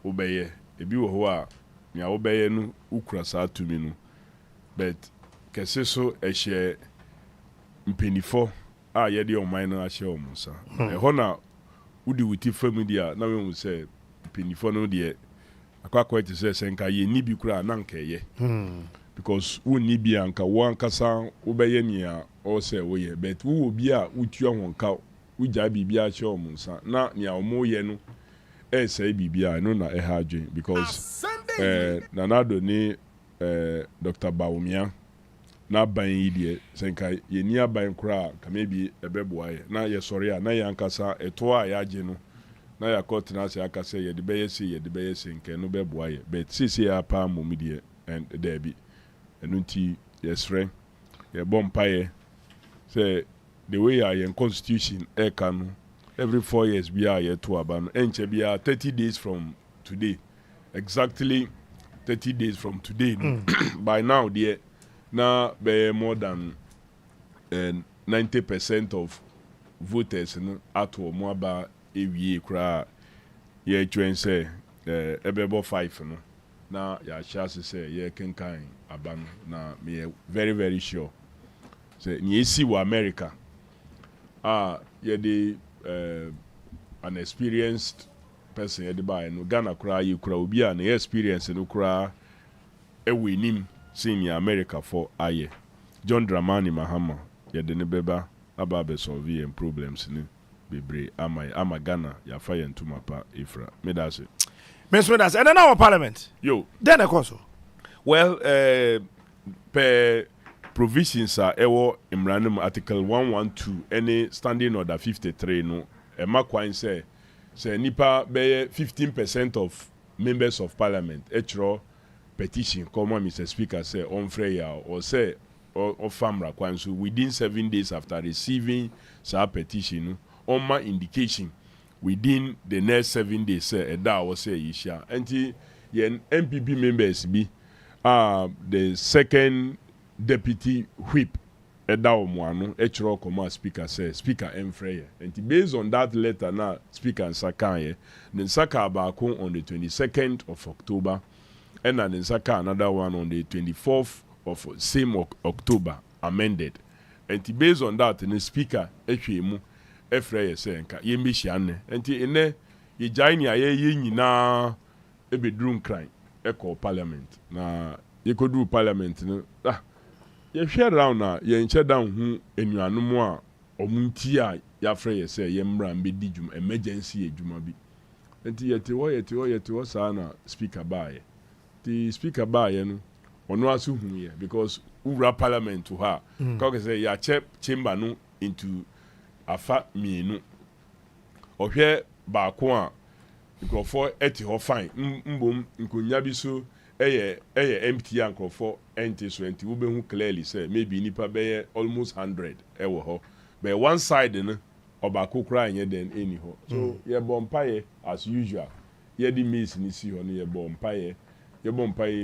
obeye ebi wo ho a mia obeye no ukura sa atumi no. But kese so ehye mpenifo a ye de oman no ahye omusa. Ho na udi wuti family a na we hu se mpenifo no de akwa ti se senka ye ni bi kura na nka ye. Because we ni bi anka wo ankasa obeye nia o se wo ye but wo bi a utua honka uja bibia che omunsa na nia omo ye no e say bibia no na e ha adwen because nanado ni Dr. Baumia na ban yi de senka ye ni aban kura ka maybe ebeboa ye na ye sorry a na ye ankasa eto a ya gye no na ya court na se akasa ye de beye se nke no beboa ye but sisi ya pa momidie and there be enunti yesre ye bompaye say the way our constitution e kanu every 4 years be a to aban enche be 30 days from today, exactly 30 days from today. By now there now be more than 90% of voters at or more about ewie kra ye twen say ebebo 5 no na ya chance say ye kenkan aban na me very very sure say ni si wa America ye the an experienced person ye the buy no Ghana kra ye kra obi a na experience no kra e winim senior America for aye John Dramani Mahama ye de ne beba aba be solve problems ni bebre ama Ghana ya fire ntuma pa ifra me that's it. Miss Medas, and then our parliament. Yo. Then a also. Well, per provisions are Imranum Article 112, any standing order 53 no. A Makwain say nipa be 15% of members of parliament. Etro petition, common Mr. Speaker say on Freya or say or Famra Kwan so within 7 days after receiving sa petition, on my indication. Within the next 7 days, that was say Isha. And yen MPP members be the second deputy whip Edawmwano, Electoral Command Speaker says Speaker Mfreye. And based on that letter now, Speaker Nsaka, then Saka Abako on the 22nd of October, and then Saka another one on the 24th of same October, amended. And based on that, the Speaker Echemu Efreye say nka yembihiane enti ene ye jaini aye nyina ebedrum kran eko parliament na ye kodu parliament no ye hwe round na ye nche down hu enuanom a omunti a ya freye say ye mra mbedi djum emergency edjuma bi enti yete wo sa na speaker bae the speaker bae no ono asu hu ye because ura parliament to her ka say ya chamber no into afa mienu ohwe baako a nkrofo eti ho fine mbom nkonya bi so eye empty nkrofo enti so enti wo behu clearly say maybe nipa be almost 100 ewo ho but one side no obako kra anye den eni ho so ye bompaye as usual ye di miss ni si ho no ye bompaye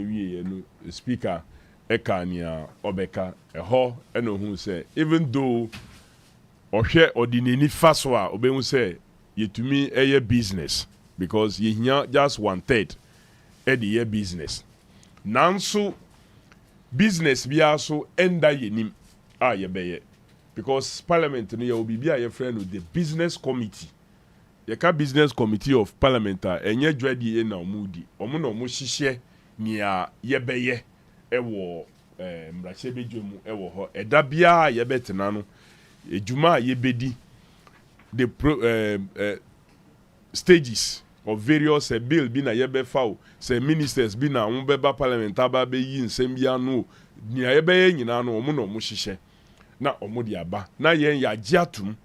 wie ye no speaker ekania obeka eho eno hu say even though ohwe odinini faso a obehu say yetumi eye business because ye hia just 1/3 edi ye business nanso business bia so enda yenim a ye beye because parliament no will be a friend with the business committee. The business committee of parliament enye dwadi na omudi omo na omo hihye nia yebeye ewo mrache bedwemu ewo ho eda bia yebetena no ejuma yebedi the stages of various bill bi na yebefa say ministers bi na omo beba parliament aba be yi nsem bia no nia yebeye nyina no omo na omo hihye na omo di aba na yen ya giatum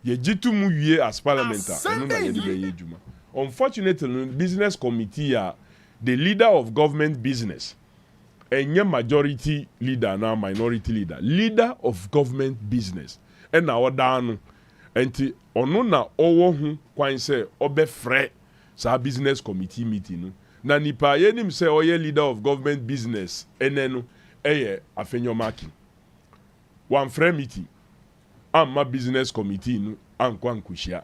ye jitu mu wie as parliamentar enu na ye de be juma. Unfortunately, business committee are the leader of government business. Enye majority leader na minority leader of government business. And na oda no enti ono na owo hu kwan se obefre sa business committee meeting no. Na nipa ye nim se oye leader of government business enenu eye afenyo marking. One frame meeting amma business committee no ankwa nkuhia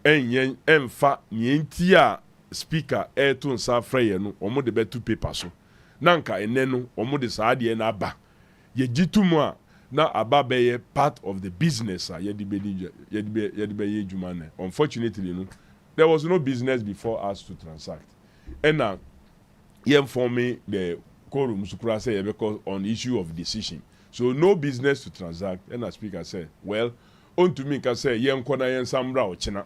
enyen emfa nienti a speaker to nsa freye no omo de betu paper so nanka ene no omo de saade na aba ye gitumu a na aba be part of the business ye de be ye juma na. Unfortunately no there was no business before us to transact and ye inform me the quorum sukura say because on issue of decision. So no business to transact. And the speaker said, well, on to me can say yen kona yen samra ochina.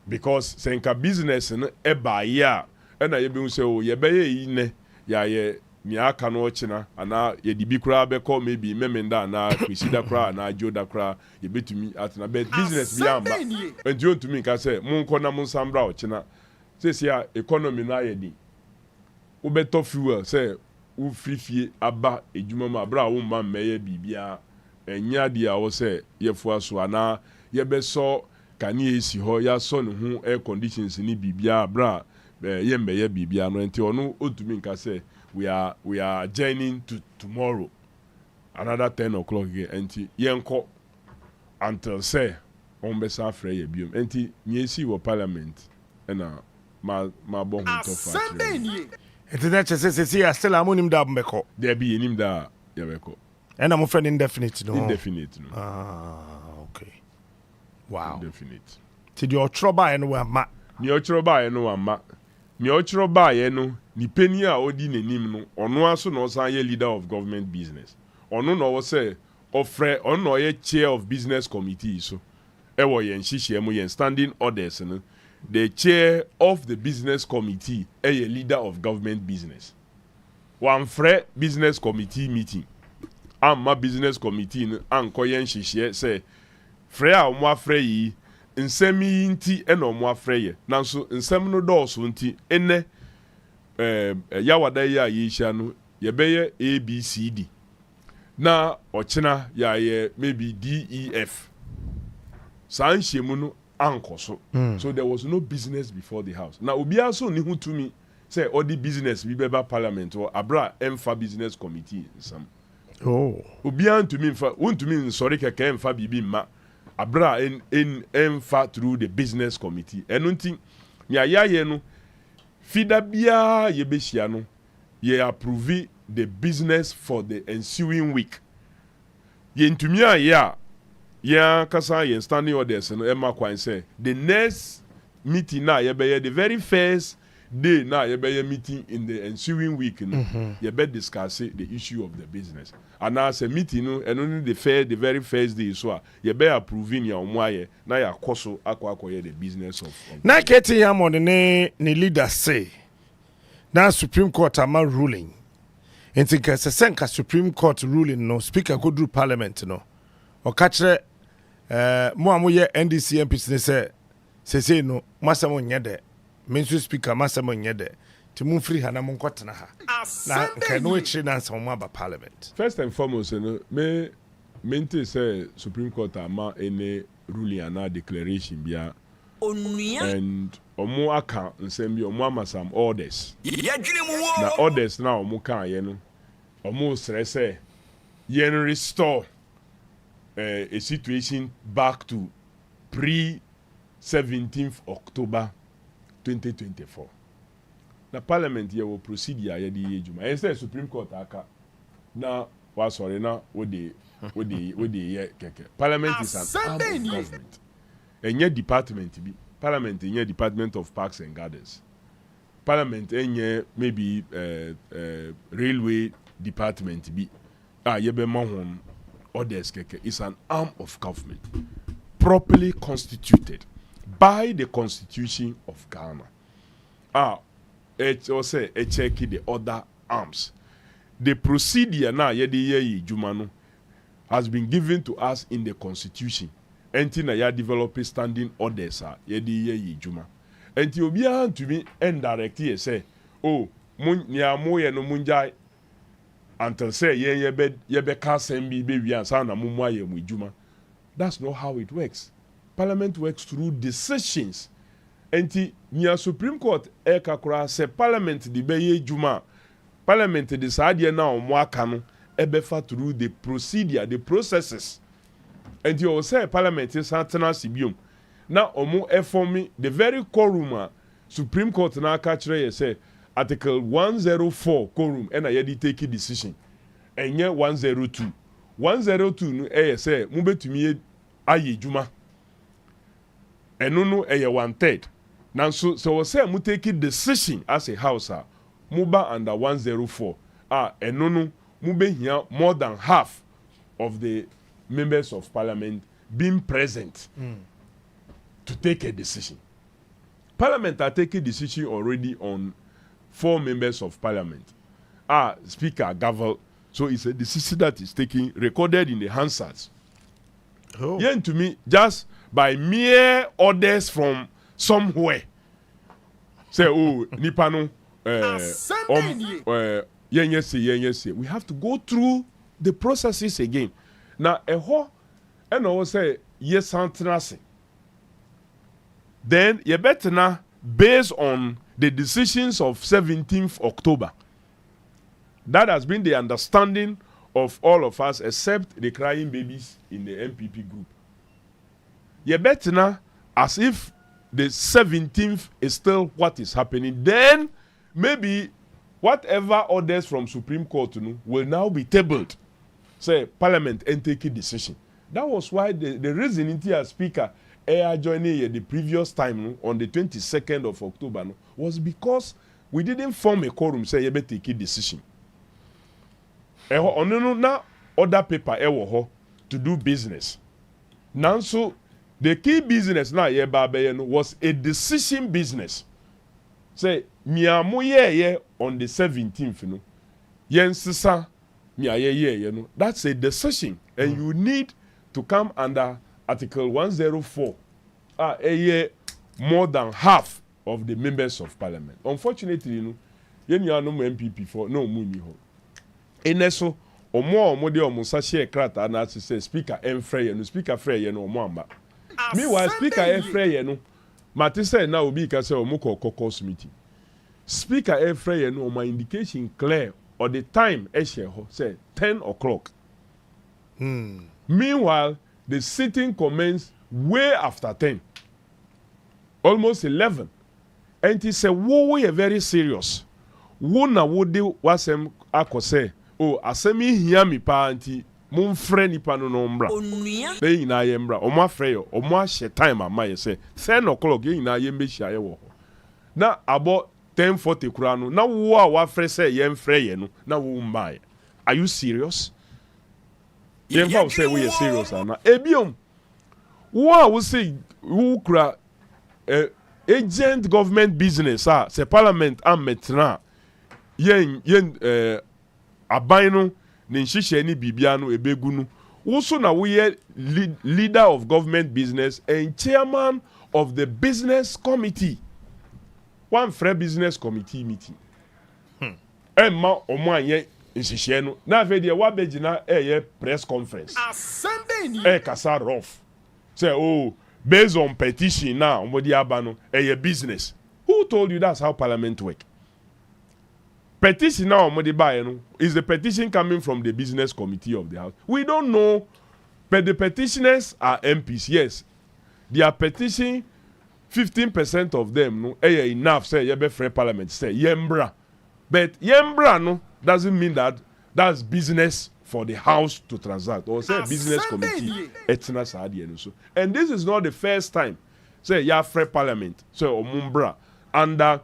Because senka business no eba ya and I be say oh ye be ine ya ye ni aka no ochina ana ye di bi kra be call maybe memenda na kwisida kra na joda kra ye betumi atna bet business bi amba. And you to me can say mun kona mun samra ochina. Say ya economy na ye di. Ubeto fuel say u frifie aba ejuma ma bra wo ma meye bibia enya dia wo se yefu aso ana ye be so kani esi ho ya so ne ho air conditions ni bibia bra ye meye bibia no enti onu otumi nka se we are journeying to tomorrow another 10 o'clock again enti yenko until say on be sa frɛ ye biom enti nyesi wo parliament na ma bo ho to fa Eti na chese sesi ya still amunim da mbeko. There be nim da yabeko. And I'm friend indefinite no. Indefinite no. Okay. Wow. Indefinite. Ti di otroba ye no wa ma. Ni otroba ye no wa ma. Ni otroba ye no ni peni a odi nenim no. Ono aso no san ye leader of government business. Ono no wo say ofre ono ye chair of business committee so. Ewo ye nhihye mu ye standing orders no. The chair of the business committee a leader of government business. One free business committee meeting. My business committee anko yen shishye say free a omwa free yi nsemi nti ena omwa free ye. Nanso nsem no dɔɔso nti ene yawada ya yisha no yebeye ABCD. Na ochina ya ye maybe DEF. Sanhye no ankoso. So there was no business before the house. Now obi aso ni hu to me say all the business bi beba parliament or abra emfa business committee some. Oh. Obi an to me mfa won to me sorry keke emfa bibi ma abra in emfa through the business committee. Eno nti ni ayaye no fida bia ye behia no ye approve the business for the ensuing week. Ye ntumi aya yeah, kasa yen standing orders no Emma Kwan say the next meeting na ye be the very first day na ye be meeting in the ensuing week no ye be discuss the issue of the business and as a meeting no and only the very first day so ye be approving ya omwaye na ya koso akwa the business of na keti ya mo ne leader say na Supreme Court ama ruling enti ka senka Supreme Court ruling no speaker go do parliament no o kachre mo amoye NDC MPs ne se no masamo nyede mensu speaker masamo nyede ti mun free hana mun kwatena ha na ka no echi na nsamo aba parliament. First and foremost no me mente say Supreme Court ama any ruling and declaration bia and omo aka nsem bi omo ama some orders na orders na omo kan ye no omo stress yen restore a situation back to pre-17th October 2024. The Parliament here will proceed here. Yes, the Supreme Court aka na was sorry na what the With the Parliament is an arm of government. And your department be Parliament in your Department of Parks and Gardens. Parliament in your maybe railway department be yebe mahon others keke. It's an arm of government properly constituted by the Constitution of Ghana. It also check the other arms. The procedure now yedi jumano has been given to us in the Constitution. Enti na ya develop standing orders yedi juma. Enti obiya to me indirectly say, oh, niya moye no munjai until say yebe kasem bi be wi ansa na mumwa ye mu juma. That's not how it works. Parliament works through decisions. Enti niya Supreme Court kakura say Parliament di be ye juma. Parliament decide na omo aka no ebefa through the procedure, the processes. And you say Parliament is sibium. Now omo inform the very quorum Supreme Court na catch say Article 104 quorum and I take a decision. And yet 102. 102 no say mu betumi aye juma. Eno no 1/3. Now so say mu take a decision as a house muba under 104. Eno no mu be here more than half of the members of Parliament being present to take a decision. Parliament are taking a decision already on 4 members of Parliament. Speaker Gavel. So it's a decision that is taken, recorded in the Hansards. Yen to me, just by mere orders from somewhere. Say, oh, Nipano, yes. We have to go through the processes again. Now, and I say, yes, Santanasi. Then, you better now, based on the decisions of 17th October, that has been the understanding of all of us except the crying babies in the MPP group. You better now, as if the 17th is still what is happening, then maybe whatever orders from Supreme Court will now be tabled. Say Parliament and take a decision. That was why the reason into a speaker joining the previous time on the 22nd of October was because we didn't form a quorum say you better take a decision. Now other paper to do business. Now so the key business now was a decision business. Say miamu on the 17th yensisa that's a decision and you need to come under Article 104 more than half of the members of Parliament. Unfortunately, MPP for no money ho. Eneso omo de omo sachie krata na say speaker enfrey no speaker frey no omo amba. Meanwhile speaker enfrey no mate say na obi ka say omo caucus meeting. Speaker enfrey no my indication clear or the time say 10 o'clock. Meanwhile, the sitting commenced way after 10. Almost 11. And he said, whoa, we are very serious. Wona wode wasem akose. Oh, asemi hiya mi pa anti mun frɛ nipa no mbra. Be nyina ye mbra. Omo afrɛ yo, omo ahye time ama ye say 10 o'clock ye nyina ye mbehia ye wo. Na abo 10:40 kura no. Na wo a wafrɛ say ye mfrɛ ye no. Na wo mbae. Are you serious? Ye mfa say we are serious ana. Ebiom. Wo a wo say wo kura agent government business say parliament am metna. Yen aban no ne nhihye ni bibia no ebegu no wo so na wo ye leader of government business and chairman of the business committee. One free business committee meeting. Emma omo anye nhihye no na afi de wa begina press conference. Assembly kasa rough. Say oh based on petition now omo di aba no business. Who told you that's how parliament work? Petition now is the petition coming from the business committee of the house? We don't know, but the petitioners are MPs. Yes, their petition 15% of them enough. Say you be free parliament. Say yembra, but yembra no doesn't mean that that's business for the house to transact or say business committee etna saadi no so. And this is not the first time say ya free parliament so omumbra under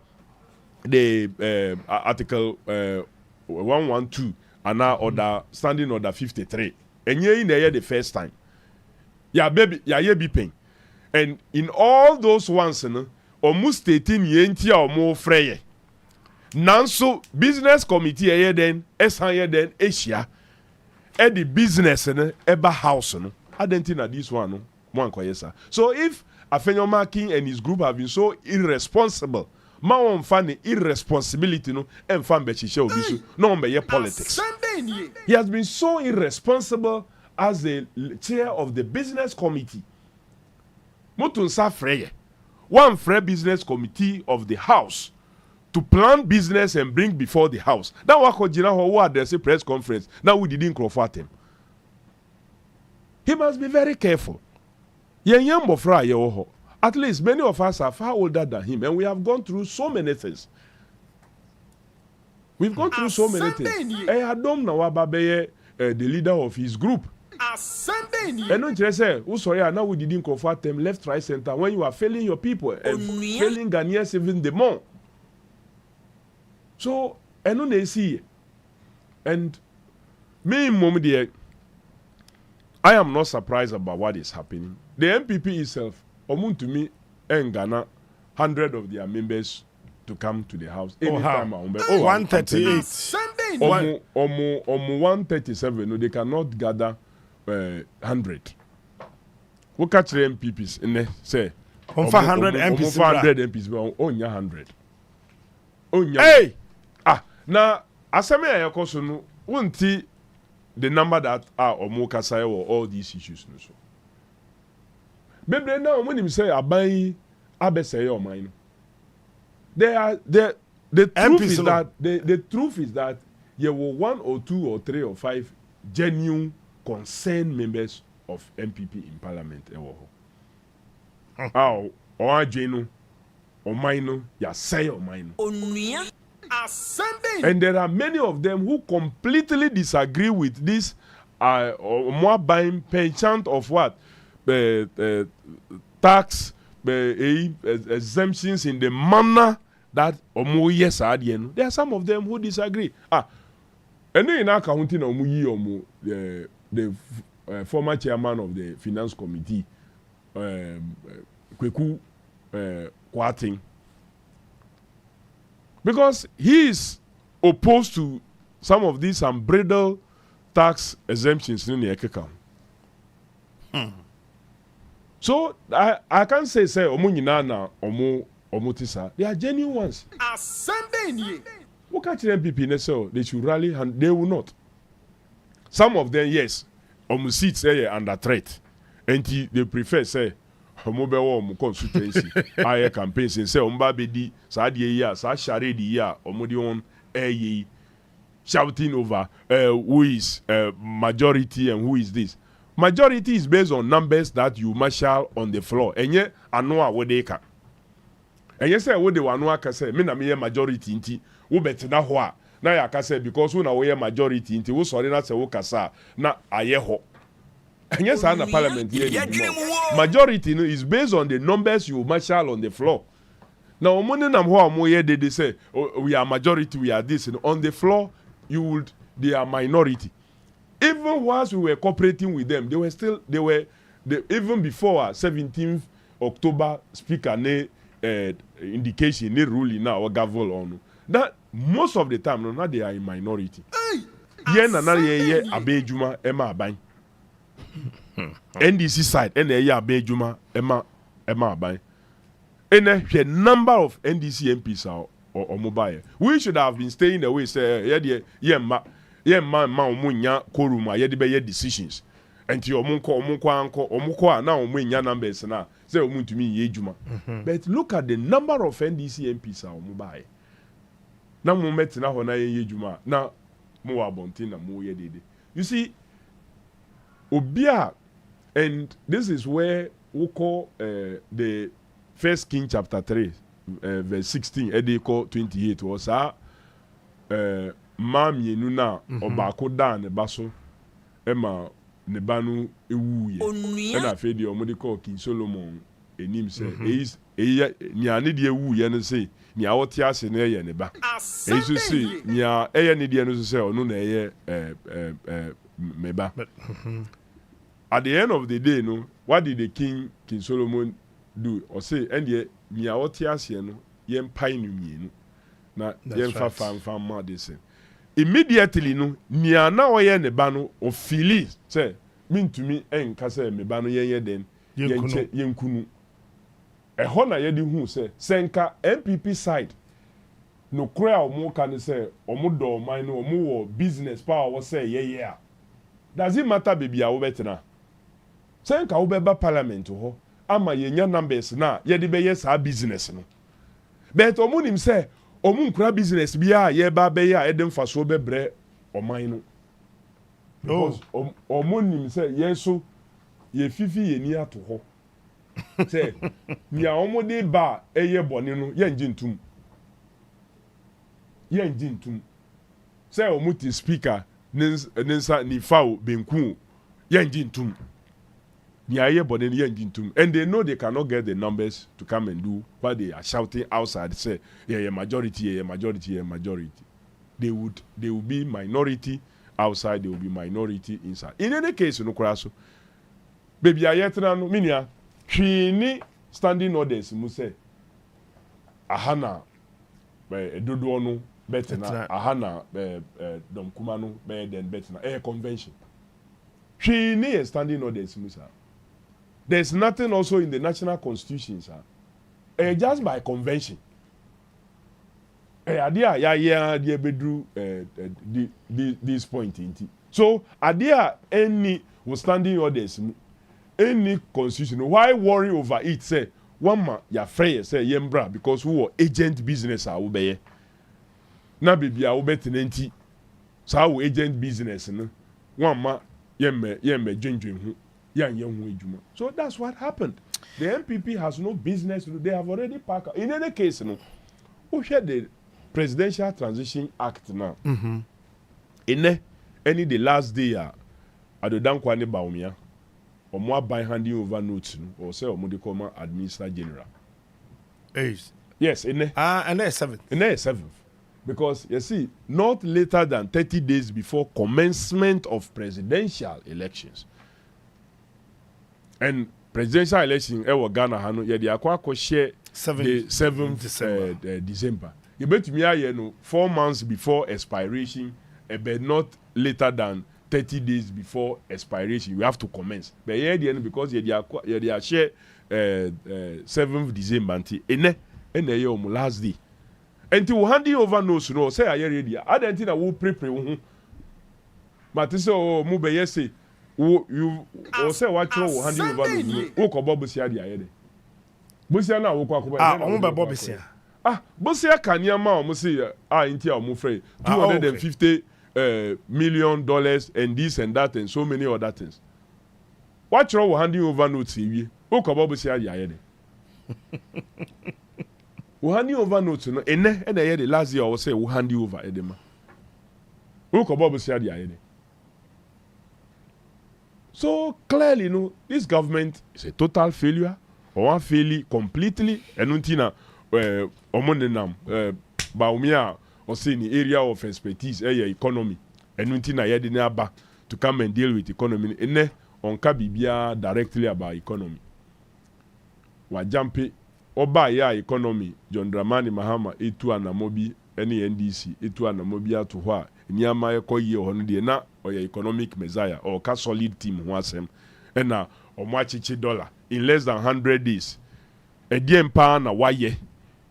the article 112 and now order standing order 53 and ye in the first time ya baby ya ye be paying. And in all those ones no omu stating ye ntia omu freye nanso business committee ye then esan ye then asia at the business no eba house no adenti na this one no mo ankoye sa. So if Afenyo King and his group have been so irresponsible, ma on fan irresponsibility no and fan bechiche obi so no on be politics. He has been so irresponsible as the chair of the business committee. Motun sa freye. One free business committee of the house to plan business and bring before the house. That wako jina who address a press conference. Now we didn't crawford him. He must be very careful. At least many of us are far older than him, and we have gone through so many things. We've gone through so many things. Adam Nawababe, the leader of his group. And don't you say, oh sorry, now we didn't comfort them left, right, center. When you are failing your people and failing Ghanaians even the more. So, and no they see, and me, mom, dear, I am not surprised about what is happening. The MPP itself, to me, and Ghana, 100 of their members to come to the house. 138. 137. No, they cannot gather 100. Who catch the MPPs in there? Say, 100 MPs. 100 MPs, but only 100. Hey! Now, as I may have also won't see the number that are Omokasai or all these issues. So. Baby, now when you say Abai Abesay or mine, the truth is that the truth is that there were 1 or 2 or 3 or 5 genuine concerned members of MPP in Parliament. Or Jeno or mine, ya say or mine. And there are many of them who completely disagree with this more buying penchant of what? Tax exemptions in the manner that yes are there are some of them who disagree. And then in our counting the former chairman of the finance committee, Kweku Kwating, because he is opposed to some of these unbridled tax exemptions in the account. So I can't say omunyina omutisa. They are genuine ones. Who catch the MPP they should rally and they will not. Some of them, yes, seats under threat. And they prefer say consultation, higher campaigns and say bedi sa die ya sa share di ya omudi on shouting over who is majority and who is this. Majority is based on numbers that you marshal on the floor. And yet, Onua wodeka. And yes, what the Onua can say, me na me majority inti, wo betina hoa. Na ya can say because we na we majority inti, wo sorry na se wo kasa na ayeho. And yes, na parliament here. Majority is based on the numbers you marshal on the floor. Now, omone nam hoa mo ye they say we are majority, we are this, and on the floor they are minority. Even whilst we were cooperating with them, even before 17th October speaker indication, ruling now, or gavel on that most of the time, now they are in minority. Yen and Abejuma Emma Abay. NDC side, and Abejuma Emma Abay. And a number of NDC MPs or mobile. We should have been staying away, say, man munya koruma ye de be decisions enti omunko na omunya numbers na say omuntumi ye adwuma. But look at the number of NDC MPs are omubae na mo metina ho na ye adwuma na mo wa bontin na mo ye dede. You see obia, and this is where we call the 1 King chapter 3 verse 16 edeko 28 was mamienu na obako da ne baso Emma Nebanu Ewu and I fed your medical King Solomon enim say nia ne de wu ye no say nia wote ase na ye ne ba esu say nia eye ne de no say onu na eye meba. At the end of the day no, what did the King Solomon do? Or say and nia wote ase no ye mpai no mienu na ye fa fam ma de say immediately no nia na oye ne ba no o feel say mintumi enka say me ba no ye den ye nkunu ehɔ na yɛde hu sɛ sɛnka MPP side no kura ɔmo ka ne sɛ ɔmo dɔ ɔman no ɔmo wɔ business power wɔ sɛ yɛyɛ a does it matter baby a wobɛtena sɛnka wobɛba parliament hɔ ama yɛnya numbers na yɛde bɛyɛ saa business no but ɔmo nim sɛ ɔmo nkura business bi a yɛba bɛyɛ a yɛde mfasoɔ bɛbrɛ ɔman no because ɔmo nim sɛ yɛn so yɛfifi yɛni ato hɔ say nia omode ba eye bone no yenjintum say omuti speaker ninsa ni fawo benku yenjintum nia eye bone no yenjintum and they know they cannot get the numbers to come and do what they are shouting outside say yeah majority they will be minority outside, they will be minority inside. In any case no kraso baby ayetra no minia Twini standing orders mu say ahana dodo no betena ahana domkuma no be den betena convention. Twini standing orders mu sir. There's nothing also in the national constitution sir. Just by convention. Adia ya dia bedru this point inti. So adia any was standing orders mu any constitution, why worry over it? Say one man ya free say yembra because who are agent business a obeye. Na bibi a obetenenti. So agent business no. One man yemme dwendwen hu. Yan hu ejuma. So that's what happened. The MPP has no business to do. They have already packed out. In any case no. Who share the Presidential Transition Act now? Any the last day adodankwa ne baumia. Or more by handing over notes, or say, or Modicoma Administrator General. Yes, and then 7th. And then 7th. Because you see, not later than 30 days before commencement of presidential elections. And presidential election, Ghana, Hano, yeah, the Aqua share the 7th December. You bet me, 4 months before expiration, but not later than 30 days before expiration, you have to commence. But here, because you are share 7th December, and the last day. Until handing over notes, no, say I ready. I don't think I will prepare. But this oh, move say, you or say what you handing over notes. Who can Bob Busia the ayede? Busia na who can Bob Busia. Busia Kanyama, Musia, into our mufre $250 million and this and that and so many other things. What you handing over notes here? Who can Bob Busia the ayede? We hand you over notes, no. And the last year I will say we hand you over edema. Who can Bob say the idea? So clearly, no, this government is a total failure, or one failure completely. And untina, omonenam, baumia, or say in the area of expertise, economy. And untina yedinaba to come and deal with economy. And on kabibia directly about economy. Wa jampe. Oba ya economy John Dramani Mahama etu anamobi ene NDC etu anamobi ato ho a niama ekoye ho no de na oya economic messiah or ka solid team ho asem na omo achichi dollar in less than 100 days edie mpa na waye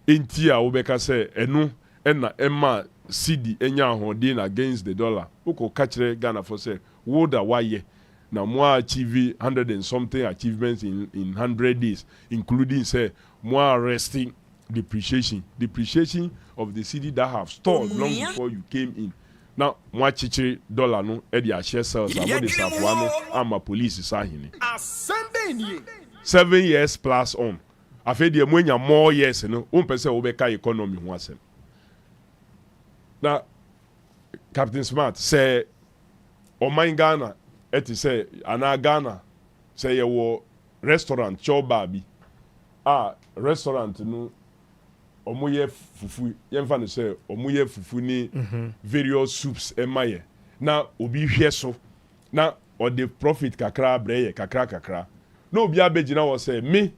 enti a obeka se enu na emma cedi enya hodin against the dollar uko ka kire Ghana for say wo da waye na mo achieve 100 and something achievements in 100 days, including say more arresting depreciation of the city that have stalled long before you came in. Now more chichi dollar no e dia share sales about the Safuano ama police sahini. 7 years plus on. Afi de mo nya more years no, o pese wo be ka economy ho asem. Now Captain Smart say Oman Ghana eti say ana Ghana say ye wo restaurant chow baby restaurant no omo ye fufu ye mfa no say omo ye fufu ni various soups emaye na obi hwe so na or the profit kakra breye kakra no obi abegina wo say me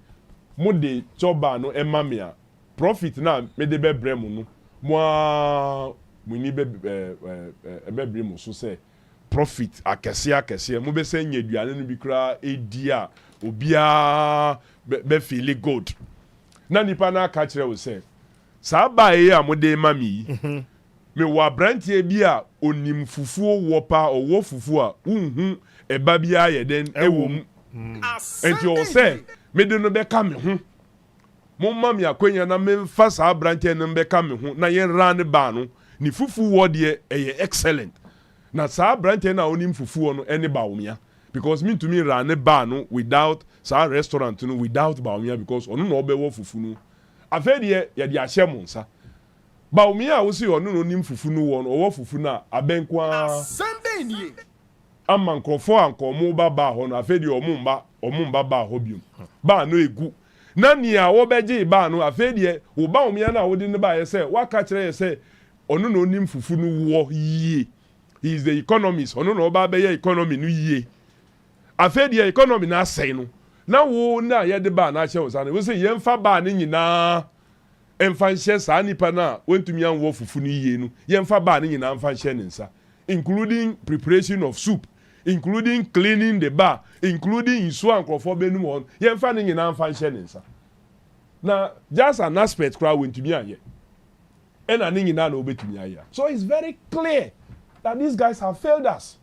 mo de choba no emamia profit na me de be brem no mo ni be bre mo so say profit akese mo be say nyaduane no bi kra edia obia be feel good na nipa na ka kire wo say sa ba e a mo de mami me wa brantie bi a onim fufuo wo pa owo fufu a unhu eba bia ye den ewo mu enti o say me de no be ka me ho mo mami akwanya na me fa sa brantie no be ka me ho na ye ran ba no ni fufu wo de eye excellent na sa brantie na onim fufu no ene ba omia because me to me ran ba no without sa restaurant no without ba omia because onu no be wo fufu no afede ye de ahye mo nsa ba omia wo si onu no nim fufu no wo no wo fufu na abenkwa Sunday nie ama nkrofo ankomo ba ho no afede omumba ba ho biom ba no egu na nia wo beje ba no afede wo ba omia na wo de ne ba ye say waka kire ye say onu no nim fufu no wo yie he is the economist onu no ba be ye economy no yie afede economy na asai no na wo na ye de ba na hye wo sa no wo say ye mfa ba ne nyina emfa nhye sa nipa na wentumi anwo fufu no yie no ye mfa ba ne nyina mfa nhye ne nsa including preparation of soup including cleaning the bar including isu ankrofo benum on ye mfa ne nyina mfa nhye ne nsa na just an aspect crowd wentumi aye ena ne nyina na obetumi aye so it's very clear that these guys have failed us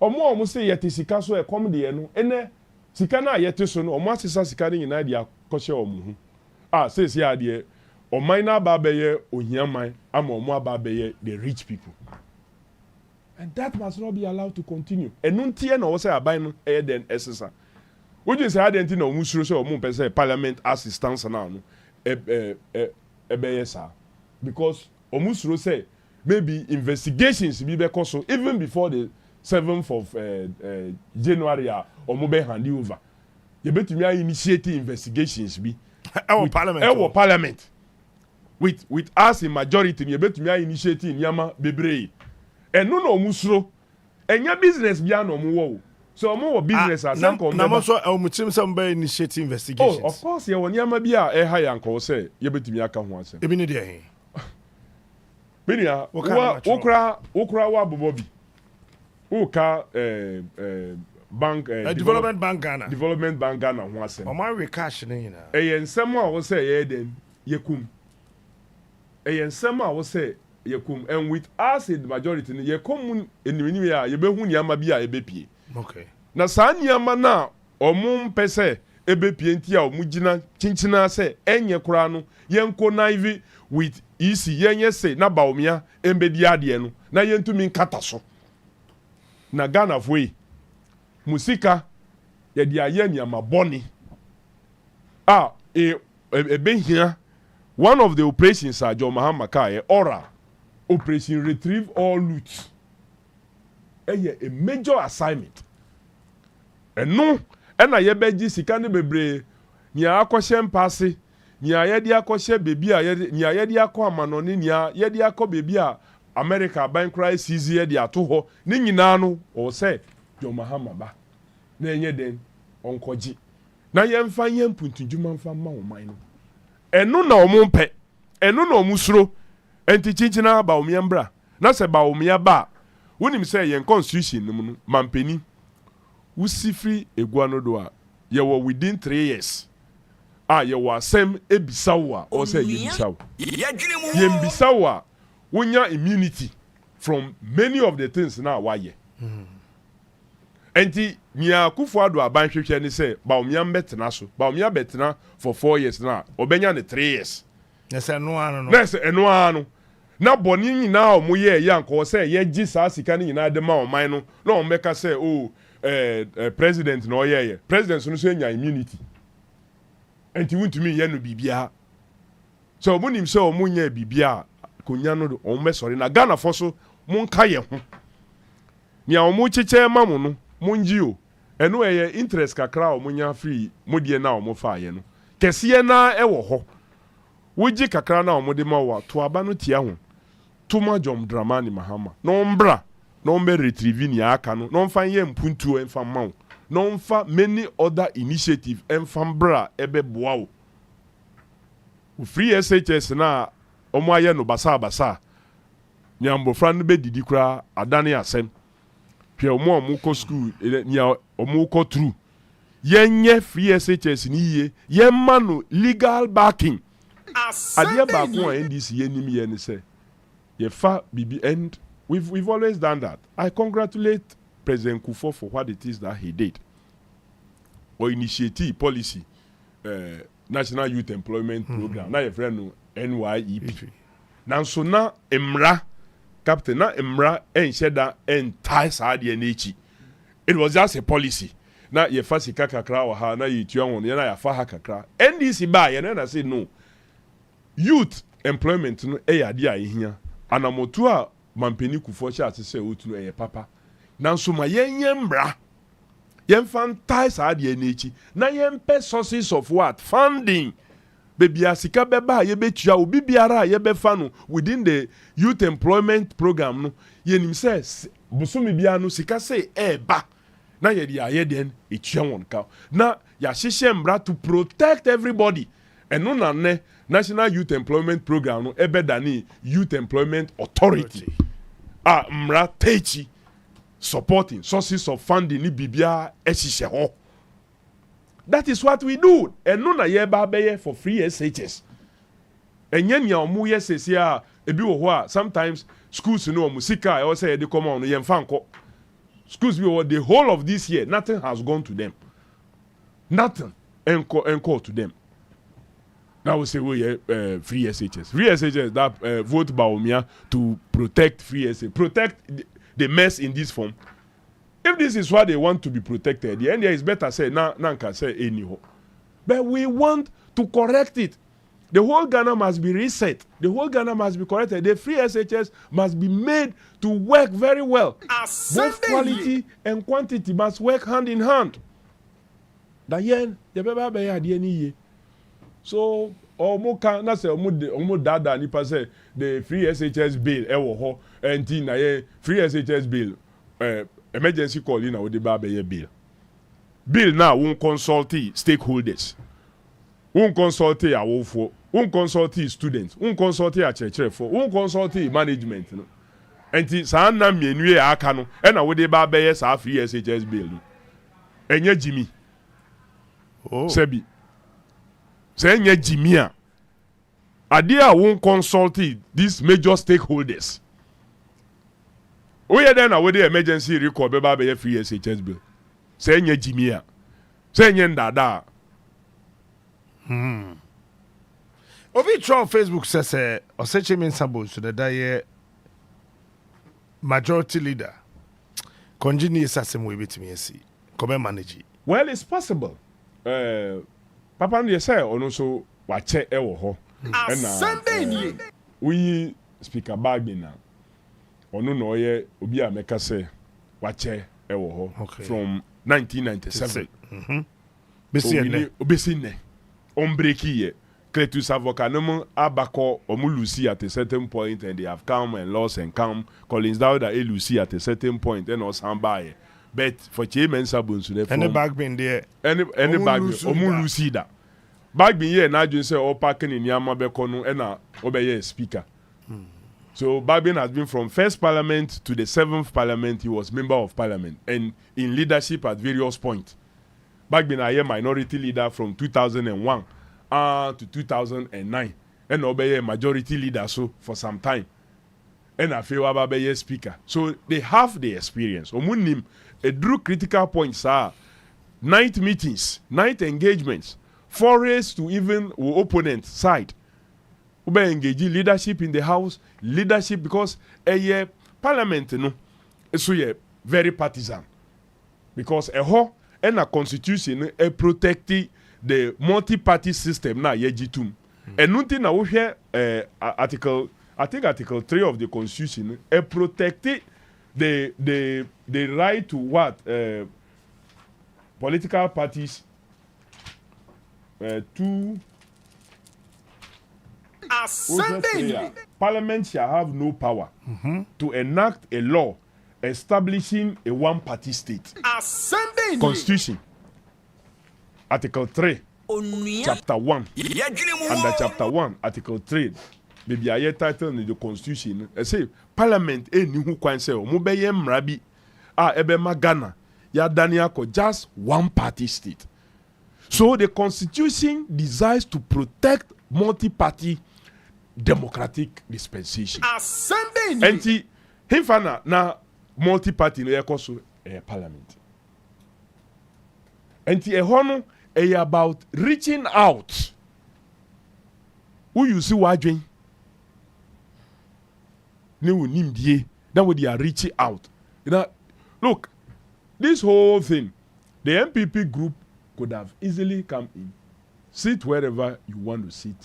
omo say yete sika so e come de no ene sika na yete so no omo asesa sika ne nyina dia kohye omo hu says ya de oman na ba beye ohiaman ama omo aba beye the rich people and that must not be allowed to continue enuntie na wo say aban no e den esesa would you say identity na omo suro say omo pese parliament assistance na no beye sa because omo suro say maybe investigations be so even before the 7th of January omo be hand over you betumi initiate investigations be our parliament with us in majority you betumi initiate nyama bebree eno na omusuro enya business bia na omo so omo wo business asan ko na mo so omutim some by initiate investigations of course you nyama bia e ha yanko say you betumi aka ho ase ebi ne de he binia okra wa bobobi oka bank development bank Ghana ho ase o ma we cash ne nyina ensem a wo say ye den yekum ensem a wo say yekum and with us in the majority ne yekum enimini a ye behu niama bi a ebepie okay na sa niama na omum pese ebepie nti a omugina chinchina se enye kura no yenko naive with isi yenye se na baomia embedi ade no na yentumi nkata so na Ghana foi musika ye dia ye niama boni ebehia one of the operations are John Mahama Kai ora operation retrieve all loot a major assignment eno na ye beji sika ne bebre nia akɔhye mpase nia ye dia akɔhye bebi a nia ye dia akɔ amanoni nia ye dia akɔ bebi a America ban cry seize ye dia to ho ne nyina no o say John Mahama ba na enye den onkoji na ye mfa ye mpuntundwuma mfa ma wo man no eno na omumpe eno na omusuro enti chinchina ba omiambra na se ba omia ba wonim say ye constitution nim no mampeni usifri egua no do a ye wo within 3 years ye wo asem ebisawo a o say ye bisawo ye bisawo a wonya immunity from many of the things na waye enti nya Kufuado aban hwehwe ni say ba omia mbetena so ba omia betena for 4 years na obenya ne 3 years nese eno ano na boni nyina omo ye yanko say ye gi sa sika ni nyina de ma oman no na o meka say president no ye president no so nya immunity enti wuntumi ye no bibia so omo nim say omo nya bibia konya no o me sorry na Ghana for so monka ye ho nia omo cheche ma mo no monji o eno eye interest kakra o munya free modie na o mo fa ye no kese na e wo ho woji kakra na o mo de ma wa to aba no tia ho to ma jom dramani mahama no mbra no me retrieve ni aka no no mfa ye mpuntu emfa ma no mfa many other initiative emfa mbra ebe boa o free SHS na omo aye no basa nyambofra no be didi kra adane asem hwe omo ko school nya omo ko true yenye free SHS ni ye yemma no legal backing adia ba ko NDC yenim ye ne se ye fa bibi and we've always done that. I congratulate President Kufuor for what it is that he did or initiative policy National Youth Employment Program na ye friend no NYEP na so na emra captain na emra ensheda entai saade na echi. It was just a policy na ye fa sika kakra wa ha na ye tua won ye na ya fa ha kakra NDC ba ye na say no youth employment no e ya dia ehia anamotu a mampeni Kufuor cha se otu no e papa na so ma yenye mbra yemfantai saade na echi na yempe sources of what funding baby asika beba ye betua obi biara ye befa no within the youth employment program no yenim se busumi bia no sika se eba na ye dia ye den etua won ka na ya hihye mbra to protect everybody eno na ne National Youth Employment Program no ebedani Youth Employment Authority mbra techi supporting sources of funding ni bibia ehihye ho. That is what we do. And no na ye ba be for free SHS. And yen ya omu yes ya ebi wo ho a sometimes schools no musika e say they come on yen fanko. Schools we the whole of this year nothing has gone to them. Nothing encore to them. Now we say we free SHS. Free SHS that vote by Omia to protect free SHS. Protect the mess in this form. If this is what they want to be protected, the NDA is better say nanka say anyhow. But we want to correct it. The whole Ghana must be reset. The whole Ghana must be corrected. The free SHS must be made to work very well. Both quality and quantity must work hand in hand. So omo kan na say omo dada nipa say the free SHS bill ewo and na ye free SHS bill emergency call in with the baby bill. Bill now won't consult stakeholders. Won't consult a wolf, won't consult students, won't consult a church for, won't consult management. No? And it's an amenu akano, and I would the baby sa free SHS bill. And ye Jimmy. Oh, Sebi. Say ye Jimmy. Adia won't consult these major stakeholders. We then away the emergency recall be free SHS bill. Say nye Jimmy. Say nye Dada. Obi try on Facebook says Oseche Mensabo so the majority leader. Konjini sasem we betimi esi. Come manage. Well, it's possible. Papa no say ono so wache e wo ho. Sunday we speaker bag na. Ono no ye obi a meka say wache e wo ho from 1997. Obesine. Ombreki ye. Cletus Avocanom Abako Omulusi at a certain point and they have come and lost and come. Collins Dowda Elusi at a certain point and also by. But for Chairman Sabun so any bag been there. Any bag Omulusi da. Bag been here now you say all parking in Yama Bekono and obey speaker. So Babin has been from first parliament to the 7th parliament. He was member of parliament and in leadership at various points. Bagbin a minority leader from 2001 to 2009. And obey majority leader so for some time. And I feel Ababeye speaker. So they have the experience. Omunim a drew critical points are night meetings, night engagements, forays to even opponent side. Ube engage leadership in the house, leadership because a parliament no so ye very partisan. Because a ho and a constitution protecting the multi-party system na yejitum. And nothing na we hear article 3 of the constitution protecting the right to what political parties to Assembly. Parliament shall have no power to enact a law establishing a one-party state. Assembly. Constitution, Article 3, Chapter 1, under Chapter 1, Article 3. Maybe I title in the Constitution. I say Parliament ni who can say omo beye mrabi ebe magana ya Daniel just one-party state. So the Constitution desires to protect multi-party democratic dispensation. Assembly. Enti himfana na multi-party no yekoso parliament. Enti ehono about reaching out. Who you see wadwen? Ne wonim die. That way they are reaching out. You know, look, this whole thing, the MPP group could have easily come in, sit wherever you want to sit,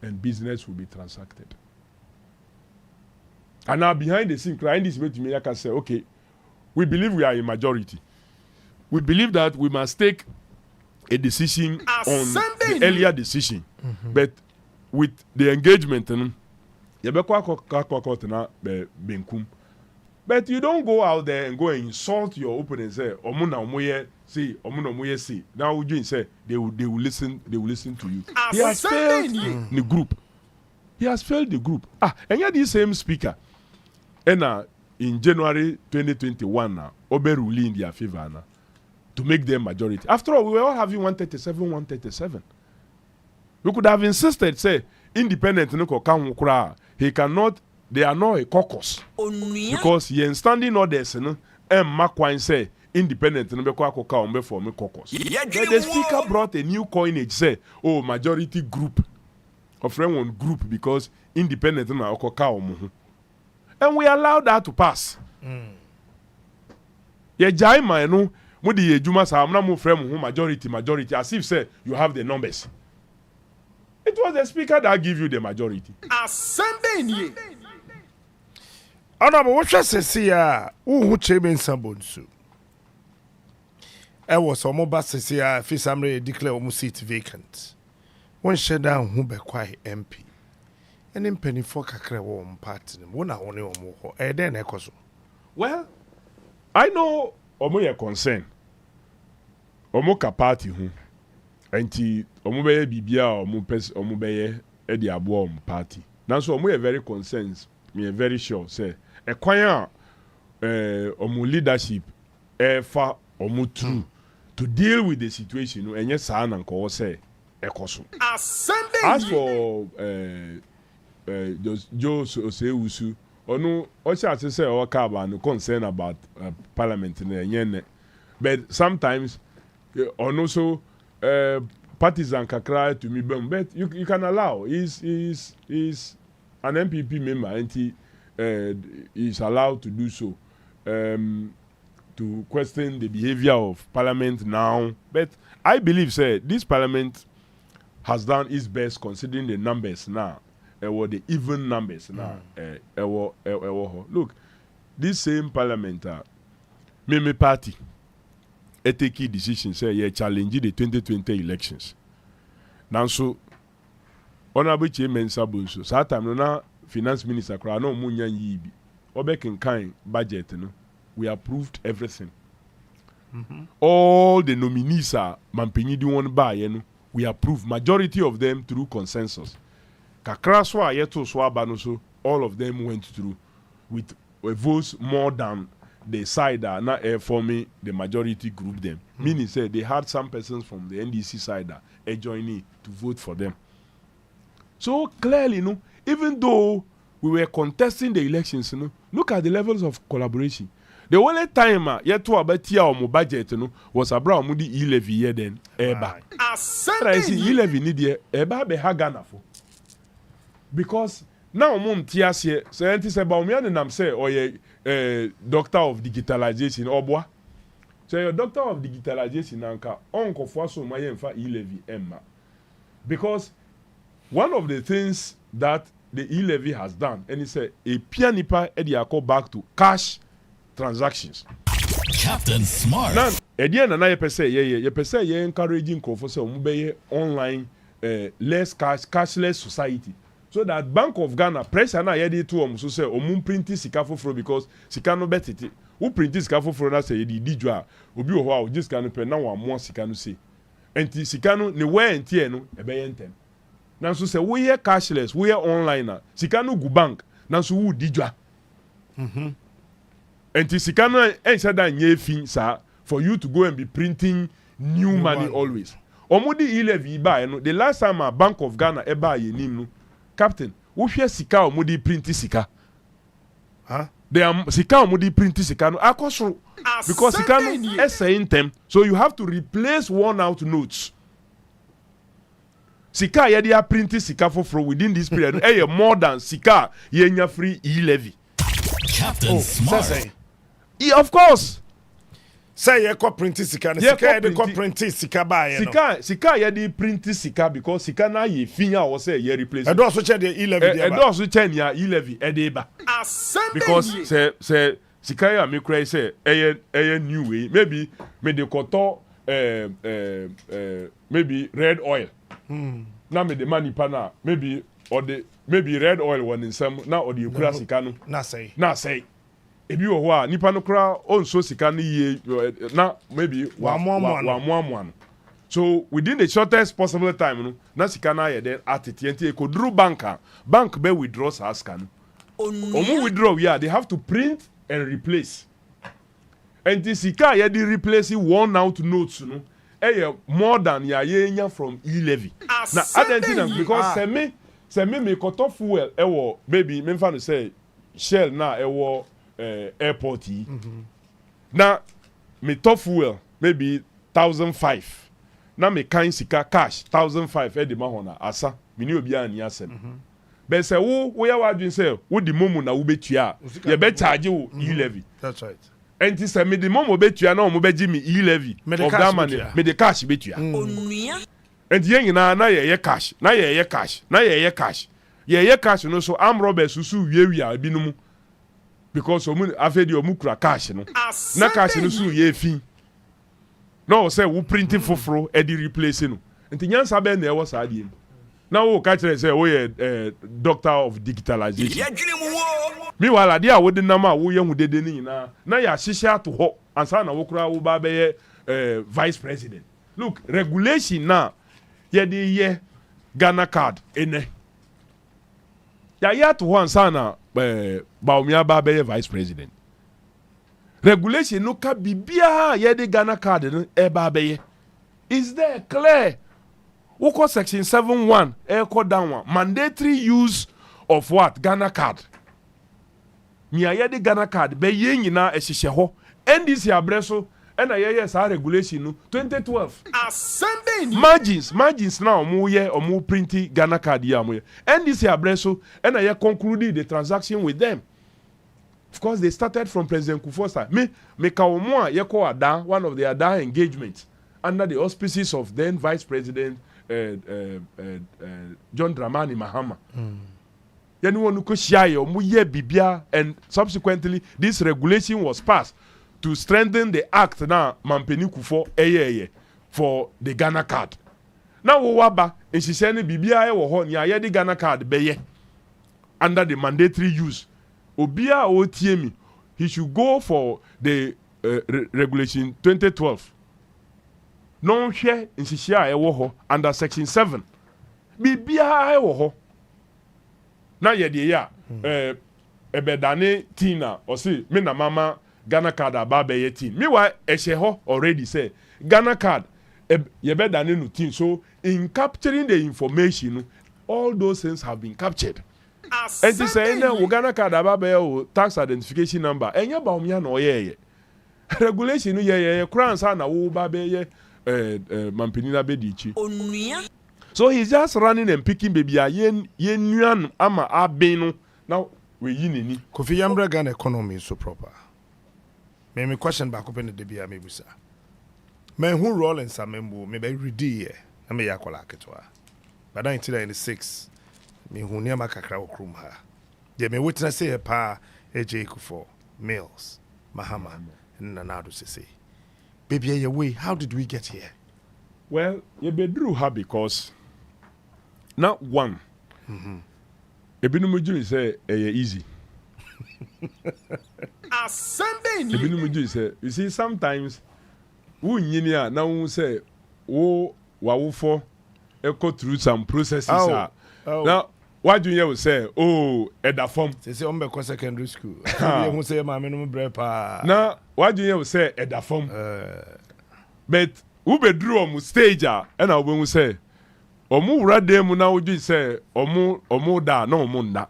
and business will be transacted. And now behind the scene, crying this way to me, I can say, okay, we believe we are a majority. We believe that we must take a decision on the earlier decision. But with the engagement, but you don't go out there and go and insult your opponent and say, say. Now you say they will listen to you. He has failed the group. He has failed the group. And yet the same speaker. And in January 2021 now, Obe ruling in their favor now to make them majority. After all, we were all having 137. We could have insisted, say, independent he cannot. They are not a caucus because he is standing orders and Makwan say independent no be for me caucus. The speaker brought a new coinage say majority group of one group because independent no and we allow that to pass. Ye jaima no mo di ejuma sa amna mo frame majority as if say you have the numbers. It was the speaker that give you the majority. Assembly. But what was say who chairman Sambonsu? I was almost say Fisamre declare almost seat vacant. One shut down who be quiet MP. And then penny for kakre warm party. One only or more. Then ekoso. Well, I know omo ye concern. Omo ka party hu. Enti omo beye bibia omo beye e di abo party. Now so omo ye very concerned. Me very sure say Ekwanya omu leadership fa omu true to deal with the situation enye saa na nko say ekoso. As for Joe Oseusu onu ocha say o ka ba no concern about parliament na enye but sometimes onu so partisan kakra to me but you can allow is an MPP member and he is allowed to do so to question the behavior of parliament now. But I believe, sir, this parliament has done its best considering the numbers now. Or the even numbers now. Look, this same parliament, Meme party, take key decision, say, yeah, challenge the 2020 elections. Now, so, Honorable Chairman Sabunso, Satam na Finance Minister Kra no munya yibi. Obek kind budget no. We approved everything. All the nominees are Mampenyi di one buy no. We approved majority of them through consensus. Kakra swa yeto swa bano so all of them went through with votes more than the side that not forming the majority group them. Meaning say they had some persons from the NDC side that joining to vote for them. So clearly, even though we were contesting the elections, look at the levels of collaboration. The only time yet to about your budget was around Moody e-levy year then. I see e-levy need eba be hagana for. Because now tias here, scientists about me and I'm say or ye doctor of digitalization or boy. So your doctor of digitalization anka onko for so my e-levy emma. Because one of the things that the e-levy has done, and he said, a pianipa ediako back to cash transactions. Captain Smart. Now, at the end, you say you encouraging for say online less cashless society. So that Bank of Ghana pressure na yedi to so say print sika foforo because sika no bet it. Who print sika foforo na say yedi dijwa obi wo ho a just can pay na wa mo sika no say. Enti sika no ne we entie no e be yentem. Na so say we here cashless, we here online na sika no gu bank na so wu dijwa. Enti sika no ense da nye fin sa for you to go and be printing new money always. Omudi e-levy buy no the last time a Bank of Ghana e buy yenim no Captain, who share sika omudi print sika? Huh? They are sika omudi print sika no akosro because sika no essay in them, so you have to replace worn out notes. Sika yedi a print sika for within this period. More than sika yenya free e-levy. Captain Smart. Yeah, of course. Say you ko print sika na sika ye ko print sika ba ye no. Sika ye di print sika because sika na ye finya o say ye replace. Edo so che de e-levy dey ba. Edo so che ya e-levy e dey ba. Because say sika ya me cry say eye new way maybe me de koto maybe red oil. Na me de money pa na maybe red oil one in some na or the kura sika no. Na say. Ebi wo ho a nipa no kra onso sika no ye na maybe wa so within the shortest possible time no na sika na ye then atete ko dru bank be withdraw sa sika no omu withdraw yeah they have to print and replace and the sika ye dey replace worn out notes no more than ya nya from e-levy na identity because say me cut off fuel ewo maybe me fa no say Shell na ewo airport na me top fuel maybe 1,005 na me kind sika cash 1,005 e de ma hona asa me ni obi ani asem be say wo ya wadwin say wo di momu na wo betua ye be charge wo e-levy. That's right. And say me di momu betua na wo be gi me e-levy of that money me the cash betua onua and yen na ye cash na ye cash no so am robbers susu wiewia binumu because omu afedi omu kura cash no na cash no so ye fi no say wo printing foforo e di replace no enti nyansa be na e wo sa die na wo ka kire say wo ye doctor of digitalization mi wala dia wo de nam a wo ye hu dede ni na ya hihia ato ho ansa na wo kura wo ba be ye vice president. Look, regulation na ye de ye Ghana card ene ya to ho ansa na Baumia Babe vice president. Regulation no ka bibia ye de Ghana card no e Babe. Is there clear? Woko section 7.1 e ko down one. Mandatory use of what? Ghana card. Mia ye de Ghana card be ye nyina e hihye ho. NDC abreso e na ye sa regulation no 2012. Margins now omu printing Ghana card ya mo. NDC abreso e na ye concluded the transaction with them. Of course they started from President Kufuor. Me ka omo a ye ko ada one of the ada engagements under the auspices of then Vice President John Dramani Mahama. Yenu wonu ko shiaye omu ye bibia and subsequently this regulation was passed to strengthen the act now Mampeni Kufuor eye for the Ghana card. Now wo waba ensise ne bibia e wo ho nya ye the Ghana card beye under the mandatory use. Obia o tie mi he should go for the regulation 2012. Non hwe ensise a e wo ho under section 7. Bibia e wo ho. Na ye de ya ebedane tina o si me na mama Ghana card aba be yetin. Me wa ehye ho already say Ghana card ye be dane no tin. So in capturing the information all those things have been captured. And this say na Ghana card aba be o tax identification number. Enya ba omya na oyeye. Regulation no ye kran sa na wo ba be ye Mampeni na be dichi. Onua. So he's just running and picking baby yen nuan ama abeno. Now we yinini. Kofi Yambra Ghana economy is so proper. Me question back up in the debia me busa. Me who roll in Samembo me be ready here. Na me yakola ketwa. But 1996 me hu niama kakra okrum ha. Ye me witness say pa AJ Kufuor Mills Mahama and Nanado Sese. Baby, away. How did we get here? Well, you bedrew her because not one. Ebinumuju say easy. Ebinumuju say you see sometimes who nyinia na who say wo for echo through some processes now what do you say at the form say on be secondary school who say ma me no bre pa now what do you say at the form but who bedrew on stage and I will say omu wura dem na woju say omu da na omu nda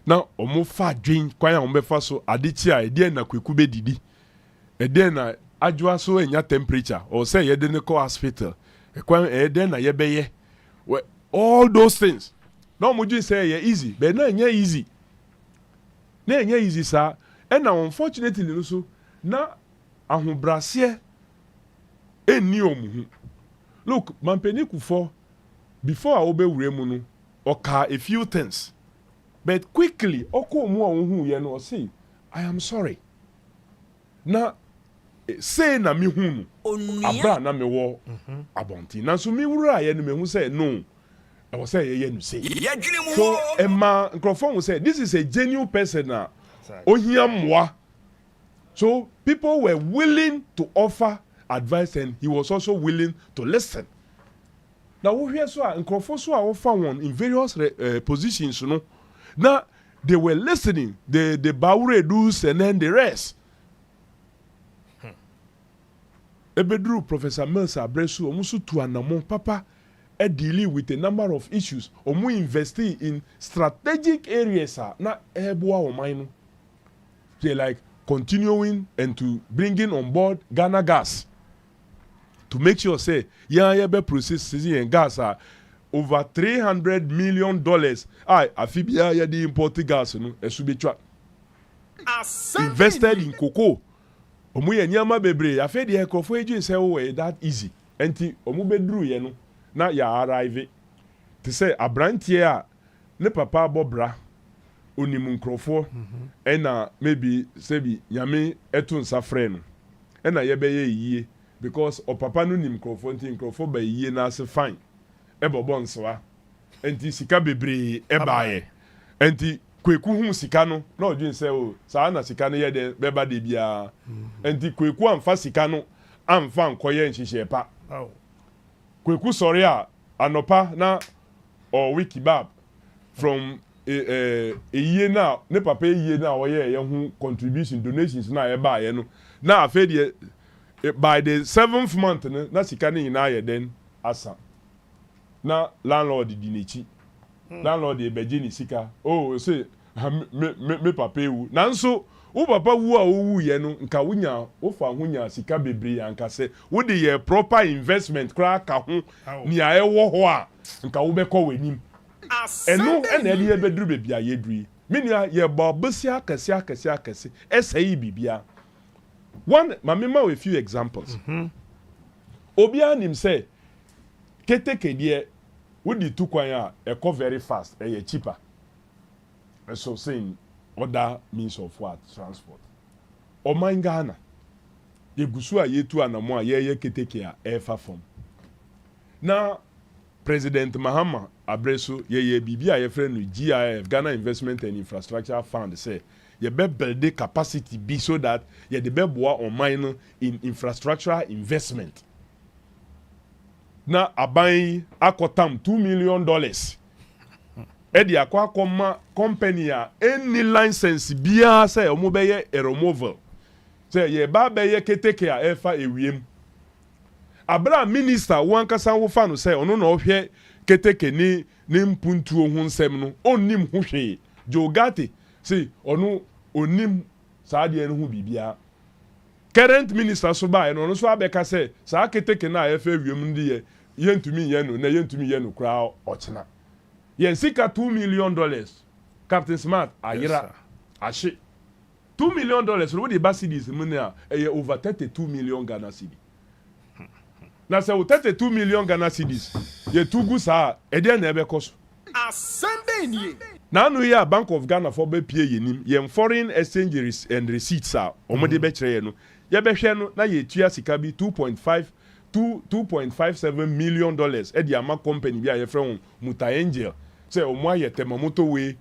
na omu fa dwen kwan a omu fa so adichi a ede na kweku be didi ede na adwoa so enya temperature or say ye de ne call hospital kwan ede na ye beye all those things na omu ju say ye easy but na enya easy sa and unfortunately no so na ahobrase eni omu look mampeni kufo before I obey Uremunu, oka a few things. But quickly, oko mu who ye no say, I am sorry. Na say na mi hunu. Abra na me wo abonti. Na so mi wura ye no me hu say no. I was say ye no say. So Emma Nkrofon say this is a genuine person na ohia mwa. So people were willing to offer advice and he was also willing to listen. Now we hear so nkrofo so offer one in various positions, you know. Now they were listening, the Baure dues and then the rest. Ebedru Professor Mills Abresu omusu tu anamon papa dealing with a number of issues. Omu investing in strategic areas na eboa omainu. They like continuing and to bringing on board Ghana Gas. To make sure say be processing and gas over $300 million afibia ya the import gas no esubetwa invested in cocoa omu ye nyama bebre afi de ekofo agent say oh that easy enti omu bedru ye no na ya arrive to say abrantie a ne papa bobra onimu nkrofo ena maybe sebi nyame etu nsa frɛ no ena ye be ye yie because o papa no nim nkrofo ba yie na ase fine ebobo nsoa enti sika bebre ebaye enti kweku hu sika no na odwin se o saa na sika no ye de beba de bia enti kweku amfa sika no amfa nkoye nhihye pa kweku sorry a anopa na o wikibab from yie na ne papa yie na o ye hu contribution donations na ebaye no na afedie by the 7th month na sika ni na ye den asa na landlord di nechi landlord e beje ni sika oh say me papa ewu nanso wo papa wu a owu ye no nka wunya wo fa hunya sika bebre anka se wo de ye proper investment kra ka ho ni a ewo ho a nka wo be ko wanim eno ena ye bedru be bia ye dui minia ye ba bosia akese esai bibia. One, mamima with a few examples. Obia nim say, keteke die, would the two kwanya echo very fast, cheaper. And so saying other means of what transport. O Ghana, ye gusua ye tu anamwa ye keteke efa form. Now, President Mahama Abresu ye bibia ye friend GIF Ghana Investment and Infrastructure Fund say. You better build the capacity be so that you the better on mine in infrastructural investment. Now, I buy akotam $2 million. Edi akwa koma company any license biya say omo beye aeromoval. Say ye ba beye keteke a efa ewiem. Abra minister wan kasa wo fa no say ono na ohwe keteke ni mpuntu ohun nsem no onnim ho hwe jogate. See, onu onim saade no hu bibia. Current minister so ba no so abeka say sa keteke na efa wiem ndi ye yentumi ye no na yentumi ye no kra ochina. Yen sika $2 million. Captain Smart ayira ashe. $2 million we the basidies money over 32 million Ghana cedi. Na say 32 million Ghana cedis. Ye tugu sa e dey na ebe koso. Asande nie. Now no here Bank of Ghana for be pay yenim ye foreign exchange and receipts are omode be kire no ye be hwe no na ye tua sika bi 2.57 million dollars e di ama company bi a ye frɛ Muta Angel say omo aye temamoto we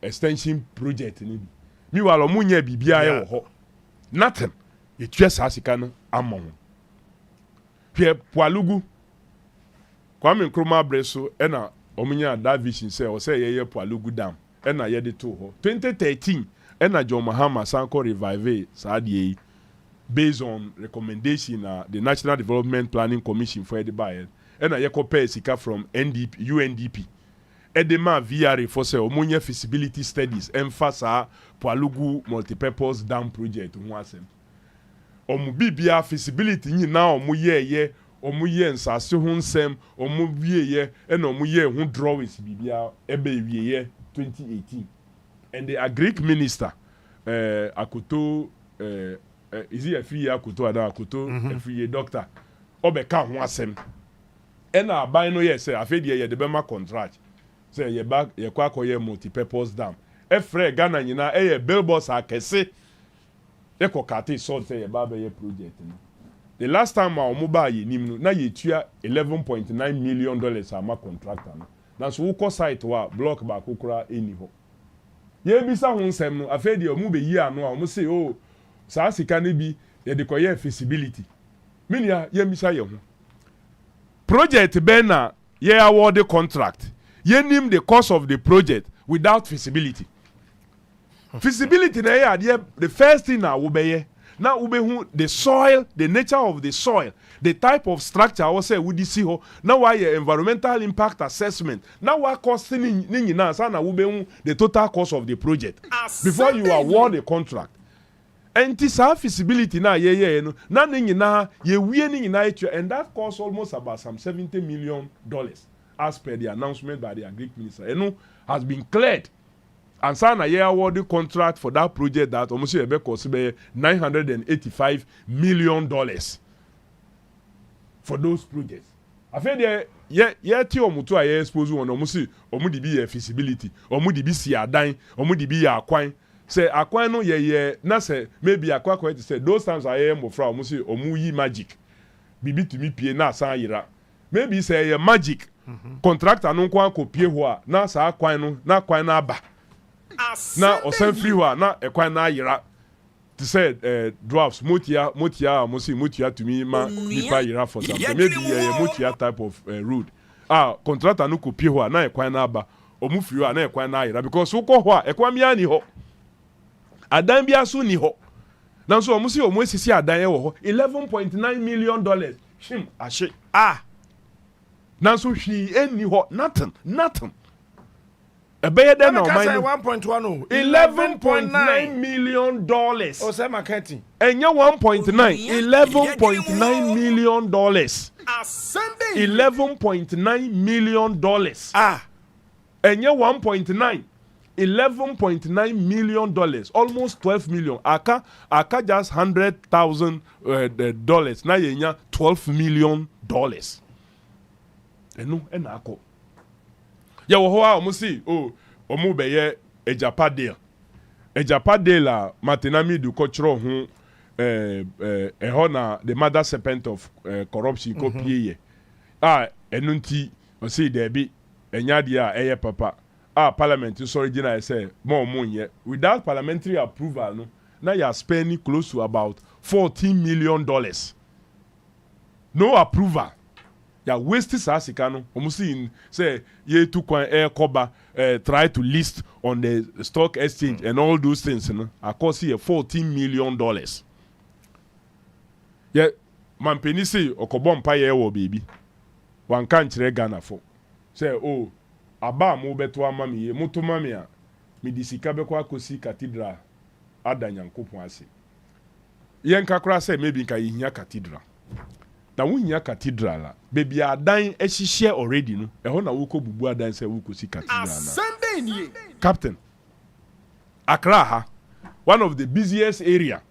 extension project ni bi mi wa lo munya bibia ye wo ho nothing ye tua sa sika no ama ho hwe Poalugu Kwame Nkrumah breso e na omunya that vision say o say ye Poalugu dam e na ye de to ho 2013 e na John Mahama sanko revive saadie based on recommendation the National Development Planning Commission for the buy e na ye compare sika from UNDP e de ma VRA for say omunya feasibility studies emphasize Poalugu multipurpose dam project ho asem omu bibia feasibility nyina omu ye omu ye nsase ho nsem omu wieye na omu ye ho drawings bibia ebe wieye 2018 and the agric minister Akoto is he a free Akoto ada Akoto a free doctor obeka ho asem na aban no ye say afedie ye de bema contract say ye back ye kwa akoye multipurpose dam efre Ghana nyina ye billboards akese e kokate so say ye ba be ye project no. The last time our mobile yenim na ye tua $11.9 million ama contractor no. Na so wo site wa block ba kokura eni ho. Ye bisa ho nsem no afedi omu be yi ano a omu say oh sa sika ne bi ye de koye feasibility. Minia ye misa ye ho. Project be na ye award the contract. Ye nim the cost of the project without feasibility. Feasibility na ye the first thing na wo be ye. Now ubehu the soil, the nature of the soil, the type of structure I say we see ho. Now why environmental impact assessment. Now what cost ni na sana ubehu the total cost of the project before you award the contract. And this feasibility na ye no. Na ni na ye wie ni na and that cost almost about some $70 million as per the announcement by the Agric Minister. And has been cleared. And sana ye award the contract for that project that almost ebe cost be $985 million for those projects. I feel ye ti omutu aye expose on omusi omudi bi feasibility omudi bi si adan omudi bi akwan say akwan no ye na say maybe akwa to say those times aye mo fra omusi omu yi magic bibi to me pie na san yira maybe say ye magic contractor no kwa ko pie ho a na sa akwan no na akwan na aba na osan free wa na ekwan na yira to say drafts motia to me ma nipa yira for some maybe motia type of road contractor no ko pie ho na ekwan na aba omu free wa na ekwan na yira because wo ho ekwan bia ni ho adan bia so ni ho na so omu esisi adan e wo ho $11.9 million shim ashe na so hwi eni ho nothing Ebeye den na o mine 1.1 $11.9 million. O say marketing. Enya 1.9 $11.9 million. $11.9 million. Enya 1.9 $11.9 million. Almost $12 million. Aka just $100,000 na yenya $12 million. Enu enako. Ya wo ho a omu si omu be ye ejapadale la matenami du cultural ho ho na the mother serpent of corruption ko pie ye enu nti o si there be enya dia eye papa parliament so original say mo ye without parliamentary approval no na you are spending close to about $14 million. No approval. Ya waste sasika no omusi say ye tu kwan air cover try to list on the stock exchange and all those things no cost here $14 million. Yeah, man penisi okobom pa ye wo baby wan kan kire Ghana for say aba mo beto ama me ye moto mame a me disika be kwa kosi cathedral adanyankopon ase yen kakra say maybe nka yihia cathedral na wunya cathedral baby adan ehihie already no eho na wo ko bubu adan say wo ko si cathedral na Sunday ni captain Accra one of the busiest area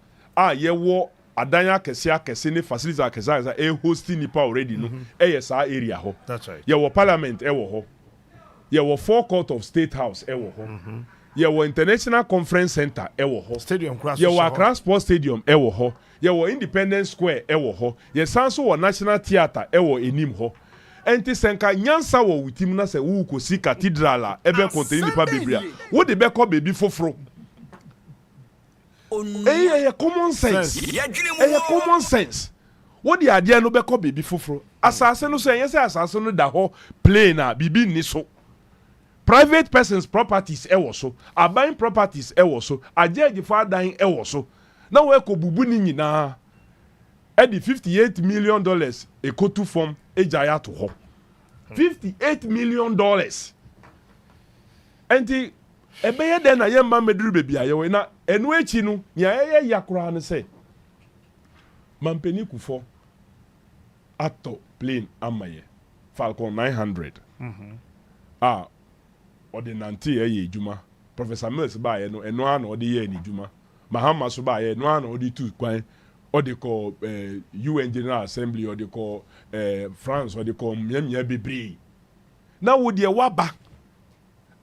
ye wo adan akese ne facilities akese hosting nipa already no yes area ho that's right ye wo parliament wo ho yɛwɔ forecourt of State House ɛwɔ hɔ yɛwɔ International Conference Center ɛwɔ hɔ stadium yɛwɔ Accra Sports Stadium ɛwɔ hɔ yɛwɔ Independence Square ɛwɔ hɔ yɛsan so wɔ National Theatre ɛwɔ enim hɔ ɛnti sɛnka nyansa wɔ wutim na sɛ wo kɔsi cathedral a ɛbɛ kɔntɛni nipa bebree a wo de bɛkɔ beebi foforo ɛyɛ common sense ɛyɛ common sense wo de adeɛ no bɛkɔ beebi foforo asase no so ɛyɛ sɛ asase no da hɔ plain a bibi nni so private persons properties ɛwɔ so aban properties ɛwɔ so agyeegyefo adan ɛwɔ so na wo ɛkɔ bubu ni nyinaa ɛdi $58 million ekotu fam egya ya to hɔ $58 million ɛnti ɛbɛyɛ dɛ na yɛmba meduru beebi a yɛwɔ na ɛno akyi no nea ɛyɛ yakora ne sɛ mampani kufo atɔ plane amayɛ Falcon 900 a ɔde nante ɛyɛ adwuma Professor Mills baayɛ no ɛno a na ɔde yɛ ne adwuma Mahama so baayɛ ɛno a na ɔde tu kwan ɔde kɔ UN General Assembly ɔde kɔ France ɔde kɔ mmiamia bebree na wo deɛ waba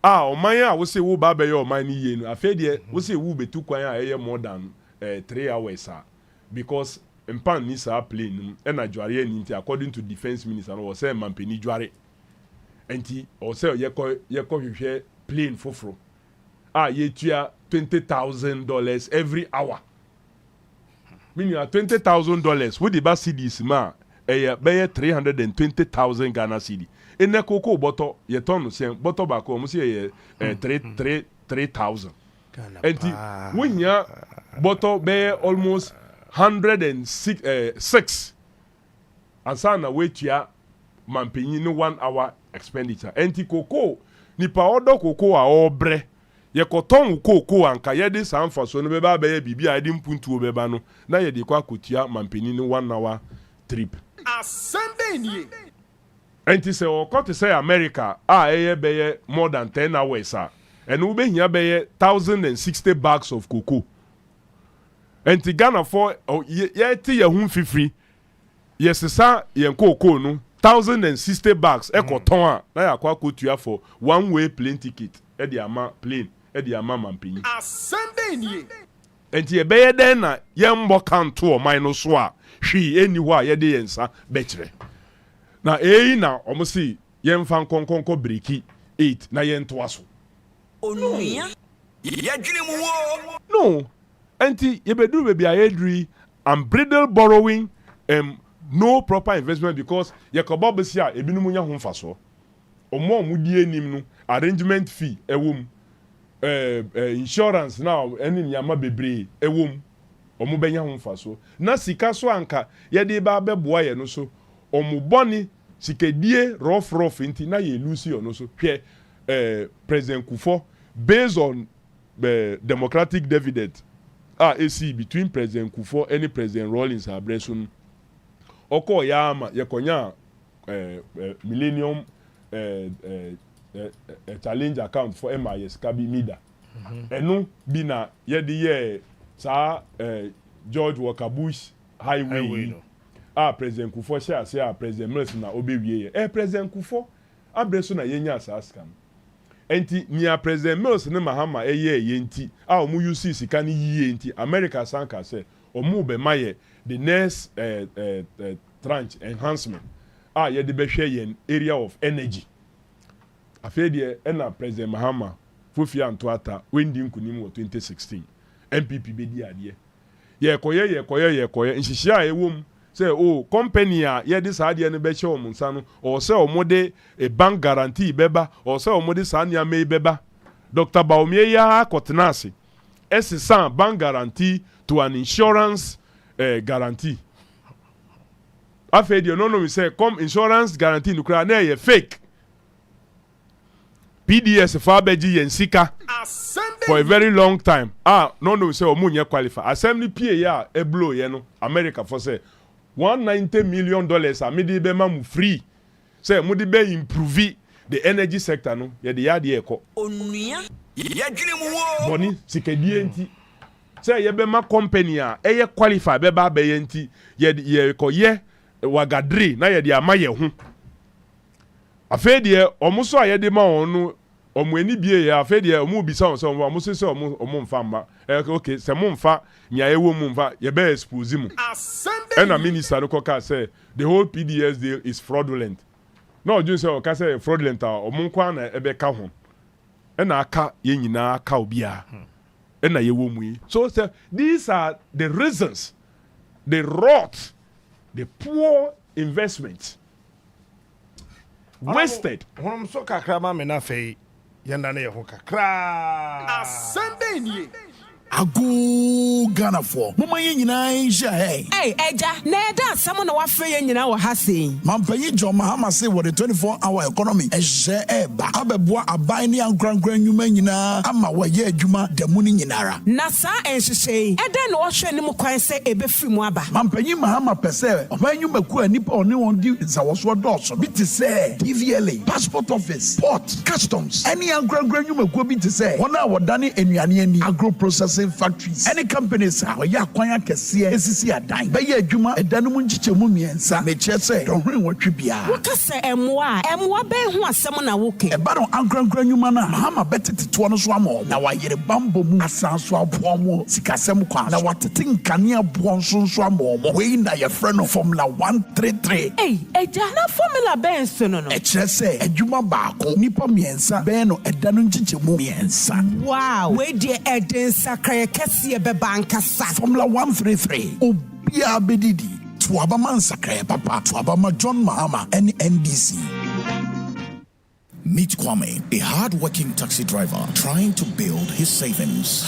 a ɔman a wo se wo ba bɛyɛ ɔman ne yie no afei deɛ wo se wo betu kwan a ɛyɛ more than 3 hours a because mpan ni saa plane no ɛna dware ani nti according to defense minister no wɔsɛ mampani dware enti ɔsɛ yɛkɔ hwehwɛ plane foforo a yɛtua $20,000 every hour meaning $20,000 wo de ba cedis ma ɛyɛ bɛyɛ 320,000 Ghana cedi ene koko bɔtɔ yɛtɔn no sɛn bɔtɔ baako ɔmo sɛ yɛ 3,000 enti wonya bɔtɔ bɛyɛ almost 106 ansa na wetua mampanyin no 1 hour expenditure enti koko nipa ɔdɔ koko a ɔbrɛ yɛkɔtɔn koko anka yɛde saa mfaso no bɛba bɛyɛ biribi a yɛde mpuntuo bɛba no na yɛde kɔ akotua mampanyin no 1 hour trip enti sɛ ɔkɔ te sɛ America a ɛyɛ bɛyɛ more than 10 hours a ɛno wobɛhia bɛyɛ 1,060 bags of cocoa enti Ghana for yɛte yɛ ho fifiri yɛsesa yɛn cocoa no 1,060 bags ɛkɔtɔn a na yɛakɔ akɔtua for one way plane ticket ɛde ama plane ɛde ama mampanyin enti yɛbɛyɛ dɛn na yɛmbɔ kanto ɔman no so a hwee ɛni hɔ a yɛde yɛn nsa bɛkyerɛ na eyi na ɔmo si yɛmfa nkɔnkɔnkɔ breki 8 na yɛntoa so Onua yɛdwene mu wo no enti yɛbɛduru baabi a yɛduri unbridled borrowing no proper investment because yɛkɔbɔ bɛsi a ebinom nya ho mfasoɔ ɔmo di anim no arrangement fee ɛwɔ mu insurance na ɛne nneɛma bebree ɛwɔ mu ɔmo bɛnya ho mfasoɔ na sika so anka yɛde ba bɛboa yɛ no so ɔmo bɔne sikadie rough nti na yɛ lucy ɔno so hwɛ President Kufuor based on democratic dividend AC between President Kufuor and President Rawlings abrɛso no ɔkɔ yama yɛkɔnya millennium challenge account for MIS kabi mida ɛno bi na yɛde yɛ saa George Walker Bush highway no. President Kufuor hyɛ ase a President Mills na obewie yɛ President Kufuor abrɛso na yɛnya saa scam enti nia President Mills ne Mahama ɛyɛ yɛnti a ɔmo use sika ne yie enti America sanka sɛ ɔmo bɛma yɛ the next tranche enhancement yɛde bɛhwɛ yɛn area of energy afei deɛ ɛna President Mahama Fofi Antoata wendi nkunim wɔ 2016 MPP bɛdi adeɛ yɛkɔyɛ nhyehyɛ a ɛwɔ mu sɛ company a yɛde saa adeɛ no bɛhyɛ ɔmo nsa no ɔwɔ sɛ ɔmo de a bank guarantee bɛba ɔwɔ sɛ ɔmo de saa nneɛma yi bɛba Dr. Baumie ya akɔtena ase ɛsesa bank guarantee to an insurance guarantee afei deɛ no mi sɛ insurance guarantee no koraa na ɛyɛ fake PDS fa bɛgye yɛn sika for a very long time no mi sɛ ɔmo nyɛ qualify assembly PA a ɛblow yɛ no America for sɛ $190 million a mede bɛma mu free sɛ mode bɛ improve the energy sector no yɛde yɛadeɛ ɛkɔ Onua yɛdwene mu wo bɔne sikadie nti sɛ yɛbɛma company a ɛyɛ qualify bɛba bɛyɛ nti yɛkɔyɛ wagadre na yɛde ama yɛ ho afei deɛ ɔmo so ayɛ de ma wɔn no ɔmo ani bie yɛ afei deɛ ɔmo bisa wɔn sɛ ɔmo sɛ ɔmo mfa mma okay sɛ mo mfa nya ɛwɔ mu mfa yɛbɛ expose mu ɛna minister no kɔka sɛ the whole PDS deal is fraudulent na ɔdun sɛ ɔka sɛ fraudulent a ɔmo nkwa na ɛbɛka ho ɛna aka yɛn nyinaa aka obiara ɛna yɛwɔ mu yi so these are the reasons the rot the poor investment wasted. Hom so kakra ma me na fei yenda na ye ho kakra. Asende nie. Ago Ghana for mama ye nyina nhia hey eja na eda asam na wafe ye nyina wo ha sei mampanyi John Mahama say what the 24-hour economy ehye eba abeboa aban ne ankrankran nyuma nyina ama wa ye adwuma da mu ni nyinara na sa enhyehyei eda na wo hwe ne mu kwan se ebefiri mu aba mampanyi Mahama pese oban nyuma ku anipa oni won di zawoso dɔɔso bi te sɛ DVLA passport office port customs any ankrankran nyuma ku bi te sɛ wona wodane enuane ani agro processing factories any companies are ya kwanya kese esisi adan be ya adwuma edanum nchichemu miensa me kyerɛ don't watwe bia wo ka sɛ emwa be ho asɛm na woke e ba no ankrankran nyuma na Mahama betete to no so ama na wayere bambo mu asanso abomo sikasɛm kwa na watete nkane abo nso ama we na ye frɛ no formula 133 eja na formula ben so no e kyerɛ sɛ adwuma baako nipa miensa be no edanum nchichemu miensa wow we die eden sakra kɛseɛ bɛba nkasa formula 133 obia bedidi to abama nsakra papa to abama John Mahama and NDC. Meet Kwame, a hard-working taxi driver trying to build his savings.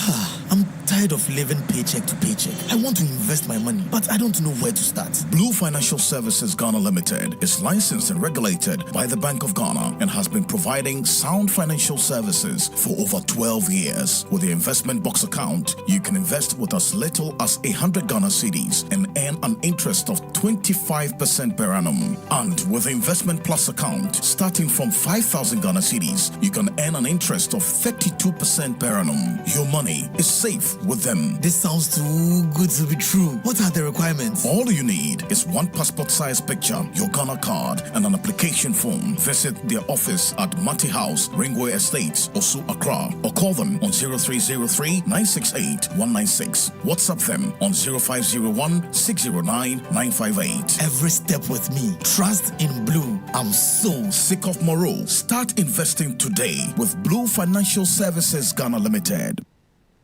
I'm tired of living paycheck to paycheck. I want to invest my money, but I don't know where to start. Blue Financial Services Ghana Limited is licensed and regulated by the Bank of Ghana and has been providing sound financial services for over 12 years. With the investment box account, you can invest with as little as 100 Ghana cedis and earn an interest of 25% per annum. And with the investment plus account, starting from 5,000 Ghana cedis, you can earn an interest of 32% per annum. Your money is safe with them. This sounds too good to be true. What are the requirements? All you need is one passport size picture, your Ghana card, and an application form. Visit their office at Mati House, Ringway Estates, Osu, Accra, or call them on 0303 968 196. WhatsApp them on 0501 609 958. Every step with me. Trust in Blue. I'm so sick of Moreau. Start investing today with Blue Financial Services Ghana Limited.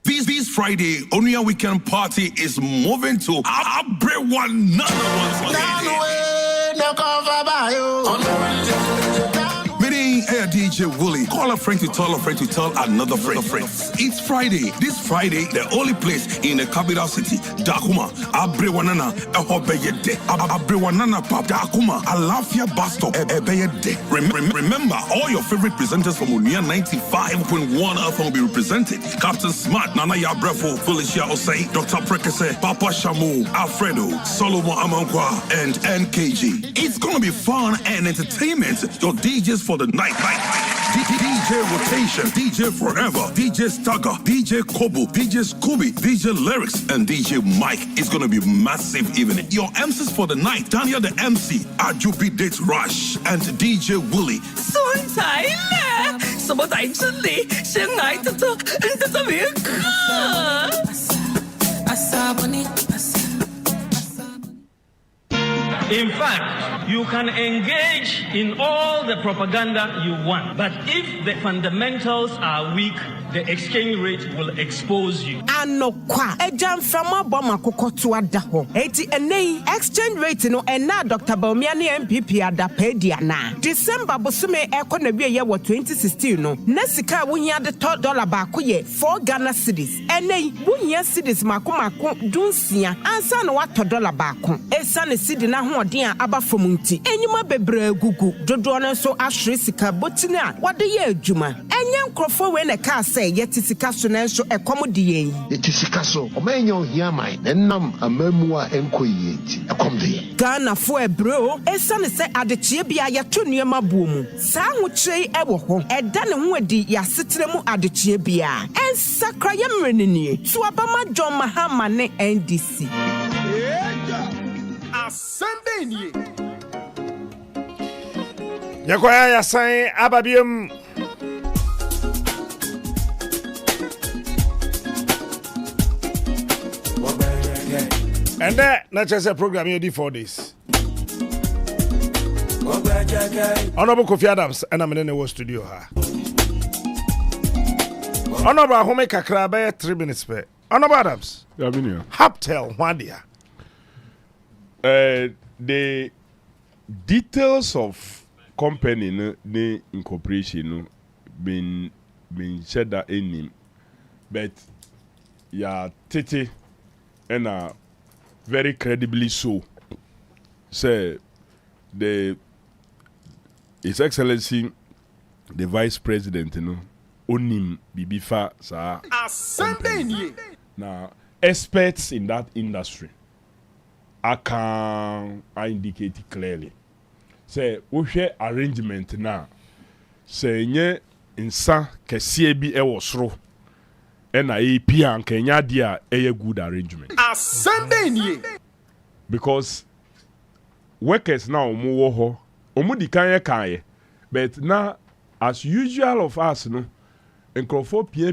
This Friday, Onua Weekend Party is moving to Abrewa Meeting DJ Wooly. Call a friend to tell a friend to tell another friend. It's Friday. This Friday, the only place in the capital city, Dakuma, Abrewanana, Ehobeyede, Abrewanana Pap, Dakuma, Alafia Basto, Ebeyede. Remember, all your favorite presenters from Onua 95.1 FM will be represented. Captain Smart, Nana Yabrefo, Felicia Osei, Dr. Prekese, Papa Shamu, Alfredo, Solomon Amankwa, and NKG. It's gonna be fun and entertainment. Your DJs for the night. DJ Rotation, DJ Forever, DJ Stagger, DJ Kobo, DJ Scooby, DJ Lyrics, and DJ Mike. It's gonna be massive evening. Your MCs for the night, Daniel the MC, Ajubi Date Rush, and DJ Wooly. In fact, you can engage in all the propaganda you want, but if the fundamentals are weak, the exchange rate will expose you. Anokwa ejam fama boma kokoto adaho. Eti enei exchange rate no ena Dr. Baumia ne MPP adapedia na. December bosume ekona wie ye 2016 no. Na sika wohia de $1 baako ye 4 Ghana cedis. Enei wohia cedis mako dunsia ansa no $1 baako. Esa ne cedi na hoɔden a aba fam nti. Enyuma bebre gugu. Dodo no so ahwe sika botini a wade ye adwuma. Enye nkrofo we ne ka yeti sika so na nso ekom de yen yeti sika so omanya ohia man nam amamu a enkoyi enti ekom de yen Ghana fo ebreo esane se adechie bia yeto nuema buomu sa hokyerei ewo ho eda ne ho adi yasetere mu adechie bia ensakra yemrenenie so abama John Mahama ne NDC asembe nie Yakwaya ya sign ababium. And that not just a program you did 4 days. Honorable Kofi Adams and I'm in the studio. Honorable Home Kakrabe 3 minutes per. Honorable Adams. Haptel Wandia. The details of company the incorporation been said that in him, but ya tete and very credibly so say His Excellency the Vice President onim bibifa sa now experts in that industry I indicate clearly say we share arrangement now say nye insa kese bi e wo soro e na e pia nka nya dia e good arrangement because workers now omo wo ho omo di kan ye but now as usual of us no nkrofo pia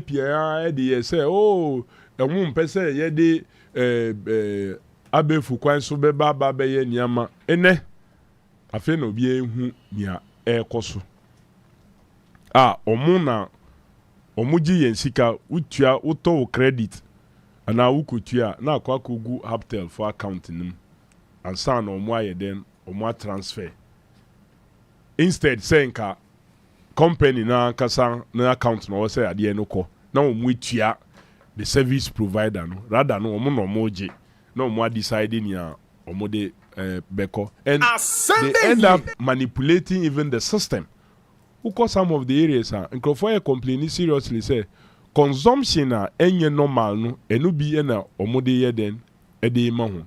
e dey say oh emu mpese ye dey abefu kwan so beba ba ye niama ene afi no bi ehu nia ekoso omu ji yen sika utua uto credit ana ukutua na akwa kogu Haptel for account nim ansa na omu aye den omu transfer instead saying ka company na kasa na account na say ade no ko na omu etua the service provider no rather no omu no moje na omu decide ni a omu de beko and they end up manipulating even the system. Because some of the areas are and complaining seriously say consumption enye normal no enu bi na omode ye den ede mahu.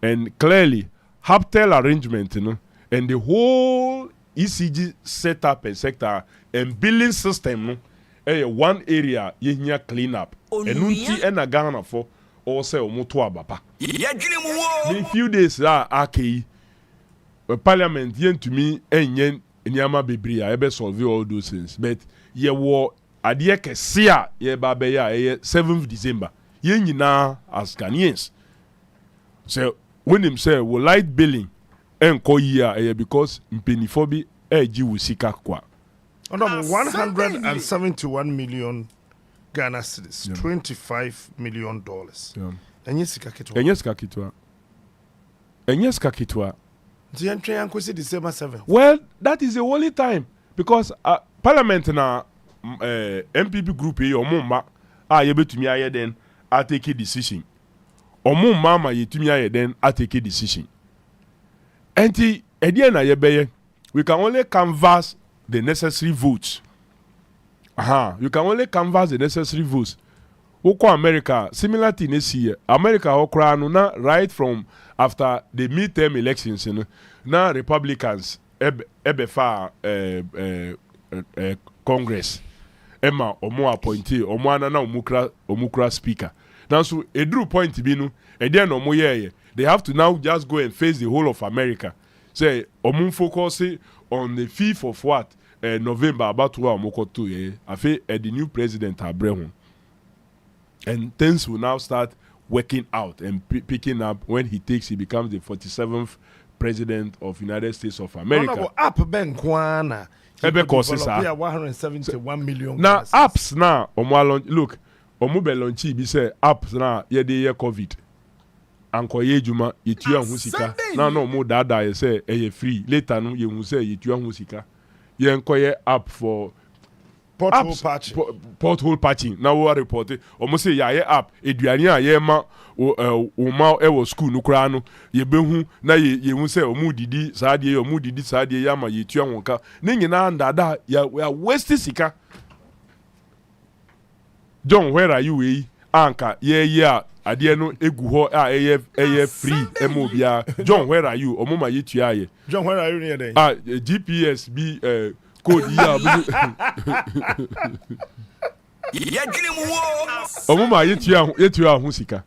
And clearly Haptel arrangement no and the whole ECG setup and sector and billing system no one area ye hia clean up enu nti na Ghana for or say omoto abapa. In few days akei Parliament yen to me enyen Nyama Bibri, I ever solve all those things. But ye war adie kesia ye babeya 7th December. Ye nyina as Ghanaians. So when him say we light billing enko year because mpenifobi eji wusika kwa. Under 171 million Ghana cedis, $25 million. Enye sika kitwa. Enye sika kitwa. December 7th. Well, that is the only time because Parliament na MPP group ye omumma ye betumi aye den I take a decision. Omumma ma yetumi aye den I take a decision. Enti edi na ye beye we can only canvass the necessary votes. You can only canvass the necessary votes. Woko America similar thing this year. America okra no na right from after the midterm elections na Republicans ebe fa Congress ema omo appointee omo ana na omukra speaker now so edru point bi no e dey no mo ye they have to now just go and face the whole of America say omo focus on the 5th of what November about where omokoto afi the new president abrehun and things will now start working out and picking up when he becomes the 47th president of United States of America. No, app ben kwana. Ebe courses 171 million. Now apps now look, omube launchi bi say apps now ye dey COVID. Anko ye juma yetua hu sika. Now no mo dada ye say e free. Later no ye hu say yetua hu sika. Ye enko ye app for pothole patching. Now we report it. Almost say ya app. Eduani a ye ma o e was school no kra no ye behu na ye hu say omu didi saadie ya ma ye tua wonka. Ne nyina ndada ya we are wasting sika. John, where are you we? Anka ye adie no egu ho eye free emobia. John, where are you? Omuma ye tua ye. John, where are you near there? GPS be code ya omuma yetua hu sika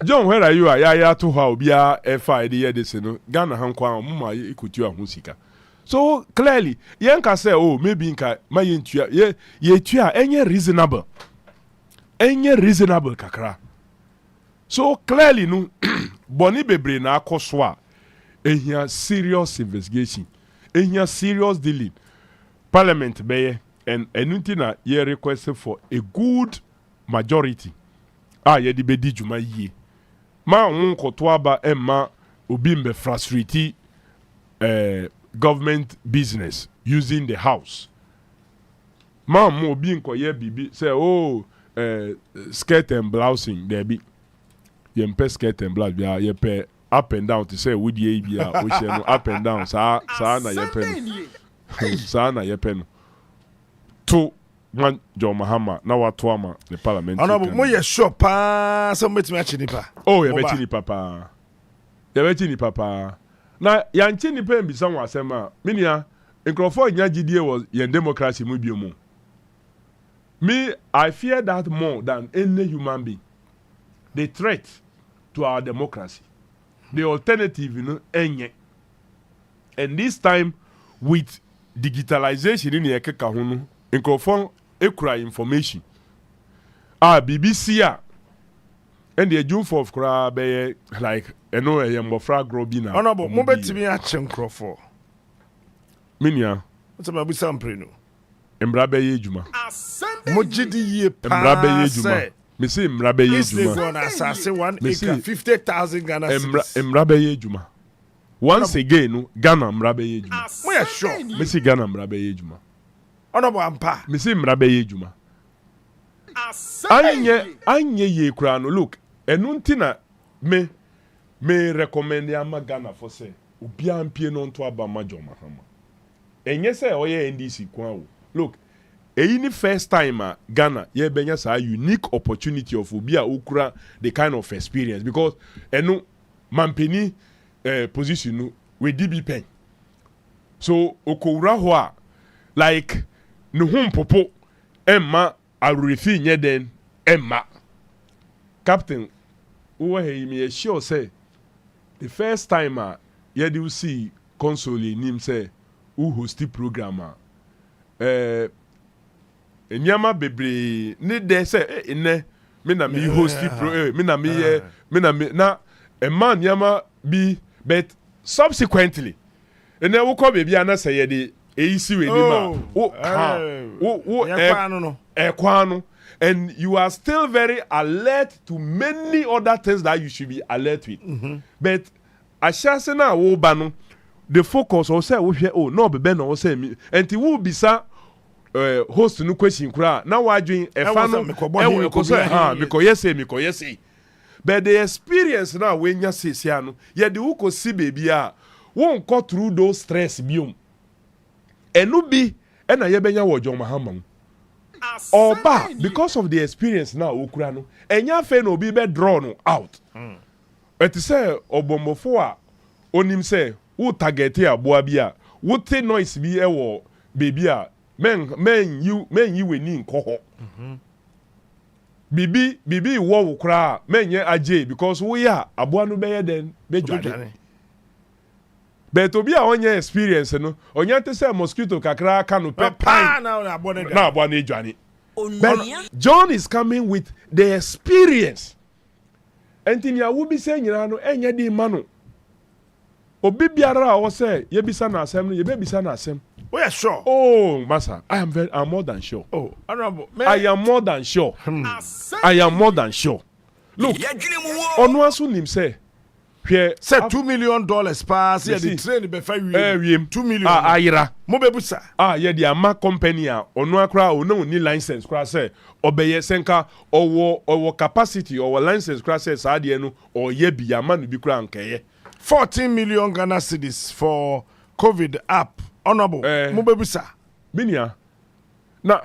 John, where are you? Ya to how be a FID this no Ghana hankwa mma ikutu ahusika. So clearly, yanka say oh maybe nka my yentua ye tua enye reasonable. Enye reasonable kakra. So clearly no boni bebre na akoso a ehia serious investigation. Ehia serious dealing. Parliament beye and enunti na ye request for a good majority. Ye di bedi juma yie. Ma unkoto aba emma obi mbe frustrate government business using the house. Ma mo obi nkoye bibi say oh skirt and blousing there be. Yempe skirt and blouse bia yepe up and down to say would ye be no up and down sa na yepe no. Sa na yepe no. To man John Mahama na watu ama the Parliamentary. Honorable mo ye sure pa so met me achinipa. Oh ye beti ni papa. Ye beti ni papa. Na yanchi ni pe mbisa wa asema minia nkrofo nya gidie was ye democracy mu biomu. Me I fear that more than any human being. The threat to our democracy. The alternative enye. And this time with digitalization in the ekeka hunu nkrofo ekura information BBC and the June 4th kra be like eno mbofra grobi na honorable mo betimi a chenkrofo minia what's my busa mpreno mbra be ye ejuma mo gidi ye pa mbra be ye ejuma me say mbra be ye ejuma na assassin 1 acre 50,000 Ghana cedis mbra be ye ejuma once again Ghana mbra be ye ejuma mo ya sure me say Ghana mbra be ye ejuma honorable ampa me say mbra be ye ejuma anye ye kura no look enunti na me recommend ama Ghana for say obi ampie no nto aba majo mahama enye say oye NDC kwa wo look ni first time Ghana ye benya sa unique opportunity of obi a okura the kind of experience because enu mampeni position no we DB pen so okowura ho a like no hum popo emma arurefi nye den emma captain who me sure say the first time you do see console nim say who host program enyama bebre ni de say ene me na me host pro me na me na a man nyama be but subsequently ene wo ko bebi ana say ye de eisi we ni ma ekwano and you are still very alert to many other things that you should be alert with. But ashase na wo ba no the focus or say wo hwe oh no be no say me enti wo bisa host no question kura na wa adwen efa no e say ha me yes but the experience na we nya sesia no ye de wo ko si baby a wo nko through those stress biom enu bi e na ye benya wo John Mahama Oba, because of the experience now, Ukraino, enya fe no be draw no out. It say obombofo a onim say wo target a boa bia, wo te noise bi e wo baby a men you weni nko ho. Bibi wo kra men ye aje because wo ya aboa no be den be dwade. But to be a onye experience no onye te say mosquito kakra ka no pe pan na abo na edwane. But John is coming with the experience. Entinia wo bi say nyina no enye di ma no. Obi biara wo say ye bisa na asem no ye be bisa na asem. We are sure. Oh, Master, I'm more than sure. Oh, honorable. I am more than sure. I am more than sure. Look, Onua so nim say say $2 million pass here the train be fa wi 2 million ayira mo be busa ye the ama company a Onua kra o no ni license kra say obeye senka owo capacity or license kra say sa de no o ye bi ama no bi kra nkeye 14 million Ghana cedis for COVID app honorable mo be busa binia na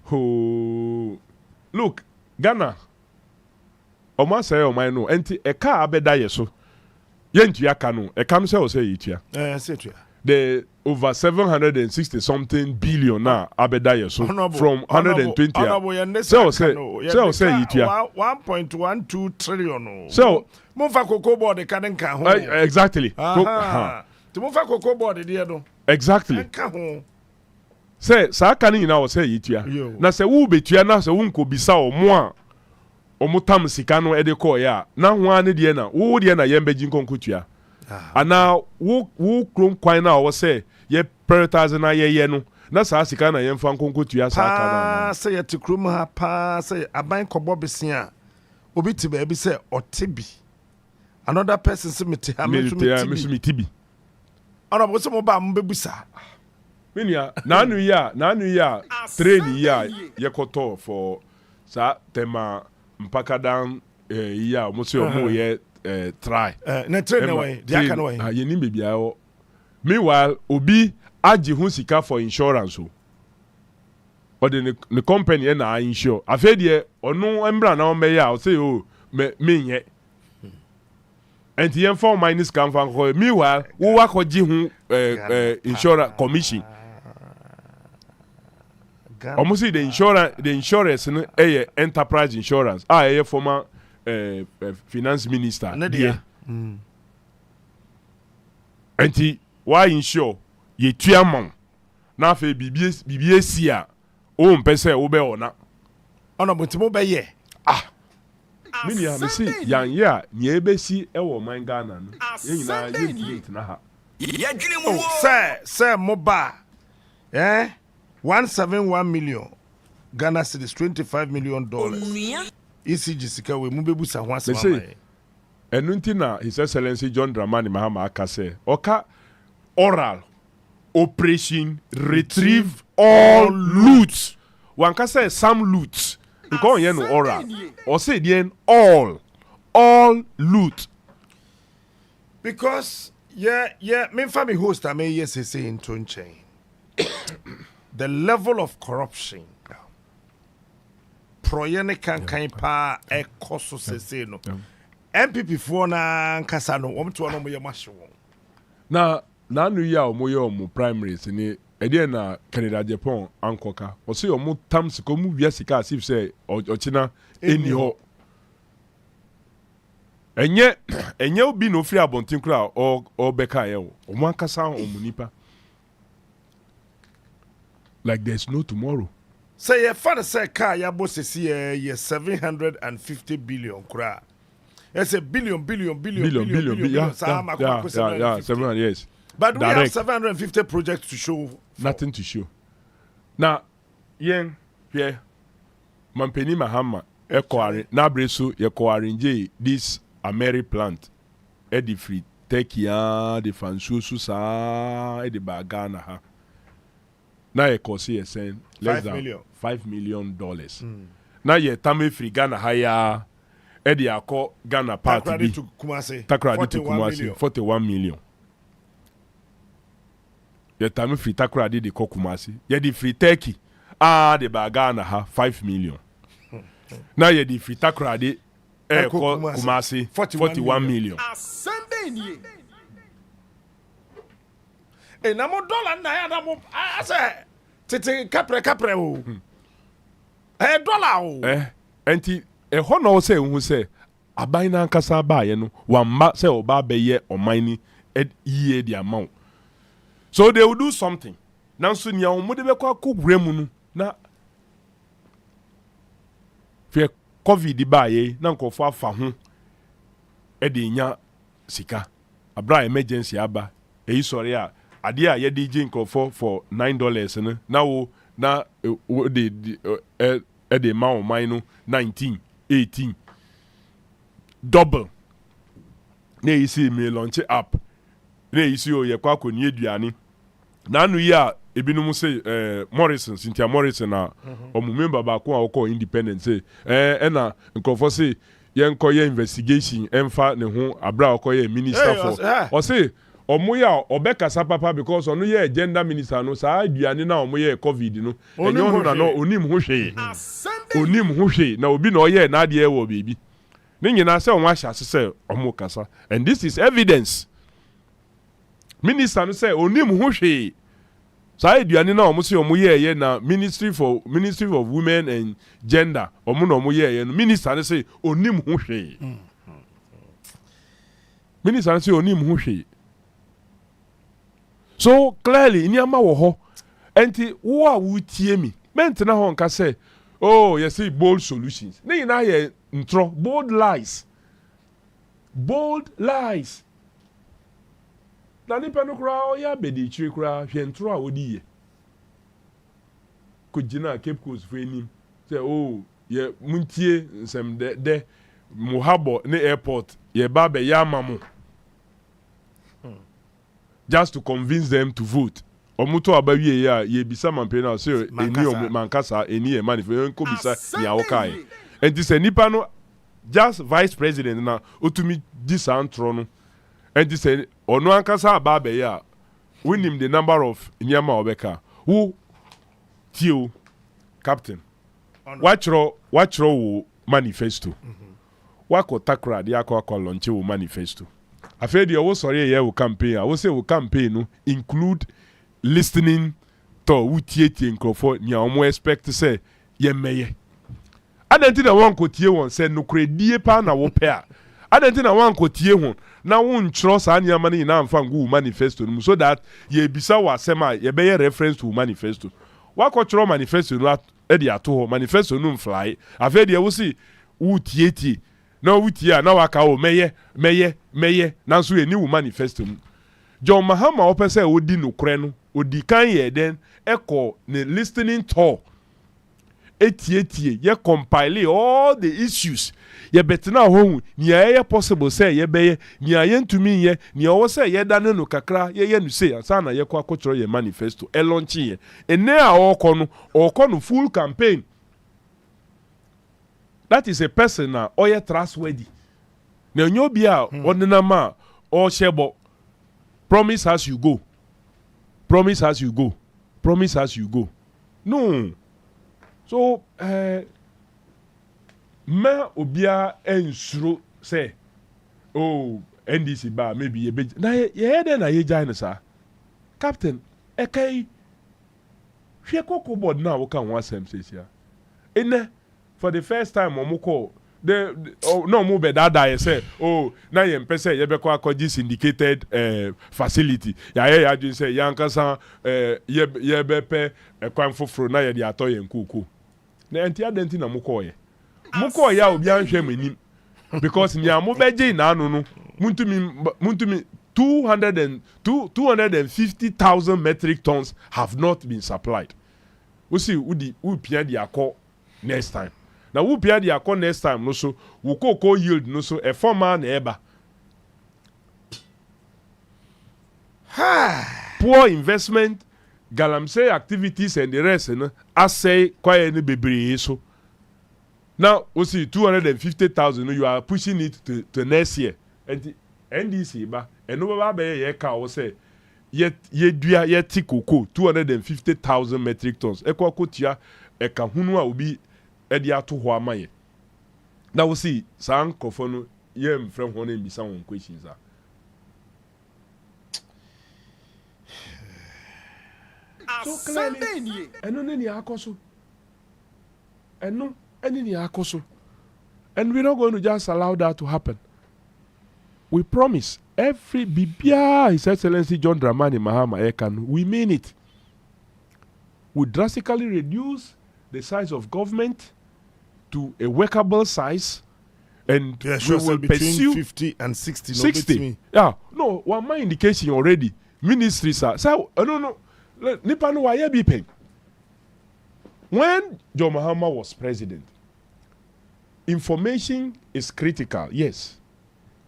ho look Ghana Oma say o man no enti e ka abeda yeso ye ntua ka no e ka no say o say yitua say tua the over 760 something billion now abeda so from 120 so say yitua 1.12 trillion so Mofa cocoa board can ho exactly to mofa cocoa board there no exactly say sa kan nyina wo say yitua na say wo betua na say wo nko bisa omo a omo tam sika no e de call ya na ho ane de na wo de na yembeji nkonkotua ana wo krom kwan na wo say ye prioritize na ye no na sa sika na yemfa nkonkotua sa ka na say ye tikrom ha pa say aban kobo besia obi ti ba bi say otebi another person say meti ha me tibi ana bo say mo ba mo bebusa minia nanu ya train ya yekoto for sa tema mpakadan ya mo se omo ye try na train na way dia kan way ye ni bebia o meanwhile obi agi hu sika for insurance o de the company na insure afedie onu embra na o me ya o say o me nye and yen for minus can fan ko meanwhile wo wa ko gi hu insurance commission almost the insurance no enterprise insurance former finance minister there and why insure ye tuamon na fe bibie si a o mpese wo be ona ona botimo be ye minia me si yan ye a nye be si e wo man Ghana no ye nyina ye plate na ha ye dwene mu say moba 171 million Ghana cedis $25 million ECG sika we mu bebusa ho asema enunti na His Excellency John Dramani Mahama aka say oka oral operation retrieve all loot one can say some loot nko yen no oral or say the all loot because me family host I may yes say in Tonchain the level of corruption proyene kan pa e koso sese no MPP for na nkasa no wo mto no mo ye mahwe na anu ya o mo ye o mo primaries ni e de na Canada Japan ankoka o se o mo tam siko mu wia sika asif se o china eni ho enye obi no free abontin kura o beka ye o mo ankasa o mo nipa like there's no tomorrow. Say your father say car ya boss see ye 750 billion kura. It's a billion. Yeah, 700 years. But we have 750 projects to show. Nothing to show. Now, yen here, Mampeni Mahama, Equari, Nabresu, Equarinje, this Ameri plant, Eddie Free, Tekia, the Fansusu, Eddie Bagana, ha. Now you can see less than $5 million. Now you tame free Ghana higher. Eddie Ako Ghana party Takradi to Kumasi. Takradi to Kumasi 41 million. You tame free Takradi de Kumasi. You the free Turkey. The Ghana ha 5 million. Now you the free Takradi Kumasi 41 million. Na mo dollar na ya na mo ase tete kapre o dollar o enti ho na o se hu se aban na nkasa ba ye no wamma se oba be ye oman ni ye the amount so they will do something now so nya mo de be kwa kugure mu no na fe covid ba ye na nkofo afa ho de nya sika abra emergency aba eyi sori a ade a ye DJ nkofo for $9 no now na the ma o mine no 19 18 double na you see me launch app na you see o ye kwa koni aduane na anu ya ebinum say Cynthia Morrison na omu member ba ko a ko independent say na nkofo say ye nko ye investigation emfa ne ho abra ko ye minister for o say omoya obekasa papa because onu ye gender minister no sa aduane na omoye covid no enyo no na no onim ho hwe na obi na oye na ade e wo bebi ne nyina se onwa hya se omo kasa and this is evidence Minister no say onim ho hwe. Sa eduane na omo se omo ye na Ministry of Women and Gender. Omo no omo ye no minister no say onim ho hwe. Minister no say onim ho hwe. So clearly inyama wo ho. Enti wo a wo tie mi. Mentena ho nka say oh, you see bold solutions. Ne na ye ntro bold lies. Bold lies. Na nipa no kura o ya bedi chiri kura hwe ntro a odi ye. Ko gina Cape Coast fo enim. Say oh, ye muntie nsem de Mohabo ne airport ye ba be ya mamu. Just to convince them to vote. Omuto abawie ya ye bisa mampe na say eni mankasa eni e manifest enko bisa ni awokai. Enti se nipa no just vice president na otumi disantro no. Enti se ono ankasa aba be ya win him the number of nyama obeka. Who tio captain. Wachro wo manifesto. Wako takra de akwa launch wo manifesto. Afedi owo sorry ye wo campaign. I wo say wo campaign no include listening to utieti nkrofo nya omo expect say ye meye. Adenti na wan kotie won say nokredie pa na wo pe a. Adenti na wan kotie ho na won nchro sa nyama ni na amfa ngu manifesto no so that ye bisa wa sema ye be reference to manifesto. Wa ko chro manifesto no e de ato ho manifesto no fly. Afedi e wo si utieti na wutia na waka o meye na so eni wo manifesto no. John Mahama opese odi nokre no odi kan ye den eko ne listening tour etie ye compile all the issues ye betina ho ni ye possible say ye beye ni ayentumi ye ni owo say ye dane no kakra ye no say ansa na ye kwa akotro ye manifesto e launch ye ene a okọ no full campaign. That is a person na oye trustworthy na nyobi a onena ma o shebo. Promise as you go. Promise as you go. Promise as you go. No. So, ma obia ensuro say, oh, NDC ba maybe ye be. Na ye den na ye join sa. Captain, ekai hwe koko board na wo kan one sem says here. Ene for the first time omoko no mo be dada say oh na ye mpese ye be kwa akodi syndicated facility ya adwin say yankasa ye be pe kwan foforo na ye de ato ye nkuku na enti adenti na moko ya obi anhwe manim because nya mo beje na anu no muntumi 250,000 metric tons have not been supplied. We see we pia di akọ next time. Now who pay the account next time no so we co yield no so a former neighbor. Poor investment, galamsey activities and the rest no assay quite any bebre so. Now we see 250,000 you are pushing it to next year. And the NDC ba and no be ye ka we say ye dua ye tikoko 250,000 metric tons. E kwa kotia e ka hunu a obi edi ato ho amaye. Now we see san kofo no ye mfrem ho na mbisa won questions a. So clearly eno ne ni akoso. Eno eni ni akoso. And we're not going to just allow that to happen. We promise every bibia His Excellency John Dramani Mahama Ekan, we mean it. We drastically reduce the size of government to a workable size, and we will pursue 50 and 60. 60. Yeah, no, one my indication already. Ministries are so no. Nipa no why be paying. When John Mahama was president, information is critical. Yes,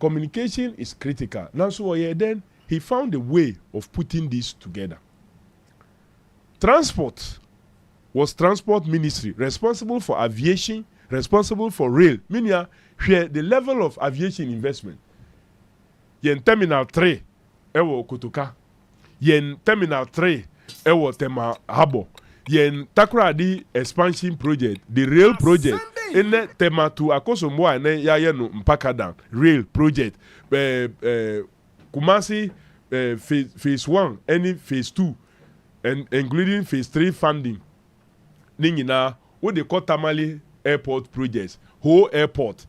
communication is critical. Now, so then he found a way of putting this together. Transport was transport ministry responsible for aviation, responsible for rail. Meaning, where the level of aviation investment. Yen terminal 3, ewo Kotoka. Yen terminal 3, ewo Tema Habo. Yen Takradi expansion project, the rail project. Ene Tema to Akosomwa ene ya yenu mpaka down rail project. Kumasi phase 1 any phase 2 and including phase 3 funding ni nyina what they call Tamale airport projects whole airport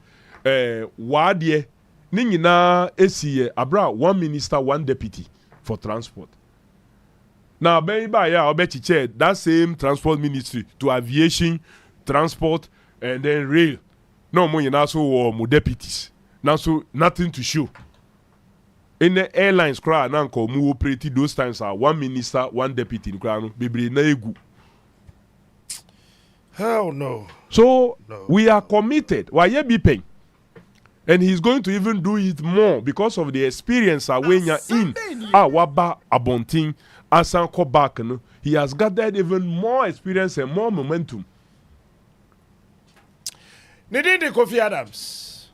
wade ni nyina esi abra 1 minister 1 deputy for transport. Now by ya obechiche that same transport ministry to aviation, transport and then rail. No mo nyina so mo deputies. Now so nothing to show. In the airlines cry na nko mu operate those times are 1 minister 1 deputy in cry no bebre na egu. Hell no. So we are committed. Why ye be paying? And he's going to even do it more because of the experience when you're in waba abonting asan ko back no. He has gathered even more experience and more momentum. Nidindi Kofi Adams.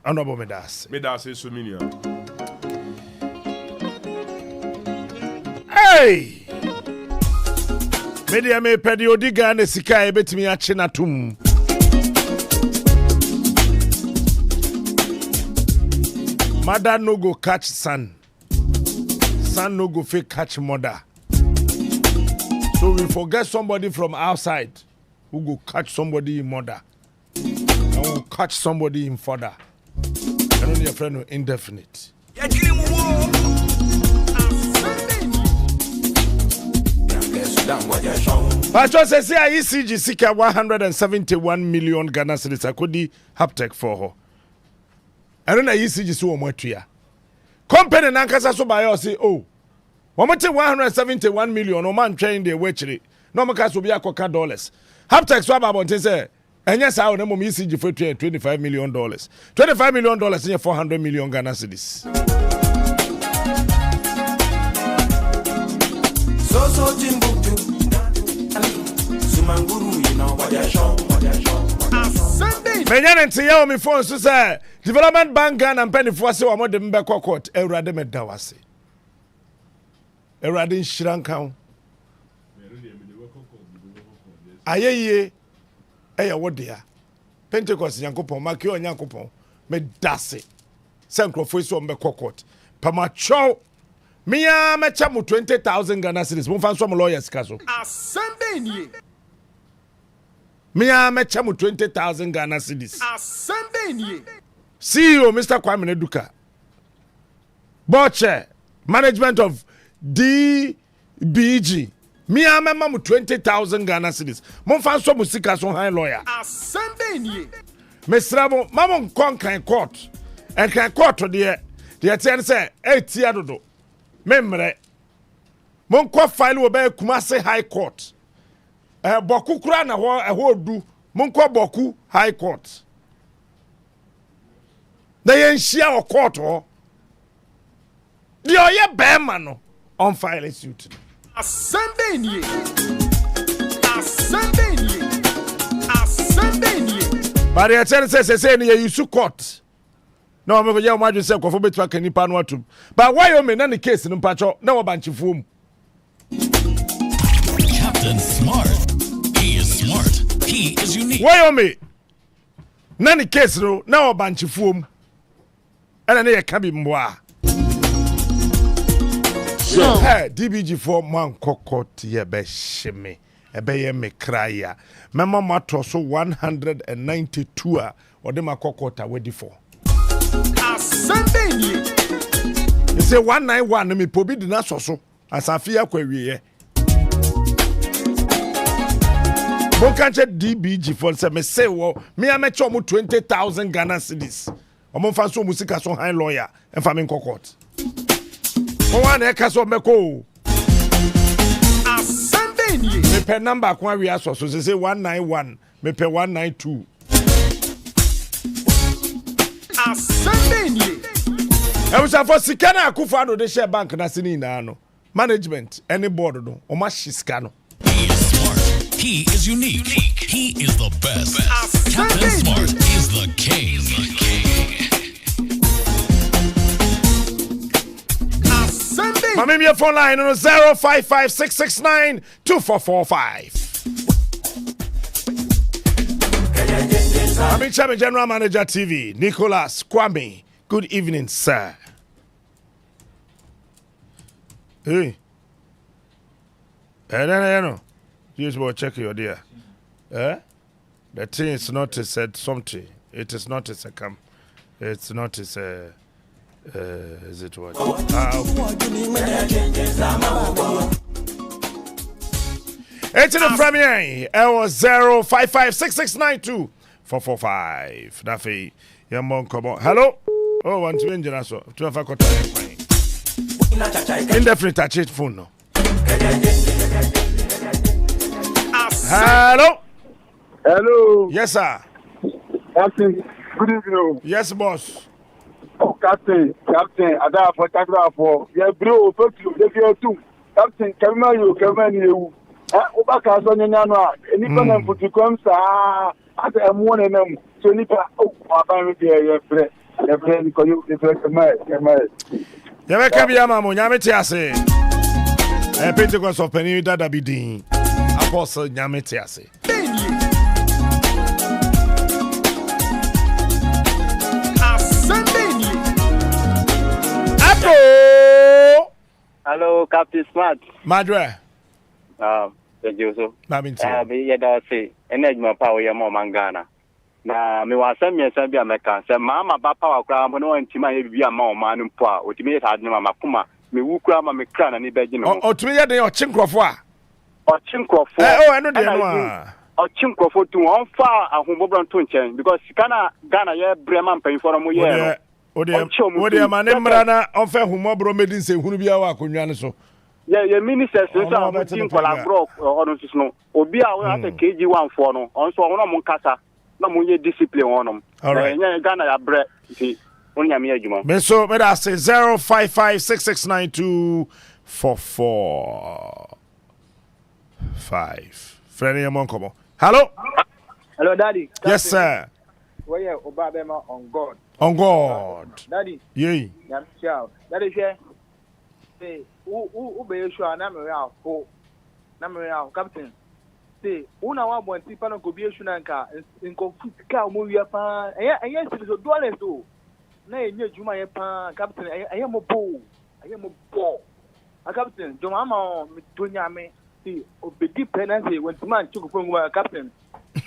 Honorable Medase Suminia. Hey! Media me pedi odiga ne sika ebetimi ache natum. Mother no go catch son. Son no go fake catch mother. So we forget somebody from outside who go catch somebody in mother. And will catch somebody in father. I don't need a friend indefinite. Pastor says here ECG seek 171 million Ghana cedis akodi haptech for her. I don't know ECG so much. Company nankasa so by us say oh. One 171 million no man train the wetchery. No maka so be akoka dollars. Haptech so about say and yes I know ECG for $25 million. $25 million in 400 million Ghana cedis. So Timbuktu Sumanguru, you know what they're showing, what they're showing. Menyan and Tia me phone so say Development Bank and penny for say what them back court Erade Medawase. Erade Shrankan. Aye what dear. Pentecost Yankopon, Makio Yankopon, Medase. Sancro so back court. Pamacho. Mia mechamu 20,000 Ghana cedis. Mo fan some lawyers kaso. Asende ni. Mia mechamu 20,000 Ghana cedis. Asende ni. CEO Mr. Kwame Neduka. Board chair, management of DBG. Mia memamu 20,000 Ghana cedis. Mo fan some musika so high lawyer. Asende ni. Mesrabo mamon kon court. And kan court de the say 8 year dodo. Memre Monko file will be Kumase High Court. Boku kura na ho du Monko Boku High Court. They share a court ho. The oye bearman no on file a suit. Asende ni. Asende ni. Asende ni. But the attorney says you su court. No, I'm going to imagine say ko betwa kanipa no atum. But why you me na the case no pacho na wo banchifo Captain Smart. He is smart. He is unique. Why you me na the case no na wo banchifo mu. Ana na ye ka bi mboa. Hey, DBG4 man kokot ye be shime. Ebe ye me kraya. Mema mato so 192 a ode makokota wedi for. You say 191 me pobi dina soso asafia kwawie. Bonkanche DBG for say me say wo me ameche omo 20,000 Ghana cedis. Omo fa so musika so high lawyer en fa me kokot. Mo wan e ka so meko. Asande ni. Me pe number kwa wi aso so say 191 me pe 192. Asande ni. I was for Sikana Akufado de share bank na sini na no. Management any board no o ma shiskano. He is smart. He is unique. He is the best. Captain Smart is the king. Mami me phone line on 0556692445. I'm Chairman General Manager TV, Nicholas Kwame. Good evening, sir. Hey. No. Use more check your dear. The thing is not a said something. It is not a second. It's not a is it what? It's in the premier. It was 0556692 Daffy. Yamon, come on. Hello. Oh, one to engine as well. 12 o'clock. Indefinite touch it phone. No. Hello. Hello. Yes, sir. Captain. Good evening. Yes, boss. Oh, Captain. For. Yeah, bro. Captain, come you. Obaka so nyanya no a nipa na mfutukom saa ata emu ne nam so nipa aban ye frɛ ni koyo ni frɛ kama ya be ka bia ma mo nyame te ase Pentecost of Penny dada bidin apostle nyame te ase Hello, Captain Smart. Madre. Joso. Na binti. Be yeda say enejuma power ye mo mangana. Na me wa asem ye san bia meka say mama ba power kra mo no ntima ye bia ma o man mpo a otimi ye sadne mama kuma me wu kra ma me kra na ne beji no. Otimi ye den o chinkrofo a. O chinkrofo. Eno de no a. O chinkrofo tu on fa ahunbobran to nchen because kana Ghana ye brema mpan for mo ye. Odi mane mra na on fa humobro medin se hunu bia wa akonwa ne so. Yeah, ministers so am team collaborate on this no. Obi a we at KG1 for no. On so ono mo nkasa na mo ye discipline onom. Nya Ghana ya bre ti onya me adwuma. Me so me da say 055669244. Friend ya mon komo. Hello? Hello, Daddy. Yes, sir. Where you Obama on God? On God. Daddy. Yay. Yeah, sure. Daddy, share. Say, who be sure na me afo. Na me captain. Say, una wa bon ti pa no go be sure na nka nko futika mo wi pa. Eye si so dollars do. Na enye juma ye pa captain. Eye mo bo. Captain, do mama me tonya me. See, obedi penalty when man chuku ngwa captain.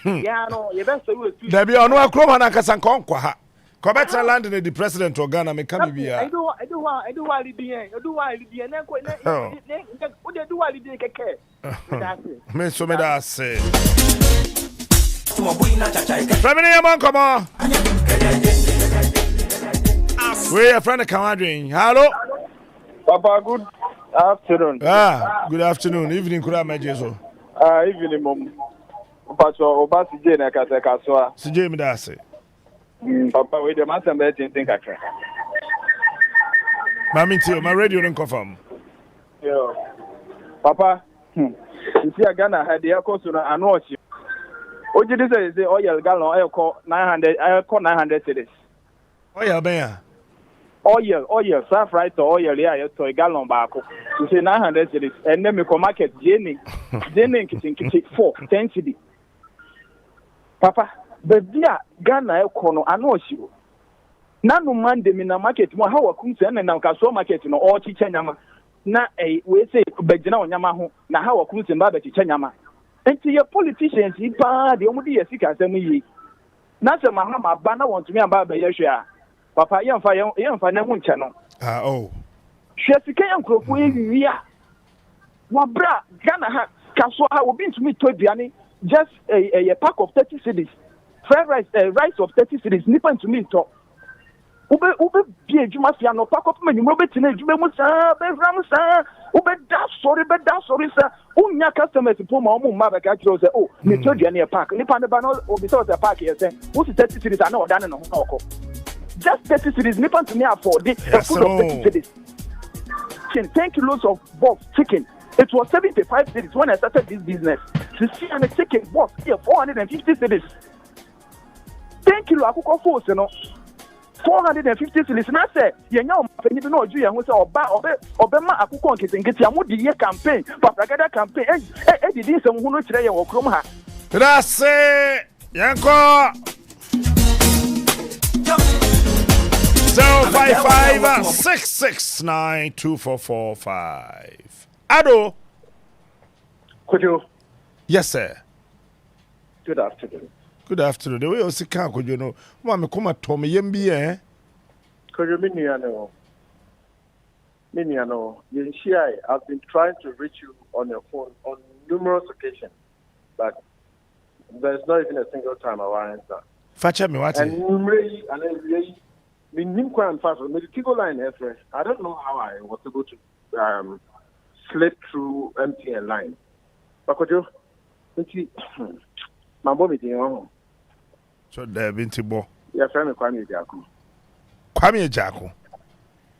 Yeah, no, you best say we. There be Onua Kroma na kasanko kwa ha. Ko better land in the president of Ghana me come be I do want Libyan. I do want Libyan. Na ko na o de do want Libyan keke. Me so me da say. Family among come on. We your friend Kamadrin. Hello. Papa, good afternoon. Good afternoon. Evening kura mejeso. Evening mom. Pacho obasi je na kasa so. Sije me da say. Papa, we the master be think akra. Mami tio, my radio don't confirm. Yo. Papa, you see Ghana had the cost na anochi. Oji dis say oil gallon I call 900 cedis. Oil ben. Oil, self right to oil here to a gallon back. You say 900 cedis and then me go market Jenny kitchen 4 10 cedis. Papa, Bebia Ghana ekono anochi. Nanu man de na market mo how akunse na nkaso market no o chiche nyama na we say begina onyama ho na how akunse ba chiche nyama enti ye politicians ipa de omu de yesika asem yi na se mahama ba na want me amba ba yehwe a papa yemfa na hu nche no hwe sika yankrofo ewiwi a wabra Ghana ha kaso ha obi ntumi to aduane just a pack of 30 cedis fried rice of 30 cedis nipa ntumi to ube bi ejuma fia no pack up menu mo betina ejuma mu sa be ram sa ube da sorry sa unya customers po ma omo ma be ka kiro say me to dua na pack nipa ne ba no obi say the pack here say wo 30 cedis ana oda ne no ho just 30 cedis nipa to me afford the food of 30 cedis 10 kilos of box chicken. It was 75 cedis when I started this business. To see a chicken box here 450 cedis. 10 kilo akuko force no 450 cedis na say yenya o mafani bi no oju ye ho say oba ma akuko nketinketi amudi ye campaign papagada campaign di nsem hu no kire ye wo krom ha. Grazie yanko 055-669-2445. Ado. Could you? Yes, sir. Good afternoon. Good afternoon. The way you see, could you know? Mama, come at Tommy Yembi, eh? Could you mean you know? I've been trying to reach you on your phone on numerous occasions, but there's not even a single time I will answer. Facha me what? And fast. I don't know how I was able to slip through MTN line. But could you? My mom is in. So there been Tibo. Your friend Kwame Ejako. Kwame Ejako.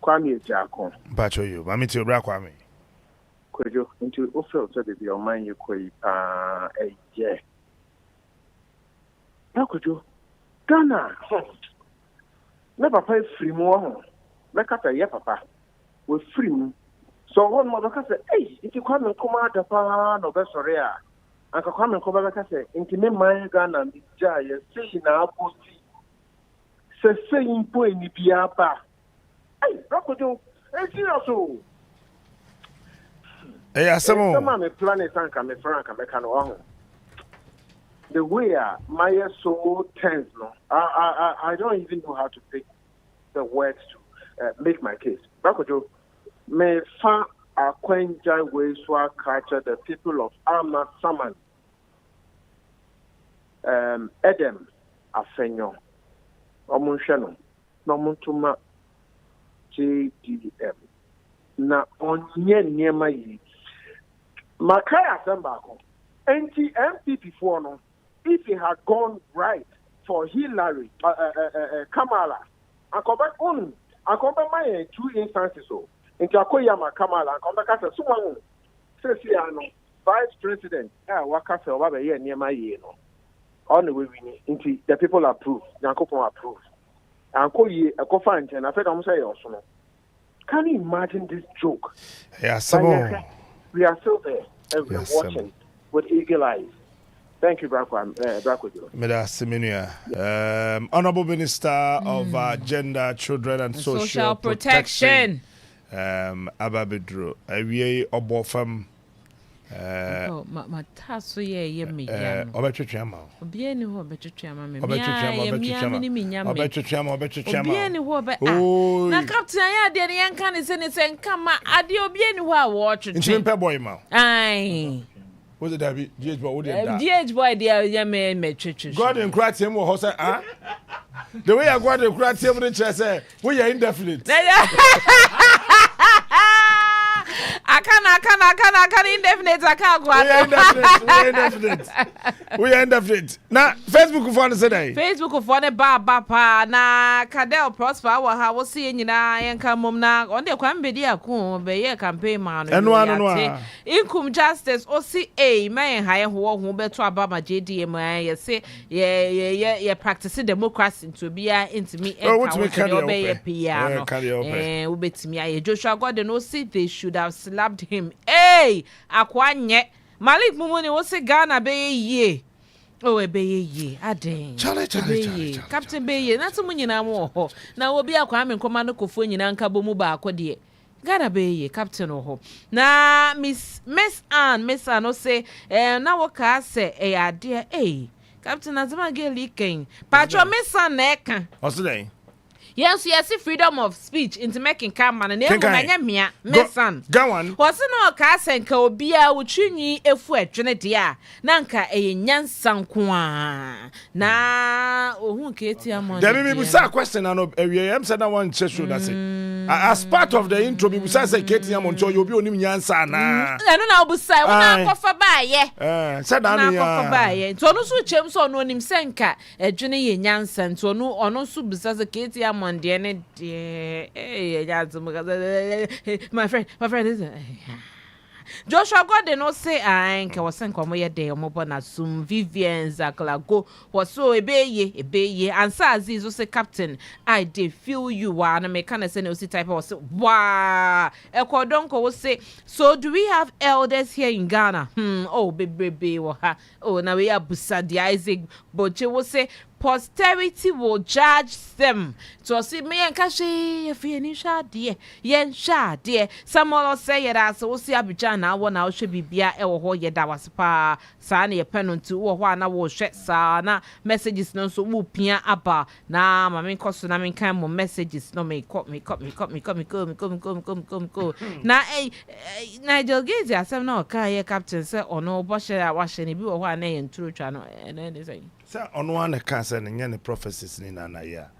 Kwame Ejako. Bacho you. Mami ti obra Kwame. Could you into offer to the your mind you could yeah. How could you? Ghana. Never pay free more. Like after yeah, papa. We're free. So one mother can say, hey, if you come and come out the pan no best sorry. And come and come back and say, into me my Ghana and Jay, say now posty. Say in point ni biapa. Hey, Rocco, hey, seriously. Hey, Asamo. Some me planet and come frank and make an the way my so tense, no. I don't even know how to pick the words to make my case. Rocco, me fa akwenja ways to capture the people of Ama Saman. Edem Afenyo. Omunshano. Nomuntuma JDM. Na onye nyema yi. Makaya Sambako. MPP for no. If he had gone right for Hillary, Kamala, and come back on, and come back my 2 instances so. Into Akoyama Kamala, and come back as a Suman, Ceciano, Vice President, Wakasa, Wabe, near my year, no. On the way we into the people approve, Yankopo approve. And Koye, a co-fund, and I said, I'm saying also. Can you imagine this joke? Yes, we are still there, and we're watching with eagle eyes. Thank you, Brakojo. Honorable Minister of Gender, Children and Social Protection. Ababedro. Awie Obofam. My task ye me. Obetwetwama. Obiani ho obetwetwama me. Obetwetwama. Oh. Na captain ya de yan kan se ne se nkama ade obiani ho a wo twetwe. Nchimpe boy ma. Ai. What's it that be? DH boy, what did that? DH boy, they me twetwe. God and cry him wo say ah. The way I go and cry him the chair say, we are indefinite. I can indefinite. I can't go. We are indefinite. Now, Facebook for today. Facebook for the Baba na Cadell Prosper. I was seeing you now and come na on the Quambedi Akun, be a campaign man. And Income Justice OCA, man, higher who better Baba JDM. I say, yeah, practicing democracy to be into me and obey a piano. And we bet me, Joshua God and OC, they should have slapped him. Hey, akwanye Malik Mumuni was a Ghana be ye. Oh, a be ye. Ade. Charlie. Captain Bay, not so many now. Now will be a crime and commando Kofuny and Kabomuba Kodie. Ghana be ye, Captain Oho. Na Miss Ann, no say, now what can say, dear, Captain Azama get leaking. Patron Miss Ann neck. What's today? Yes, freedom of speech into making come and name me son. Go on. Was no casen ka obia uchinyi efu etwene dia. Nanka nyansan kwa. Na ohun ke ti amon. There may be a question and am said that one show that's it. As part of the intro, we say Katie amon so you be onim nyansa na. No na obusai una kofa ba ye. Said that na kofa ba ye. To no so chem so no onim senka edwene ye nyansa to no ono so bisa se Katie Monday, my friend is Joshua God no say I was sent come here day omobona sum Vivian Zaklago was so ebeye and Aziz say captain I did feel you and me can say no type of say wow Ekodonko will say so do we have elders here in Ghana oh baby oh now we have Busadi Isaac but you will say posterity will judge them. So see me and Kashi, if you any shot dear, yen shot dear. Some all say it as so see Abijana, one out should be beer or ye that was pa, Sani a pen to or one I will shed sana messages no so whoopia abba. Nah, my main cost and I mean kind of messages no me caught me. Now, Nigel Gaze, I said no, Kaya Captain said, or no, Bosher, washing it be or one and true channel, and then they say. Sir, Onua cancer and any prophecies in Anaya.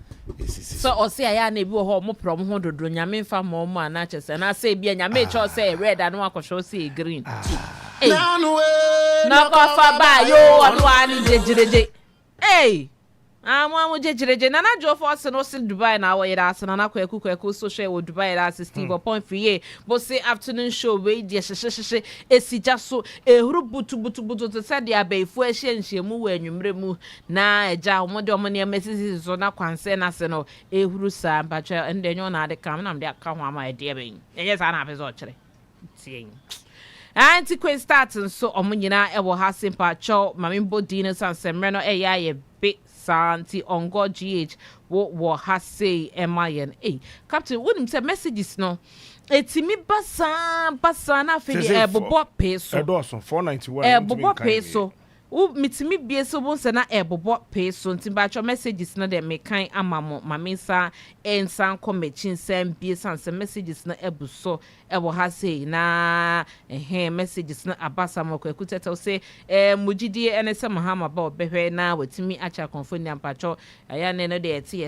So, or say, I need more problem 100 Yamin for more matches, and I say, be a mature say red and walk or show see green. Knock off by you, hey. One with Jejje, Nana Joe Force and also Dubai now, where that's an Anaku social with Dubai as Steve or Point Free, but say afternoon show, wait, yes, it's just so a rubutu to said the abbey for she move and you remove na a jar more dominant messages on a concern as no a rusa, but and then you're not the coming on their come on my dear being. Yes, I have his actually seeing. Antiquate starting so Omunina ever has simple chow, Mamimbo dinners and Semreno a bit. Santi on God GH what has say MIN. Captain wouldn't say messages no. It's me basana fidi bobo peso. Edorson 491. Bobo peso. Mitimi be so once na bobo peso ntimba messages no de me kan amamo mamisa ensan comechin sem be san messages no ebuso ewo ha say na messages no abasa mo kwekuteta say mujidi enese mahama ba obehwe na watimi acha konfoni ampacho aya ne no de eti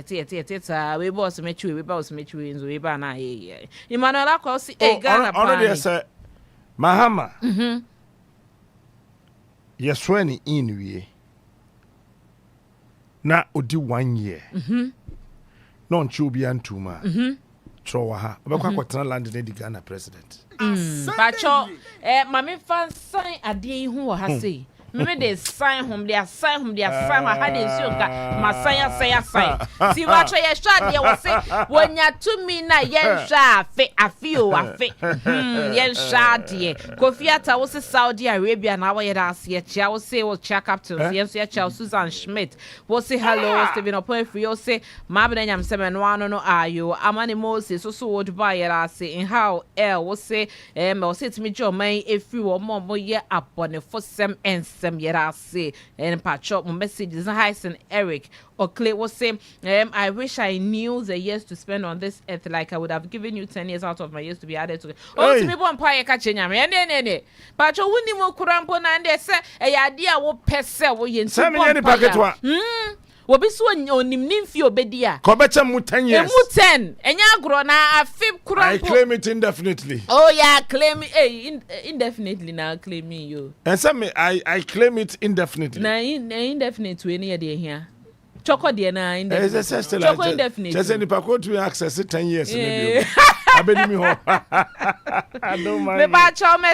we boss mechi we boss mechi we nzo we ba na Emmanuel akwa say Ghana pa already say mahama yes when in we na odi 1 year non chubi antuma trowa ha obekwa kwatena land na di Ghana president bacho mame fan sign ade hu wo ha sei me dey sign home dey sign ha dey nsi onka ma sign si bacho ye sha dey wo say wonya to me na ye sha afi ye sha dey Kofi Ata wo say Saudi Arabia na wo ye da ase chia wo say wo chia captain ye so ye chia Susan Schmidt wo say hello Stephen Opoin free wo say ma be nyam se me no ano no ayo amani Moses so wo Dubai ye da ase in how wo say me wo say timi joman efri wo mo ye abone for sem ensem ye da ase and patch messages Hyson Eric or Clay was saying, I wish I knew the years to spend on this earth like I would have given you 10 years out of my years to be added to it. Oh, to me, one pie catching yam, and but you wouldn't even crampo and they say, a idea will pesa will yin some packet. Will be so on him for bedia. Cobecha mu 10 years. Mu 10. And ya grow na a fib crampo. I claim it indefinitely. Oh, yeah, claim it indefinitely now claiming you. And some I claim it indefinitely. Na indefinite to any idea here. Choco dear na indefinite. Choco indefinite. Just any paco to access it 10 years. I don't mind.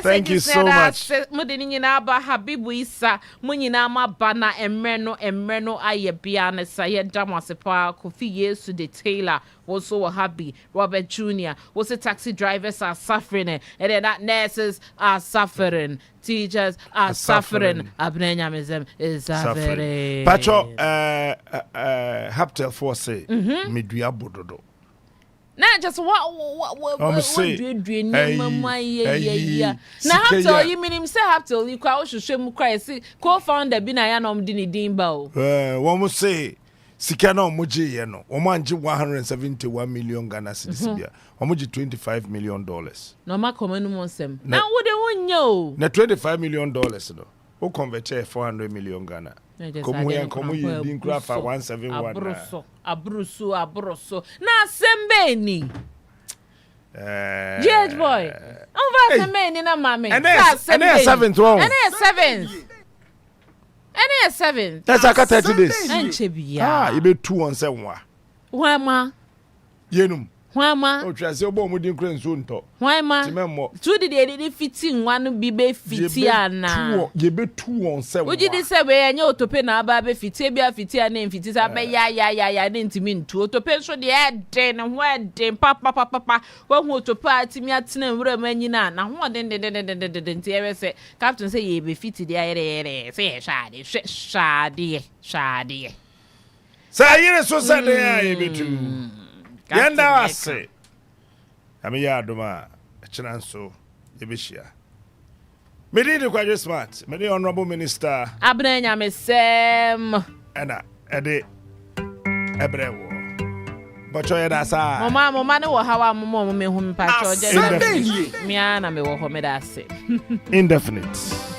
Thank you so much. Mudini na ba Habibu Isa munyina ma bana emreno aye bia na saye damasepa Kofi Yesu de Taylor also happy Robert Jr. Also taxi drivers are suffering and then that nurses are suffering. Teachers are suffering. Abnenyamism is suffering. Pacho Haptel for say midwia bododo. Nah, just what mama yeah. Now Haptel, you mean him say Haptel, you can also show me cry see co-founder bi na ya no mdini dimba o. One must say sika na omoje ye no. Omanji 171 million Ghana cedis bia. Omoji $25 million. No ma komenu monsem. Na wo de wonyo. Na $25 million no. O convert 400 million Ghana. Komu ye din kra fa 171. Abruso. Na sembe ni. Judge boy. On va sembe ni na mame. And 7th one. And 7th. That's aka 30 days. Enchebia. You be 2 on 7 wa. Wama. Yenum. Wama. O twa se obo mu din kra nso nto. Wama. Timemmo. Tu de fitting one bi be fiti ana. You be 2 on 7. Would you say we anya otope na aba be fiti bia fiti ana fiti sa be ya ne ntimi ntu otope so de den ho den papa wo hu otope atimi atena nwura manyina na ho den nti ewe se captain say ye be fiti de ayere say shade. Say yere so say dey betu. Yenda wase. Ami ya adoma chira so ebehia. Me dey the quite smart. Me dey honorable minister. Abna nyamesem. Ena ede ebrewo. But you da sa. Mama ne wo hawa mama me hu me pa cho je. Me ana me wo ho me da se. Indefinite.